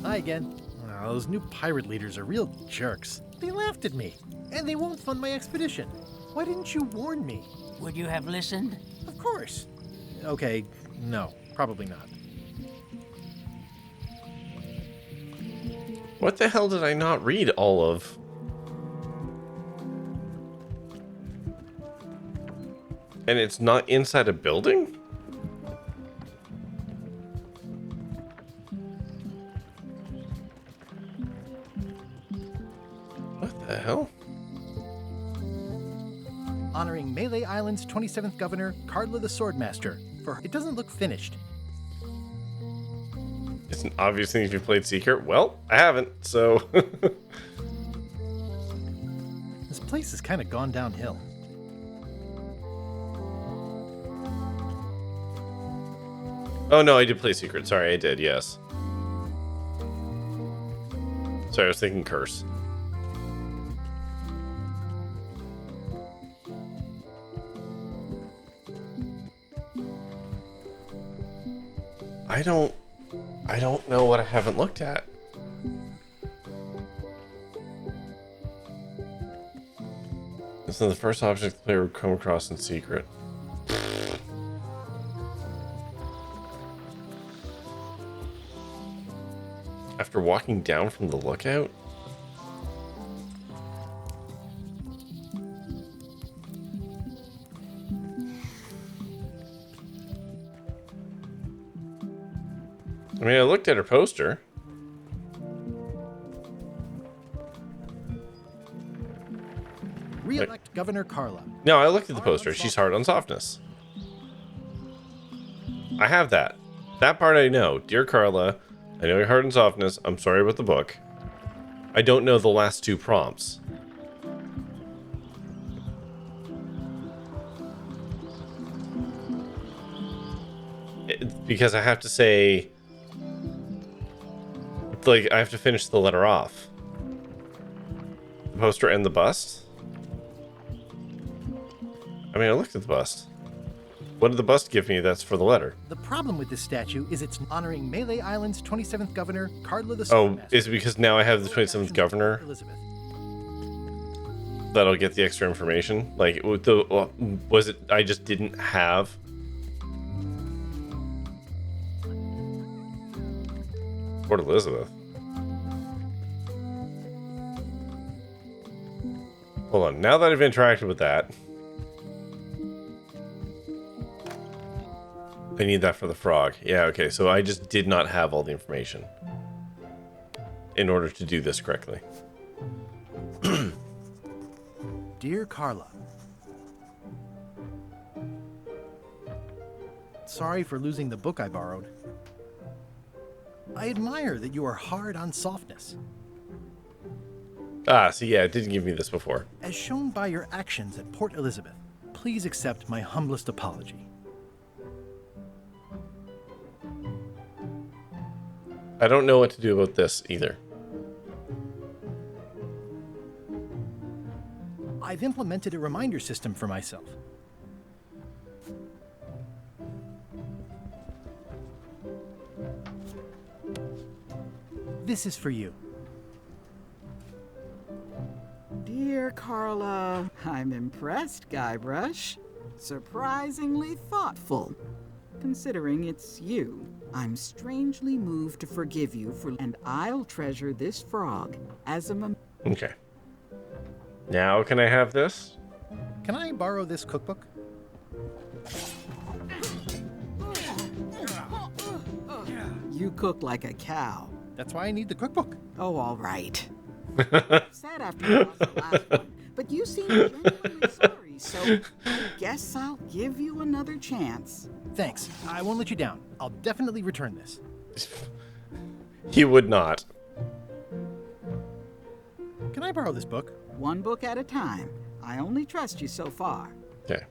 Speaker 4: Hi again. Oh, those new pirate leaders are real jerks. They laughed at me, and they won't fund my expedition. Why didn't you warn me?
Speaker 10: Would you have listened?
Speaker 4: Of course. Okay, no, probably not.
Speaker 2: What the hell did I not read all of? And it's not inside a building? What the hell?
Speaker 4: Honoring Melee Island's 27th Governor, Carla the Swordmaster. For it doesn't look finished.
Speaker 2: It's an obvious thing if you played Secret. Well, I haven't, so...
Speaker 4: This place has kind of gone downhill.
Speaker 2: Oh no, I did play Secret. Sorry, I did, yes. Sorry, I was thinking Curse. I don't know what I haven't looked at. This is the first object the player would come across in Secret. After walking down from the lookout? I mean, I looked at her poster.
Speaker 4: Re-elect Governor Carla.
Speaker 2: No, I looked at the poster. She's hard on softness. I have that. That part I know. Dear Carla, I know you're hard on softness. I'm sorry about the book. I don't know the last two prompts. Because I have to say... Like, I have to finish the letter off. The poster and the bust? I mean, I looked at the bust. What did the bust give me that's for the letter?
Speaker 4: The problem with this statue is it's honoring Melee Island's 27th Governor, Carla the
Speaker 2: Oh,
Speaker 4: Swordmaster.
Speaker 2: is it because now I have the 27th Governor?
Speaker 4: Elizabeth.
Speaker 2: That'll get the extra information? Like, was it I just didn't have... Port Elizabeth. Hold on, now that I've interacted with that, I need that for the frog. Yeah, okay, so I just did not have all the information in order to do this correctly.
Speaker 4: Dear Carla, sorry for losing the book I borrowed. I admire that you are hard on softness.
Speaker 2: Ah, so yeah, it didn't give me this before.
Speaker 4: As shown by your actions at Port Elizabeth, please accept my humblest apology.
Speaker 2: I don't know what to do about this either.
Speaker 4: I've implemented a reminder system for myself. This is for you.
Speaker 16: Dear Carla, I'm impressed, Guybrush. Surprisingly thoughtful. Considering it's you, I'm strangely moved to forgive you for, and I'll treasure this frog as a
Speaker 2: Okay. Now can I have this?
Speaker 4: Can I borrow this cookbook?
Speaker 16: You cook like a cow.
Speaker 4: That's why I need the cookbook.
Speaker 16: Oh, all right. Sad after you lost the last one, but you seem genuinely sorry, so I guess I'll give you another chance.
Speaker 4: Thanks. I won't let you down. I'll definitely return this.
Speaker 2: He would not.
Speaker 4: Can I borrow this book?
Speaker 16: One book at a time. I only trust you so far.
Speaker 2: Okay.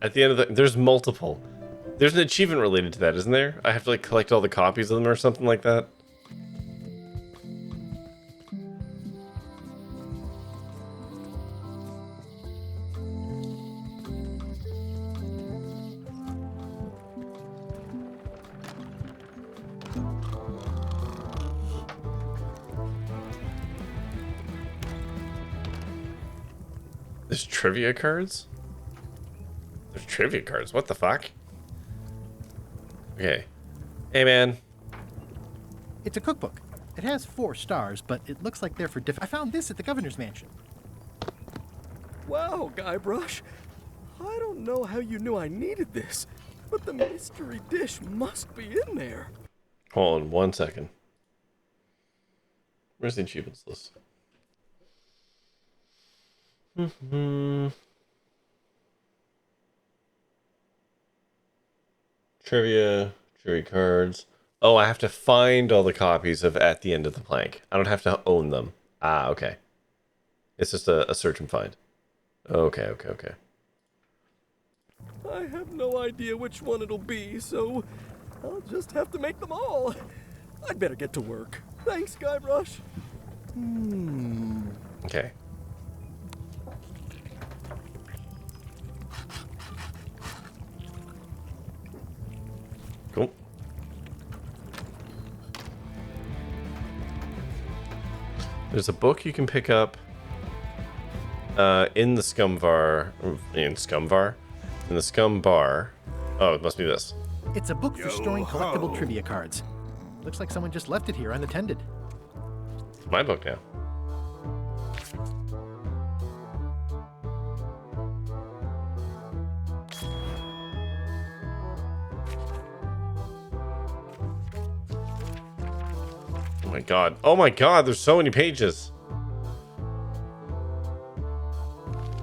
Speaker 2: At the end of the... There's multiple. There's an achievement related to that, isn't there? I have to, like, collect all the copies of them or something like that. There's trivia cards? There's trivia cards. What the fuck? Okay. Hey, man.
Speaker 4: It's a cookbook. It has 4 stars, but it looks like they're for different... I found this at the governor's mansion.
Speaker 21: Wow, Guybrush. I don't know how you knew I needed this, but the mystery dish must be in there.
Speaker 2: Hold on 1 second. Where's the achievements list? Trivia cards. Oh, I have to find all the copies of At the End of the Plank. I don't have to own them. Ah, okay. It's just a search and find. Okay.
Speaker 21: I have no idea which one it'll be, so I'll just have to make them all. I'd better get to work. Thanks, Guybrush.
Speaker 2: Okay. Cool. There's a book you can pick up in the Scum Bar. In the Scum Bar. Oh, it must be this.
Speaker 4: It's a book for storing collectible trivia cards. Looks like someone just left it here unattended.
Speaker 2: It's my book now. Oh my god, there's so many pages.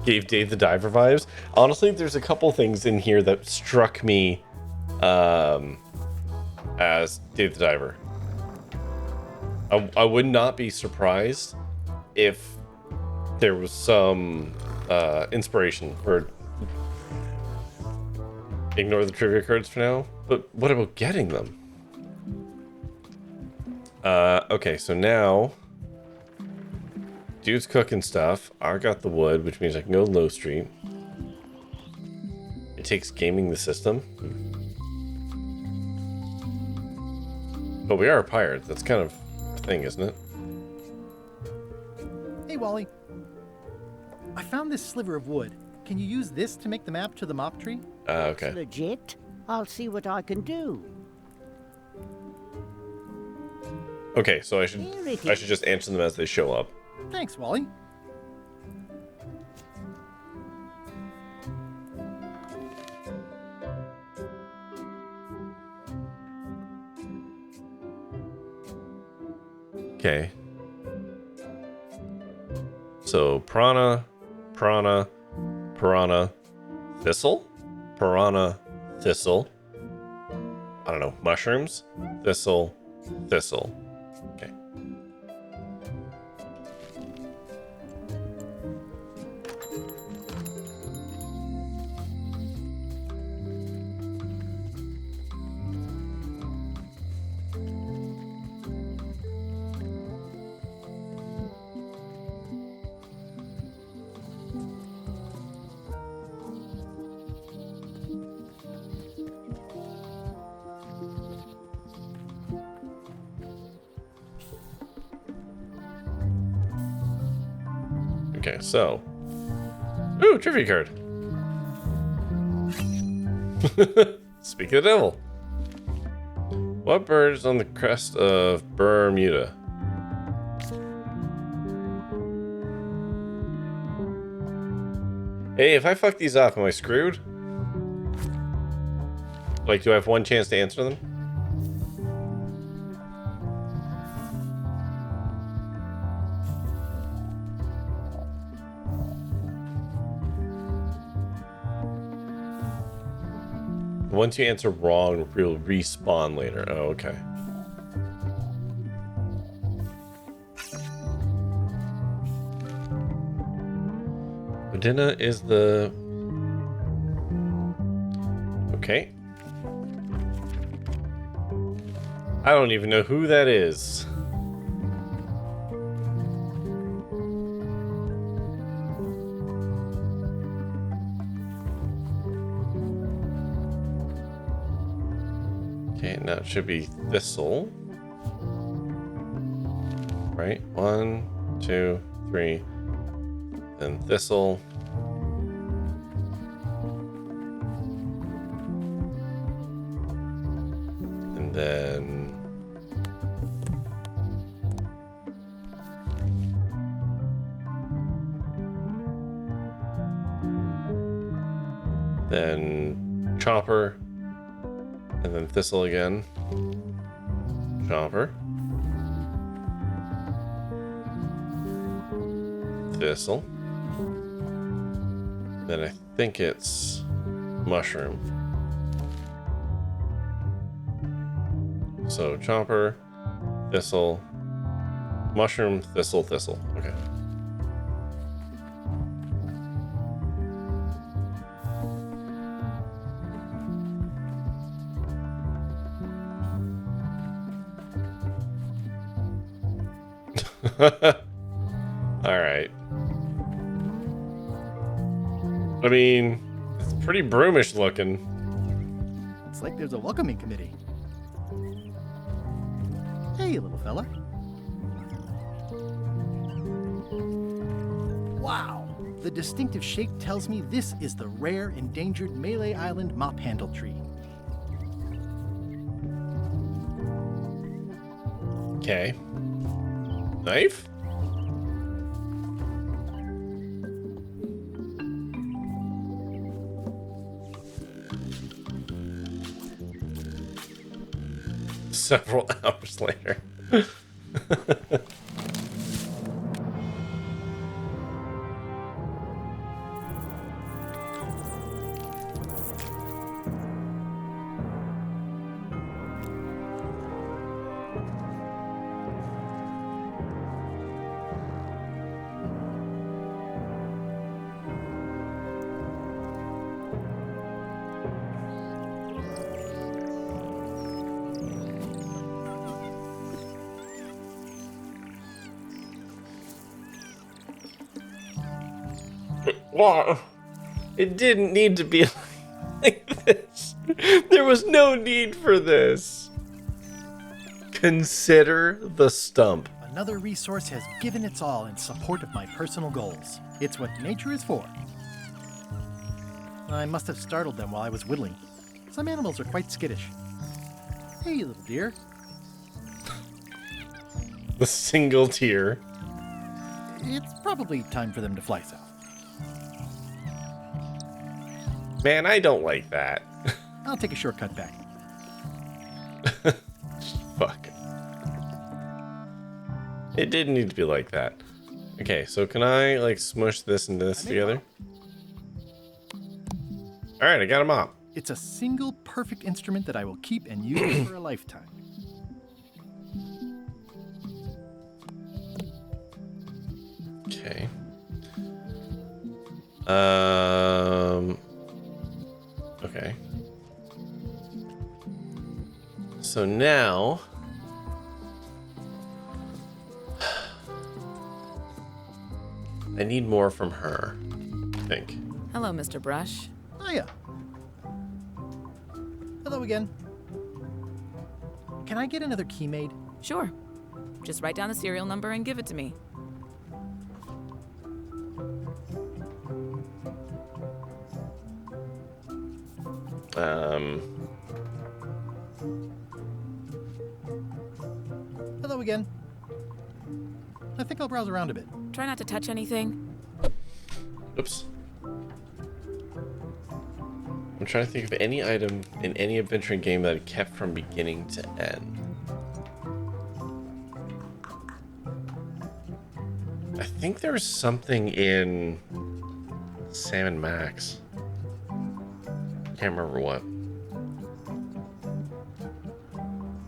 Speaker 2: Gave Dave the Diver vibes. Honestly, there's a couple things in here that struck me as Dave the Diver. I would not be surprised if there was some inspiration for... Ignore the trivia cards for now, but what about getting them? Okay, so now dude's cooking stuff. I got the wood, which means I can go Low Street. It takes gaming the system. But we are a pirate. That's kind of a thing, isn't it?
Speaker 4: Hey, Wally. I found this sliver of wood. Can you use this to make the map to the mop tree?
Speaker 2: Okay.
Speaker 20: It's legit. I'll see what I can do.
Speaker 2: Okay, so I should just answer them as they show up.
Speaker 4: Thanks, Wally.
Speaker 2: Okay. So piranha, thistle, thistle. I don't know, mushrooms, thistle. Okay. Okay, so. Ooh, trivia card. Speak of the devil. What bird is on the crest of Bermuda? Hey, if I fuck these up, am I screwed? Like, do I have one chance to answer them? Once you answer wrong, we'll respawn later. Oh, okay. Udina is the... Okay. I don't even know who that is. Okay, now it should be Thistle. Right? 1, 2, 3. Then Thistle. And then... Then Chopper. And then Thistle again. Chopper. Thistle. Then I think it's Mushroom. So Chopper, Thistle, Mushroom, Thistle, Thistle. Okay. Alright. I mean, it's pretty broomish looking.
Speaker 4: It's like there's a welcoming committee. Hey, little fella. Wow! The distinctive shape tells me this is the rare, endangered Melee Island mop handle tree.
Speaker 2: Okay. Knife? Several hours later. Wow. It didn't need to be like this. There was no need for this. Consider the stump.
Speaker 4: Another resource has given its all in support of my personal goals. It's what nature is for. I must have startled them while I was whittling. Some animals are quite skittish. Hey, little dear.
Speaker 2: The single tear.
Speaker 4: It's probably time for them to fly south.
Speaker 2: Man, I don't like that.
Speaker 4: I'll take a shortcut back.
Speaker 2: Fuck. It didn't need to be like that. Okay, so can I, like, smush this and this together? Alright, I got a mop.
Speaker 4: It's a single perfect instrument that I will keep and use for a lifetime.
Speaker 2: Okay. Okay. So now... I need more from her, I think.
Speaker 13: Hello, Mr. Brush.
Speaker 4: Hiya. Hello again. Can I get another key made?
Speaker 13: Sure. Just write down the serial number and give it to me.
Speaker 4: Hello again. I think I'll browse around a bit.
Speaker 13: Try not to touch anything.
Speaker 2: Oops. I'm trying to think of any item in any adventuring game that I kept from beginning to end. I think there was something in Sam and Max. Can't remember what.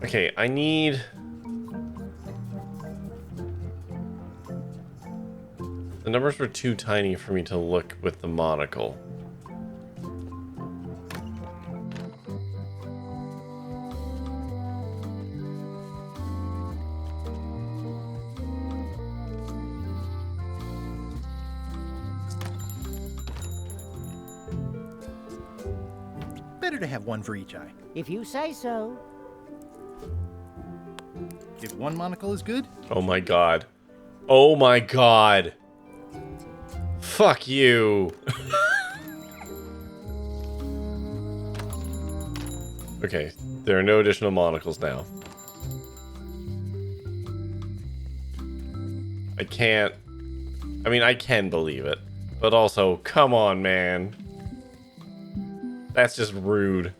Speaker 2: Okay, I need... The numbers were too tiny for me to look with the monocle.
Speaker 4: Better to have one for each eye.
Speaker 20: If you say so.
Speaker 4: If one monocle is good,
Speaker 2: Oh my god. Oh my god. Fuck you. Okay, there are no additional monocles now. I can't... I mean, I can believe it. But also, come on, man. That's just rude.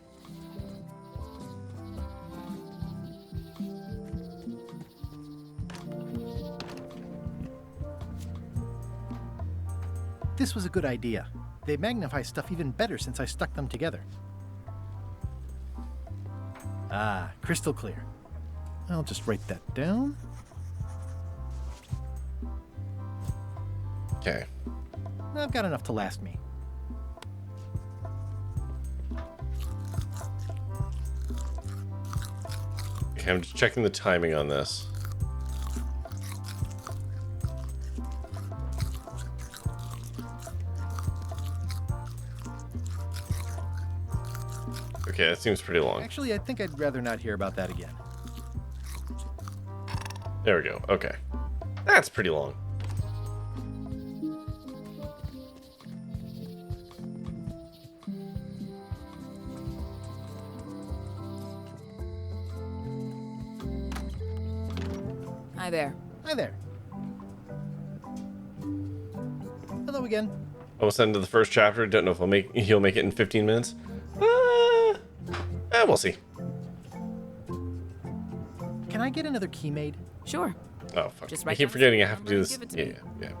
Speaker 4: this was a good idea. They magnify stuff even better since I stuck them together. Ah, crystal clear. I'll just write that down.
Speaker 2: Okay.
Speaker 4: I've got enough to last me.
Speaker 2: Okay, I'm just checking the timing on this. Okay, that seems pretty long.
Speaker 4: Actually, I think I'd rather not hear about that again.
Speaker 2: There we go. Okay. That's pretty long.
Speaker 13: Hi there.
Speaker 4: Hi there. Hello again.
Speaker 2: Almost into the first chapter. Don't know if he'll make it in 15 minutes. We'll see.
Speaker 4: Can I get another key made?
Speaker 13: Sure.
Speaker 2: Oh, fuck.
Speaker 13: Just
Speaker 2: I
Speaker 13: write
Speaker 2: keep
Speaker 13: down
Speaker 2: forgetting I
Speaker 13: the
Speaker 2: have to
Speaker 13: number
Speaker 2: do
Speaker 13: and
Speaker 2: this.
Speaker 13: give it to
Speaker 2: Yeah,
Speaker 13: me.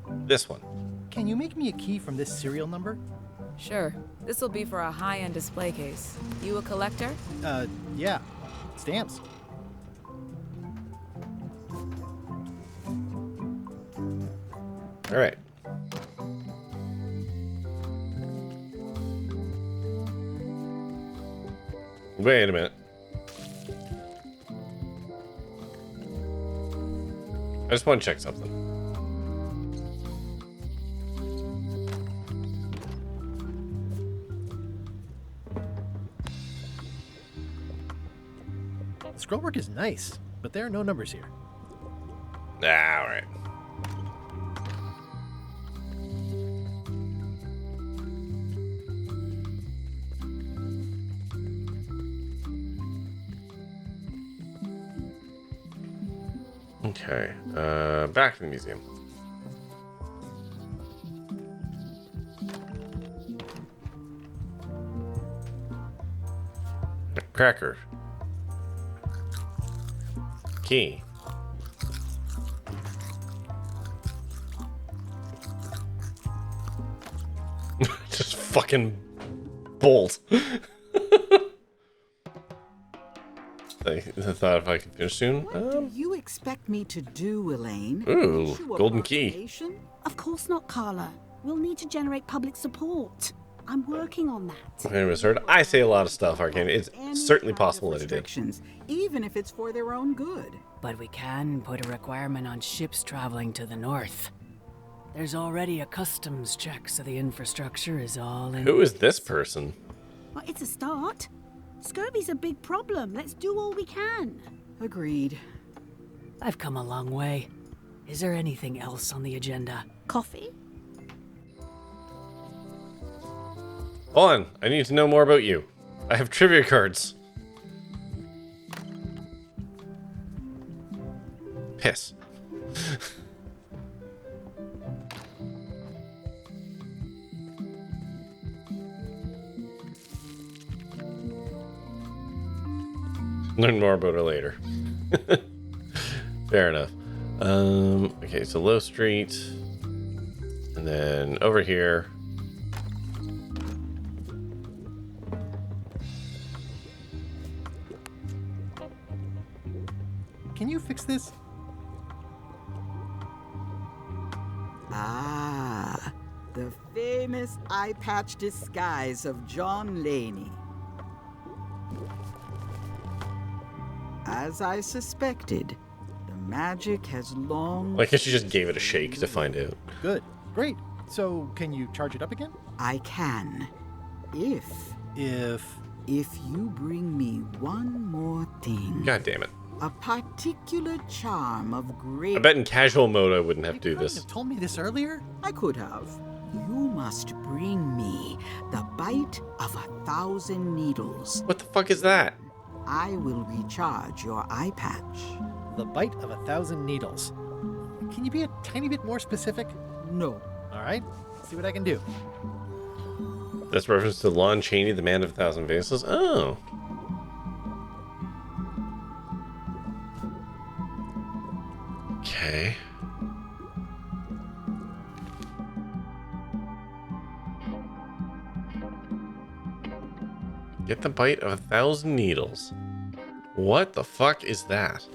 Speaker 2: yeah. This one.
Speaker 4: Can you make me a key from this serial number?
Speaker 13: Sure. This will be for a high-end display case. You a collector?
Speaker 4: Yeah. Stamps.
Speaker 2: All right. Wait a minute. I just want to check something.
Speaker 4: Scrollwork is nice, but there are no numbers here.
Speaker 2: All right. Okay, back to the museum. Cracker. Key. Just fucking bolt. I thought if I could finish soon.
Speaker 16: What do you expect me to do, Elaine?
Speaker 2: Ooh,
Speaker 16: Issue a
Speaker 2: golden key.
Speaker 16: proclamation?
Speaker 15: Of course not, Carla. We'll need to generate public support. I'm working on that.
Speaker 2: Anyways, heard I say a lot of stuff, Arcane. It's certainly possible that it did.
Speaker 16: Restrictions, even if it's for their own good.
Speaker 3: But we can put a requirement on ships traveling to the north. There's already a customs check, so the infrastructure is all in.
Speaker 2: Who is this person?
Speaker 15: Well, it's a start. Scurvy's a big problem. Let's do all we can.
Speaker 16: Agreed.
Speaker 3: I've come a long way. Is there anything else on the agenda?
Speaker 15: Coffee?
Speaker 2: Hold on, I need to know more about you. I have trivia cards. Piss. Learn more about her later. Fair enough. Okay, so Low Street. And then over here.
Speaker 4: can you fix this?
Speaker 16: Ah, the famous eye patch disguise of John Laney. As I suspected, the magic has long...
Speaker 2: Well, I guess you just gave it a shake to find out.
Speaker 4: Good. Great. So, can you charge it up again?
Speaker 16: I can. If you bring me one more thing.
Speaker 2: God damn it.
Speaker 16: A particular charm of great...
Speaker 2: I bet in casual mode I wouldn't have to do this.
Speaker 4: You told me this earlier?
Speaker 16: I could have. You must bring me the bite of 1,000 needles.
Speaker 2: What the fuck is that?
Speaker 16: I will recharge your eye patch.
Speaker 4: The bite of 1,000 needles. Can you be a tiny bit more specific?
Speaker 16: No.
Speaker 4: All right. See what I can do.
Speaker 2: That's reference to Lon Chaney, the man of 1,000 faces? Oh. Okay. Get the bite of 1,000 needles. What the fuck is that?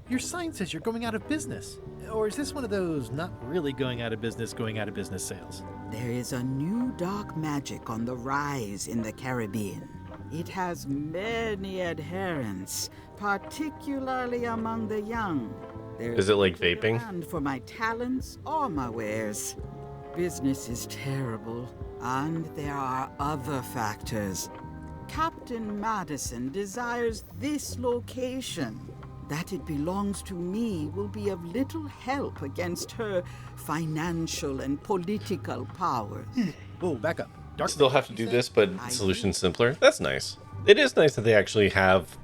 Speaker 4: Your sign says you're going out of business. Or is this one of those not really going out of business sales?
Speaker 16: There is a new dark magic on the rise in the Caribbean. It has many adherents, particularly among the young.
Speaker 2: Is it like vaping?
Speaker 16: Demand for my talents or my wares. Business is terrible, and there are other factors. Captain Madison desires this location. That it belongs to me will be of little help against her financial and political powers.
Speaker 4: Whoa, back up.
Speaker 2: Dark Still have to do this, but the solution's simpler. That's nice. It is nice that they actually have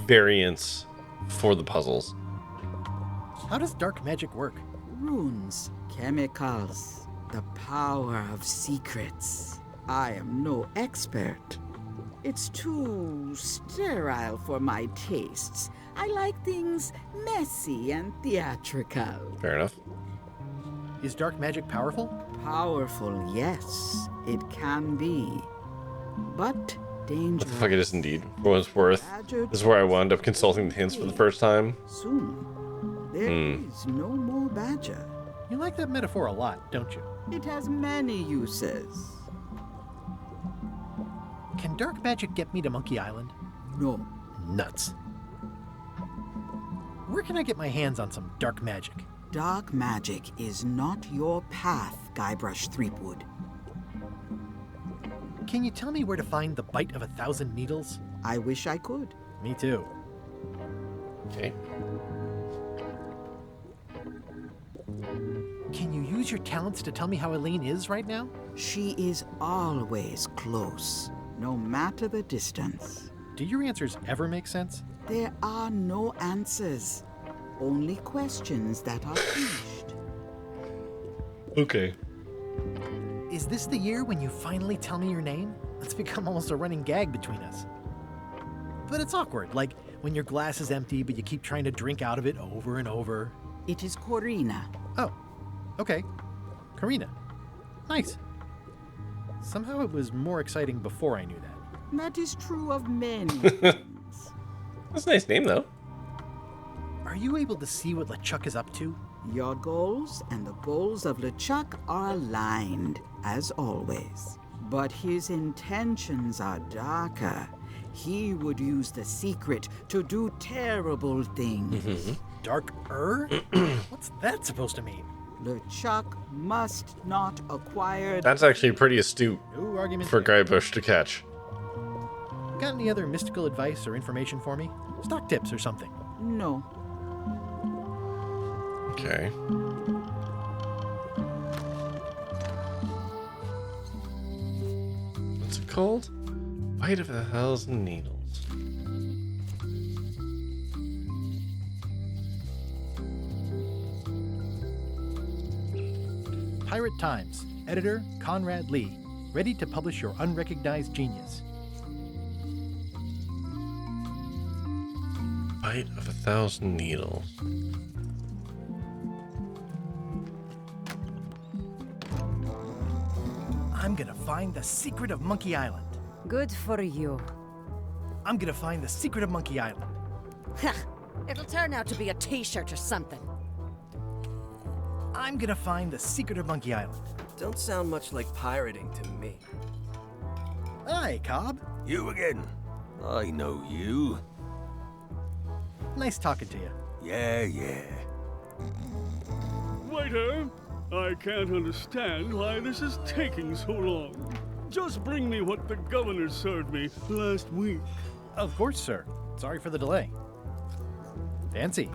Speaker 2: variants for the puzzles.
Speaker 4: How does dark magic work?
Speaker 16: Runes, chemicals, the power of secrets. I am no expert. It's too sterile for my tastes. I like things messy and theatrical.
Speaker 2: Fair enough.
Speaker 4: Is dark magic powerful?
Speaker 16: Powerful, yes. It can be. But dangerous.
Speaker 2: What the fuck it is indeed. For what it's worth. This is where I wound up consulting the hints for the first time.
Speaker 16: Soon. There is no more badger.
Speaker 4: You like that metaphor a lot, don't you?
Speaker 16: It has many uses.
Speaker 4: Can dark magic get me to Monkey Island?
Speaker 16: No.
Speaker 4: Nuts. Where can I get my hands on some dark magic?
Speaker 16: Dark magic is not your path, Guybrush Threepwood.
Speaker 4: Can you tell me where to find the bite of 1,000 needles?
Speaker 16: I wish I could.
Speaker 4: Me too.
Speaker 2: Okay.
Speaker 4: Can you use your talents to tell me how Elaine is right now?
Speaker 16: She is always close, no matter the distance.
Speaker 4: Do your answers ever make sense?
Speaker 16: There are no answers, only questions that are finished.
Speaker 2: Okay.
Speaker 4: Is this the year when you finally tell me your name? It's become almost a running gag between us. But it's awkward, like when your glass is empty but you keep trying to drink out of it over and over.
Speaker 16: It is Corina.
Speaker 4: Oh, okay. Karina. Nice. Somehow it was more exciting before I knew that.
Speaker 16: That is true of many.
Speaker 2: That's a nice name, though.
Speaker 4: Are you able to see what LeChuck is up to?
Speaker 16: Your goals and the goals of LeChuck are aligned, as always. But his intentions are darker. He would use the secret to do terrible things.
Speaker 4: Darker? What's that supposed to mean?
Speaker 16: LeChuck must not acquire...
Speaker 2: That's actually pretty astute
Speaker 4: No argument
Speaker 2: for
Speaker 4: there.
Speaker 2: Guybrush to catch.
Speaker 4: Got any other mystical advice or information for me? Stock tips or something?
Speaker 16: No.
Speaker 2: Okay. What's it called? Bite of 1,000 needles.
Speaker 4: Pirate Times. Editor Conrad Lee. Ready to publish your unrecognized genius.
Speaker 2: Bite of 1,000 needles.
Speaker 4: I'm gonna find the secret of Monkey Island.
Speaker 9: Good for you.
Speaker 4: I'm gonna find the secret of Monkey Island.
Speaker 6: It'll turn out to be a t-shirt or something.
Speaker 4: I'm gonna find the secret of Monkey Island.
Speaker 21: Don't sound much like pirating to me.
Speaker 4: Hi, Cobb.
Speaker 10: You again. I know you.
Speaker 4: Nice talking to you.
Speaker 10: Yeah.
Speaker 1: Waiter, I can't understand why this is taking so long. Just bring me what the governor served me last week.
Speaker 4: Of course, sir. Sorry for the delay. Fancy.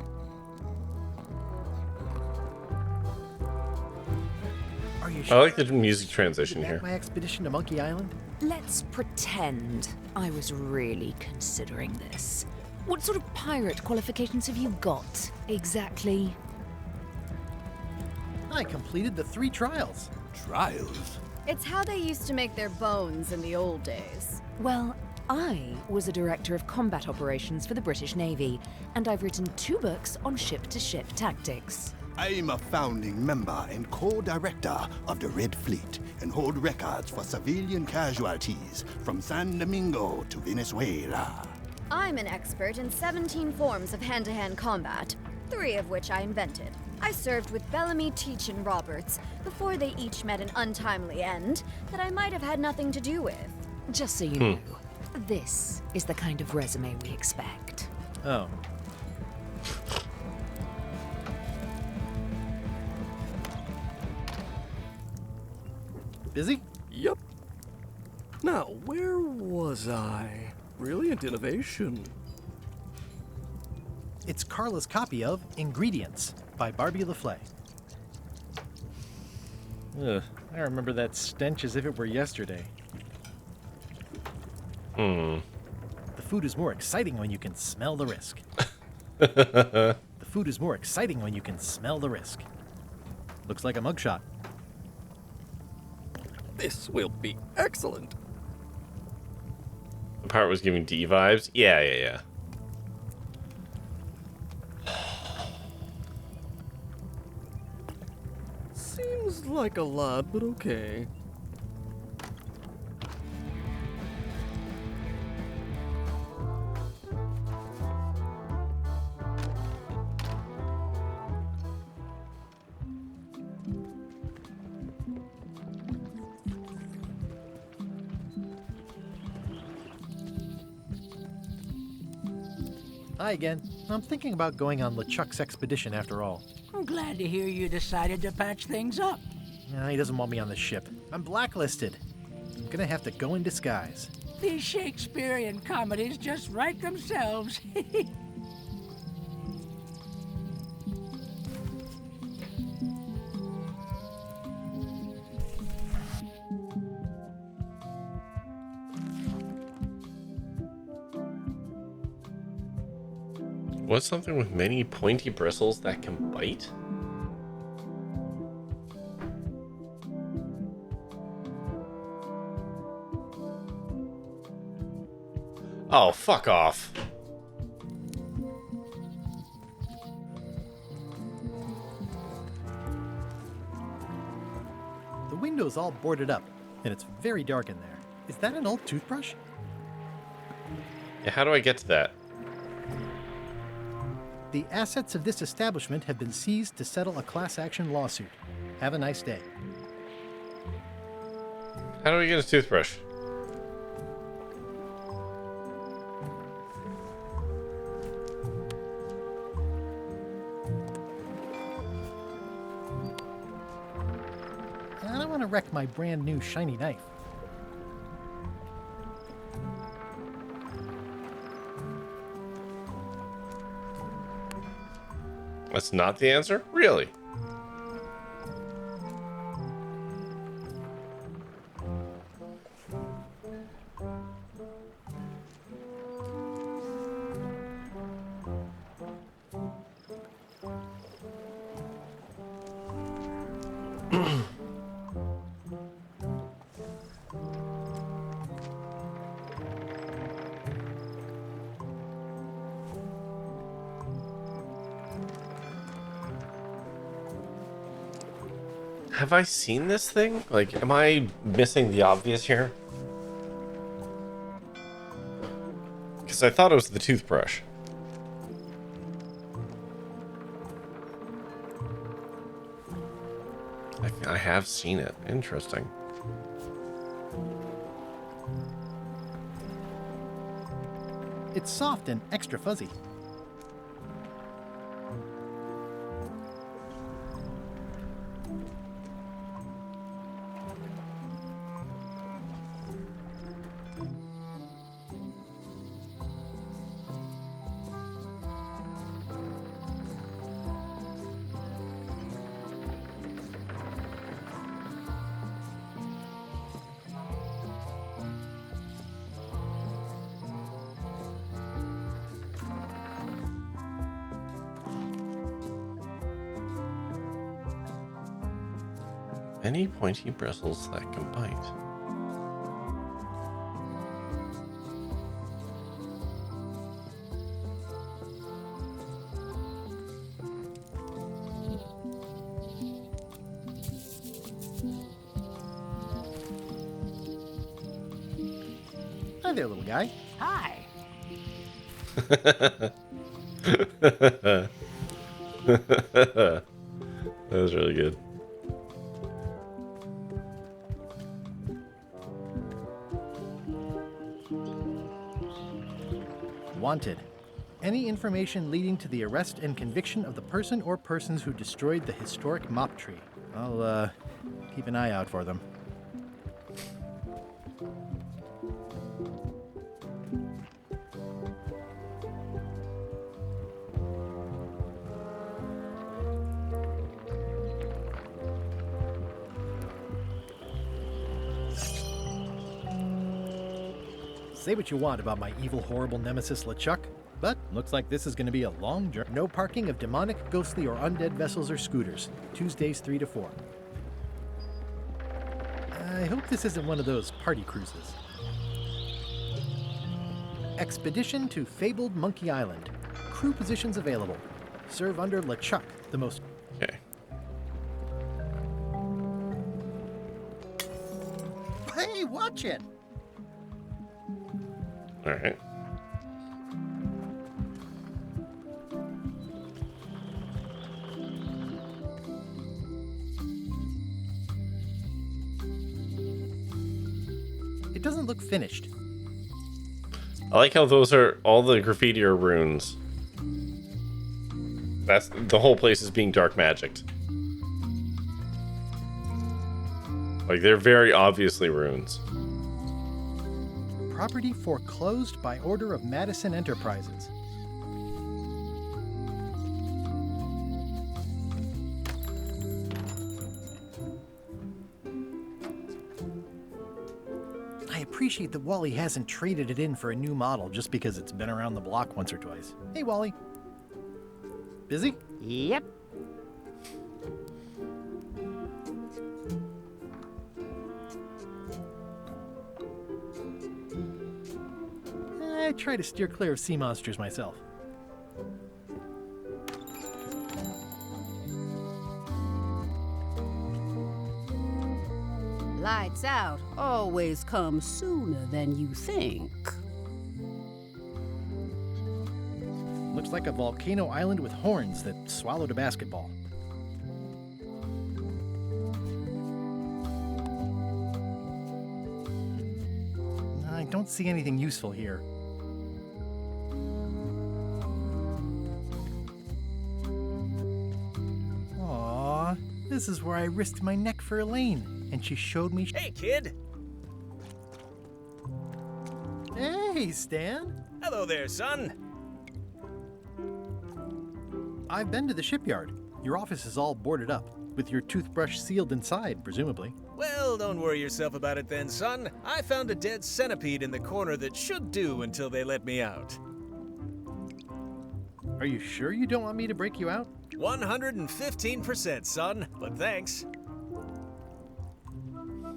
Speaker 4: Are you sure?
Speaker 2: I like the music transition here.
Speaker 4: My expedition to Monkey Island?
Speaker 11: Let's pretend I was really considering this. What sort of pirate qualifications have you got, exactly?
Speaker 4: I completed the 3 trials.
Speaker 10: Trials?
Speaker 14: It's how they used to make their bones in the old days.
Speaker 11: Well, I was a director of combat operations for the British Navy, and I've written 2 books on ship-to-ship tactics.
Speaker 12: I'm a founding member and co-director of the Red Fleet and hold records for civilian casualties from San Domingo to Venezuela.
Speaker 5: I'm an expert in 17 forms of hand-to-hand combat, 3 of which I invented. I served with Bellamy, Teach, and Roberts before they each met an untimely end that I might have had nothing to do with.
Speaker 11: Just so you know, this is the kind of resume we expect.
Speaker 4: Oh. Busy?
Speaker 21: Yup. Now, where was I? Brilliant innovation.
Speaker 4: It's Carla's copy of Ingredients by Barbie LaFlay. Ugh, I remember that stench as if it were yesterday. The food is more exciting when you can smell the risk. The food is more exciting when you can smell the risk. Looks like a mugshot.
Speaker 21: This will be excellent.
Speaker 2: The part was giving D vibes. Yeah.
Speaker 21: Seems like a lot, but okay.
Speaker 4: Hi again. I'm thinking about going on LeChuck's expedition after all.
Speaker 22: I'm glad to hear you decided to patch things up.
Speaker 4: Nah, he doesn't want me on the ship. I'm blacklisted. I'm gonna have to go in disguise.
Speaker 22: These Shakespearean comedies just write themselves.
Speaker 2: What's something with many pointy bristles that can bite? Oh, fuck off.
Speaker 4: The window's all boarded up, and it's very dark in there. Is that an old toothbrush?
Speaker 2: Yeah, how do I get to that?
Speaker 4: The assets of this establishment have been seized to settle a class action lawsuit. Have a nice day.
Speaker 2: How do we get a toothbrush?
Speaker 4: I don't want to wreck my brand new shiny knife.
Speaker 2: That's not the answer? Really? Have I seen this thing? Like, am I missing the obvious here? because I thought it was the toothbrush. I have seen it. Interesting.
Speaker 4: It's soft and extra fuzzy.
Speaker 2: Any pointy bristles that can bite.
Speaker 4: Hi there, little guy.
Speaker 9: Hi.
Speaker 2: That was really good.
Speaker 4: Wanted. Any information leading to the arrest and conviction of the person or persons who destroyed the historic mop tree. I'll, keep an eye out for them. Say what you want about my evil, horrible nemesis LeChuck, but looks like this is going to be a long journey. No parking of demonic, ghostly, or undead vessels or scooters. Tuesdays 3 to 4. I hope this isn't one of those party cruises. Expedition to Fabled Monkey Island. Crew positions available. Serve under LeChuck, the most...
Speaker 2: Okay.
Speaker 4: Hey, watch it!
Speaker 2: All right.
Speaker 4: It doesn't look finished.
Speaker 2: I like how those are all the graffiti are runes. That's the whole place is being dark magicked. Like they're very obviously runes.
Speaker 4: Property foreclosed by order of Madison Enterprises. I appreciate that Wally hasn't traded it in for a new model just because it's been around the block once or twice. Hey, Wally. Busy?
Speaker 20: Yep.
Speaker 4: I try to steer clear of sea monsters myself.
Speaker 8: Lights out always comes sooner than you think.
Speaker 4: Looks like a volcano island with horns that swallowed a basketball. I don't see anything useful here. Aww, this is where I risked my neck for Elaine, and she showed me...
Speaker 17: Hey, kid!
Speaker 4: Hey, Stan!
Speaker 17: Hello there, son!
Speaker 4: I've been to the shipyard. Your office is all boarded up, with your toothbrush sealed inside, presumably.
Speaker 17: Well, don't worry yourself about it then, son. I found a dead centipede in the corner that should do until they let me out.
Speaker 4: Are you sure you don't want me to break you out?
Speaker 17: 115%, son, but thanks.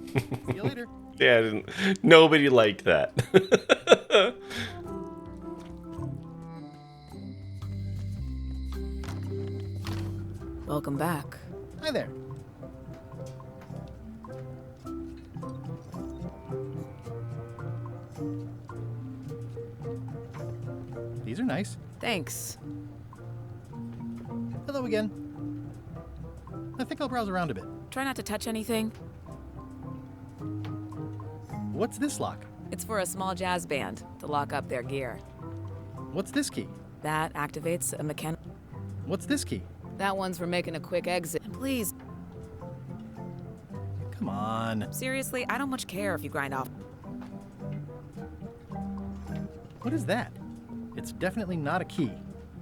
Speaker 4: See you later.
Speaker 2: Yeah, nobody liked that.
Speaker 13: Welcome back.
Speaker 4: Hi there. These are nice.
Speaker 13: Thanks.
Speaker 4: Hello again. I think I'll browse around a bit.
Speaker 13: Try not to touch anything.
Speaker 4: What's this lock?
Speaker 13: It's for a small jazz band to lock up their gear.
Speaker 4: What's this key?
Speaker 13: That activates a mechanic.
Speaker 4: What's this key?
Speaker 13: That one's for making a quick exit. And please.
Speaker 4: Come on.
Speaker 13: Seriously, I don't much care if you grind off.
Speaker 4: What is that? It's definitely not a key.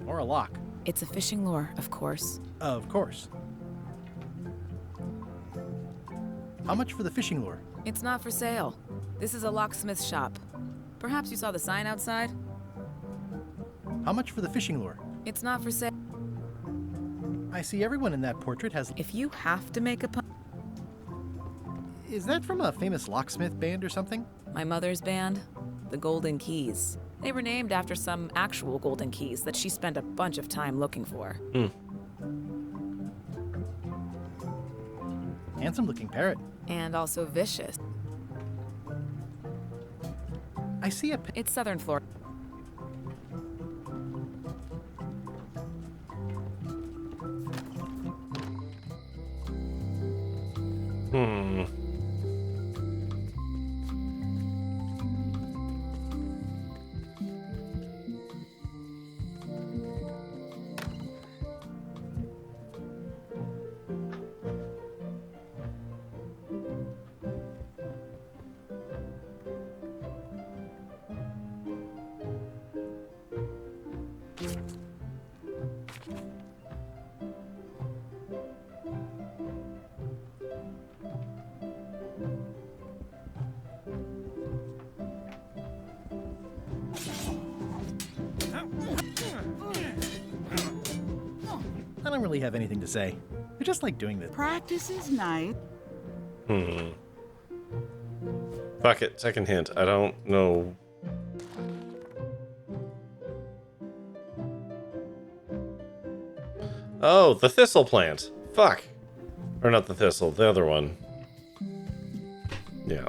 Speaker 4: Or a lock.
Speaker 13: It's a fishing lure, of course.
Speaker 4: Of course. How much for the fishing lure?
Speaker 13: It's not for sale. This is a locksmith shop. Perhaps you saw the sign outside?
Speaker 4: How much for the fishing lure?
Speaker 13: It's not for sale.
Speaker 4: I see everyone in that portrait has...
Speaker 13: If you have to make a pun...
Speaker 4: Is that from a famous locksmith band or something?
Speaker 13: My mother's band, the Golden Keys. They were named after some actual golden keys that she spent a bunch of time looking for.
Speaker 4: Handsome looking parrot.
Speaker 13: And also vicious.
Speaker 4: I see a...
Speaker 13: It's Southern Florida.
Speaker 4: I don't really have anything to say. I just like doing this.
Speaker 16: Practice is nice.
Speaker 2: Fuck it. Second hint. I don't know. Oh, the thistle plant. Fuck. Or not the thistle, the other one. Yeah.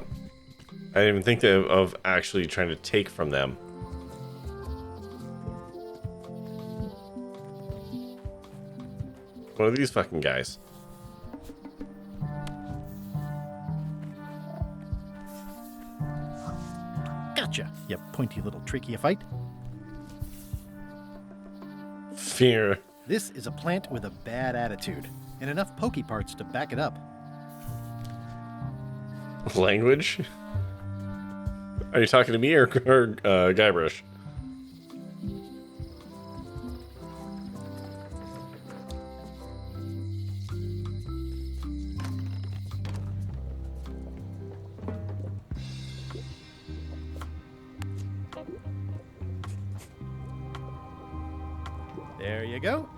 Speaker 2: I didn't even think of actually trying to take from them. One of these fucking guys.
Speaker 4: Gotcha, you pointy little trichiophyte.
Speaker 2: Fear.
Speaker 4: This is a plant with a bad attitude, and enough pokey parts to back it up.
Speaker 2: Language? Are you talking to me or Guybrush?
Speaker 4: There you go.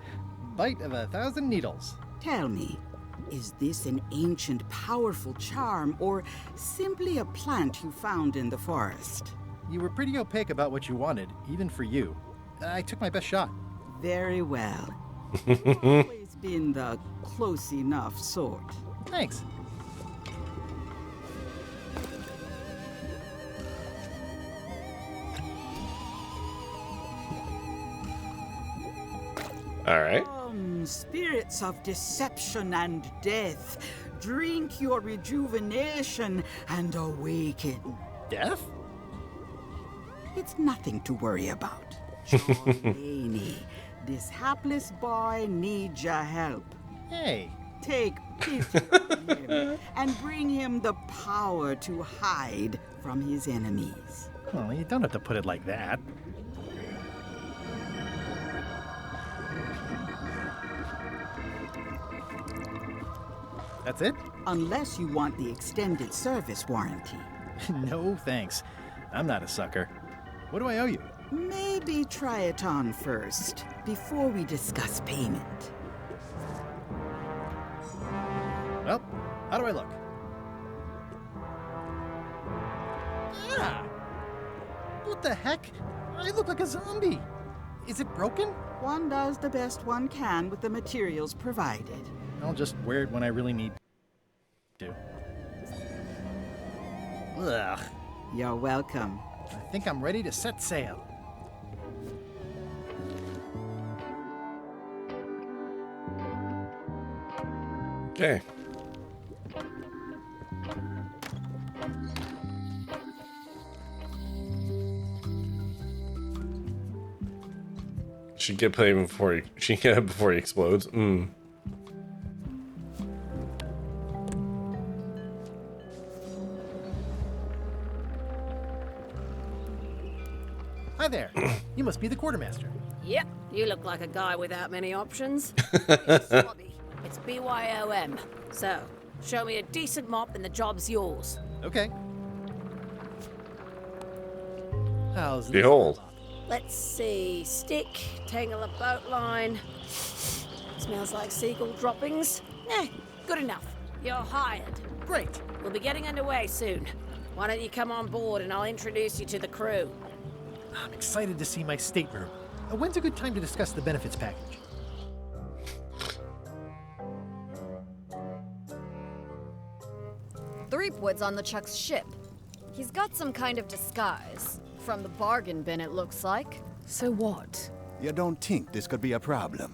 Speaker 4: Bite of 1,000 needles.
Speaker 16: Tell me, is this an ancient, powerful charm, or simply a plant you found in the forest?
Speaker 4: You were pretty opaque about what you wanted, even for you. I took my best shot.
Speaker 16: Very well. You've always been the close enough sort.
Speaker 4: Thanks.
Speaker 2: All right.
Speaker 16: Spirits of deception and death, drink your rejuvenation and awaken.
Speaker 4: Death?
Speaker 16: It's nothing to worry about. John Laney, this hapless boy needs your help.
Speaker 4: Hey.
Speaker 16: Take pity on him and bring him the power to hide from his enemies.
Speaker 4: Well, you don't have to put it like that. That's it?
Speaker 16: Unless you want the extended service warranty.
Speaker 4: No, thanks. I'm not a sucker. What do I owe you?
Speaker 16: Maybe try it on first, before we discuss payment.
Speaker 4: Well, how do I look? Yeah! What the heck? I look like a zombie. Is it broken?
Speaker 16: One does the best one can with the materials provided.
Speaker 4: I'll just wear it when I really need to. Ugh.
Speaker 16: You're welcome.
Speaker 4: I think I'm ready to set sail.
Speaker 2: Okay. She get played before before he explodes.
Speaker 4: Hi there. You must be the quartermaster.
Speaker 6: Yep, you look like a guy without many options. Swabby. It's BYOM. So, show me a decent mop and the job's yours.
Speaker 4: Okay. How's this?
Speaker 2: Behold.
Speaker 6: Let's see. Stick, tangle a boat line. Smells like seagull droppings. Good enough. You're hired.
Speaker 4: Great.
Speaker 6: We'll be getting underway soon. Why don't you come on board and I'll introduce you to the crew.
Speaker 4: I'm excited to see my stateroom. When's a good time to discuss the benefits package?
Speaker 5: Threepwood's on LeChuck's ship. He's got some kind of disguise. From the bargain bin, it looks like.
Speaker 11: So what?
Speaker 12: You don't think this could be a problem?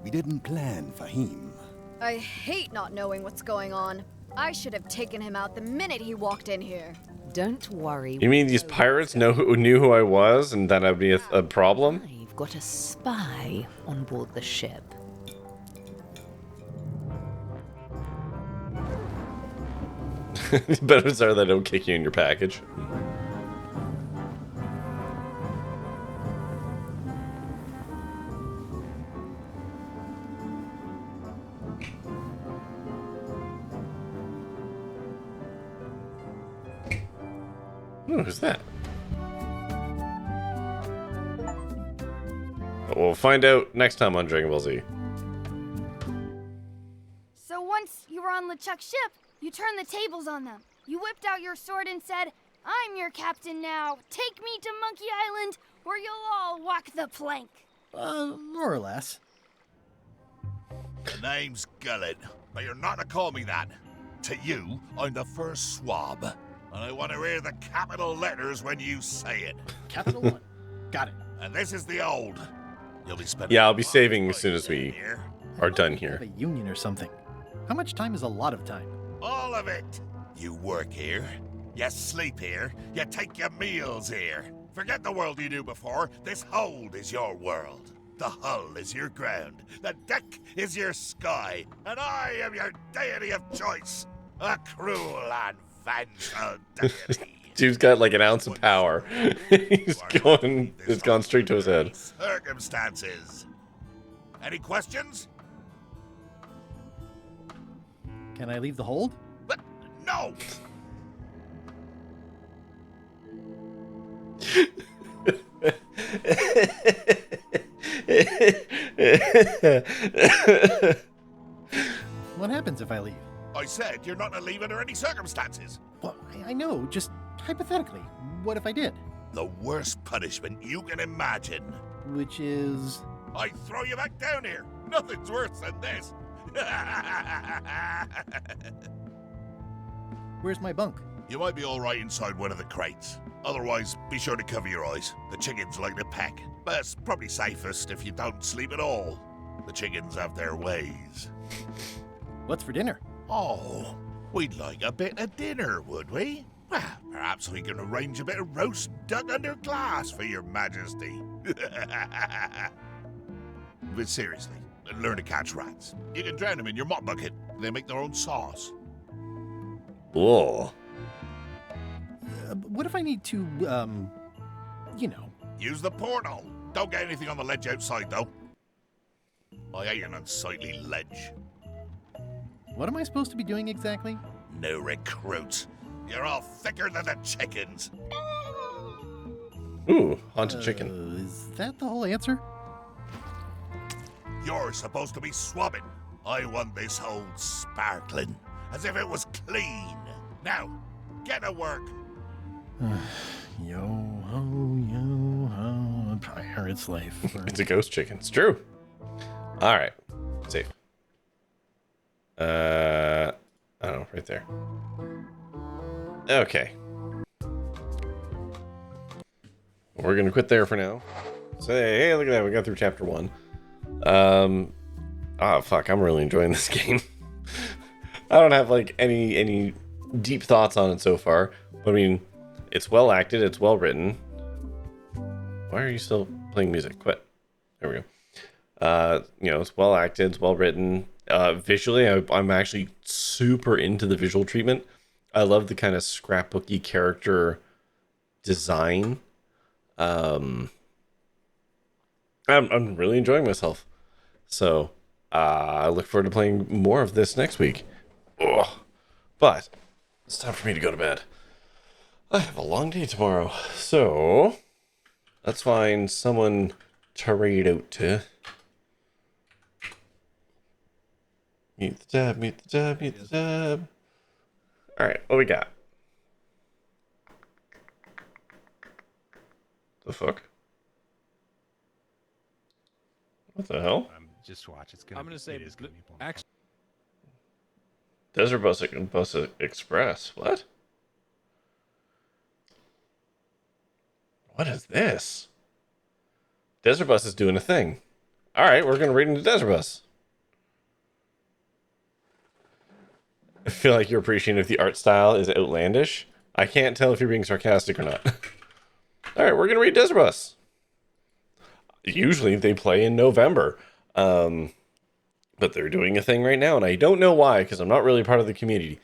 Speaker 12: We didn't plan for him.
Speaker 5: I hate not knowing what's going on. I should have taken him out the minute he walked in here.
Speaker 11: Don't worry.
Speaker 2: You mean these pirates knew who I was, and that would be a problem?
Speaker 11: I've got a spy on board the ship.
Speaker 2: Better sorry they don't kick you in your package. Ooh, who's that? We'll find out next time on Dragon Ball Z.
Speaker 14: So once you were on LeChuck's ship, you turned the tables on them. You whipped out your sword and said, "I'm your captain now. Take me to Monkey Island, or you'll all walk the plank."
Speaker 4: More or less.
Speaker 7: The name's Gullet, but you're not to call me that. To you, I'm the first swab, and I want to hear the capital letters when you say it.
Speaker 4: Capital One. Got it.
Speaker 7: And this is the old. You'll be spending.
Speaker 2: Yeah, I'll be saving as soon as we are done here.
Speaker 4: A union or something. How much time is a lot of time?
Speaker 7: All of it. You work here, you sleep here, you take your meals here. Forget the world you knew before. This hold is your world. The hull is your ground. The deck is your sky. And I am your deity of choice. A cruel and vengeful deity.
Speaker 2: Dude's got like an ounce of power. It's gone straight to his head.
Speaker 7: Circumstances. Any questions?
Speaker 4: Can I leave the hold?
Speaker 7: But no.
Speaker 4: What happens if I leave?
Speaker 7: I said you're not to leave under any circumstances.
Speaker 4: Well, I know, just hypothetically. What if I did?
Speaker 7: The worst punishment you can imagine.
Speaker 4: Which is?
Speaker 7: I throw you back down here. Nothing's worse than this.
Speaker 4: Where's my bunk?
Speaker 7: You might be all right inside one of the crates. Otherwise, be sure to cover your eyes. The chickens like to peck. But it's probably safest if you don't sleep at all. The chickens have their ways.
Speaker 4: What's for dinner?
Speaker 7: Oh, we'd like a bit of dinner, would we? Well, perhaps we can arrange a bit of roast duck under glass for your majesty. But seriously, learn to catch rats. You can drown them in your mop bucket. They make their own sauce.
Speaker 2: Whoa.
Speaker 4: What if I need to, you know?
Speaker 7: Use the portal. Don't get anything on the ledge outside, though. I hate an unsightly ledge.
Speaker 4: What am I supposed to be doing exactly?
Speaker 7: No recruits. You're all thicker than the chickens.
Speaker 2: Ooh, haunted chicken.
Speaker 4: Is that the whole answer?
Speaker 7: You're supposed to be swabbing. I want this hold sparkling, as if it was clean. Now, get to work.
Speaker 4: Yo-ho, pirate's life.
Speaker 2: It's a ghost chicken. It's true. All right. Safe. I don't know, right there. Okay. We're gonna quit there for now. Say, hey, look at that, we got through chapter 1. Fuck, I'm really enjoying this game. I don't have like any deep thoughts on it so far. But I mean, it's well acted, it's well written. Why are you still playing music? Quit. There we go. You know, it's well acted, it's well written. Visually, I'm actually super into the visual treatment. I love the kind of scrapbooky character design. I'm really enjoying myself. So I look forward to playing more of this next week. Ugh. But it's time for me to go to bed. I have a long day tomorrow, so let's find someone to read out to. Meet the dab, meet the dab, meet the dab. Alright, what we got? The fuck? What the hell?
Speaker 18: Just watch. It's gonna. I'm gonna say actually.
Speaker 2: Desert Bus Express. What? What is this? Desert Bus is doing a thing. All right, we're gonna read into Desert Bus. I feel like you're appreciating if the art style is outlandish. I can't tell if you're being sarcastic or not. All right, we're gonna read Desert Bus. Usually they play in November, but they're doing a thing right now, and I don't know why, because I'm not really part of the community.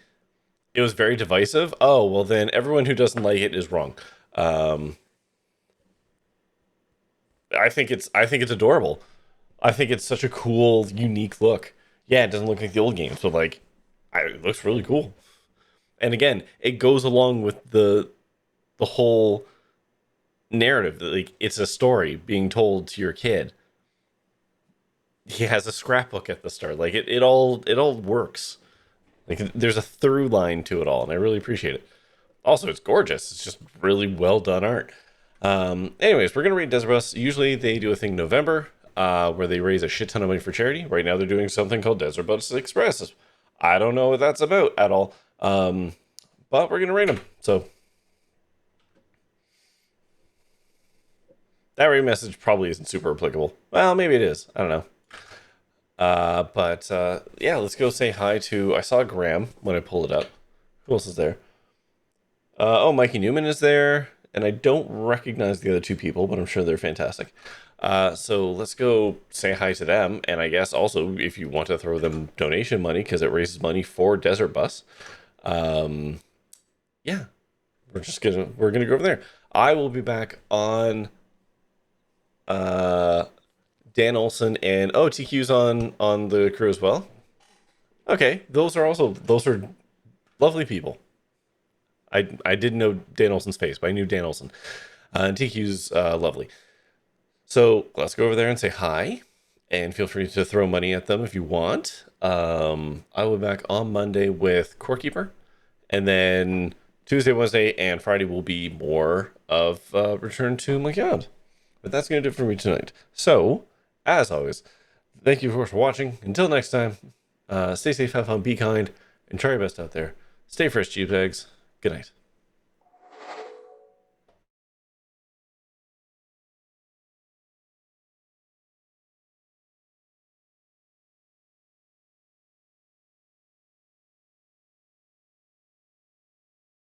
Speaker 2: It was very divisive. Oh, well then everyone who doesn't like it is wrong. I think it's adorable. I think it's such a cool, unique look. Yeah, it doesn't look like the old games, but like, it looks really cool. And again, it goes along with the whole narrative. Like, it's a story being told to your kid. He has a scrapbook at the start. Like, it all works. Like, there's a through line to it all, and I really appreciate it. Also, it's gorgeous. It's just really well done art. Anyways, we're gonna read Desert Bus. Usually they do a thing in November where they raise a shit ton of money for charity. Right now they're doing something called Desert Bus Express. I don't know what that's about at all. But we're gonna read them. So that rate message probably isn't super applicable. Well, maybe it is. I don't know. But yeah, let's go say hi to... I saw Graham when I pulled it up. Who else is there? Oh, Mikey Newman is there. And I don't recognize the other two people, but I'm sure they're fantastic. So let's go say hi to them. And I guess also, if you want to throw them donation money, because it raises money for Desert Bus. Yeah, we're gonna go over there. I will be back on Dan Olson and TQ's on the crew as well. Okay, those are lovely people. I didn't know Dan Olson's face, but I knew Dan Olson. And TQ's lovely. So let's go over there and say hi. And feel free to throw money at them if you want. I will be back on Monday with Core Keeper. And then Tuesday, Wednesday, and Friday will be more of Return to Monkey Island. But that's going to do it for me tonight. So, as always, thank you for watching. Until next time, stay safe, have fun, be kind, and try your best out there. Stay fresh, Jeep eggs. Good night.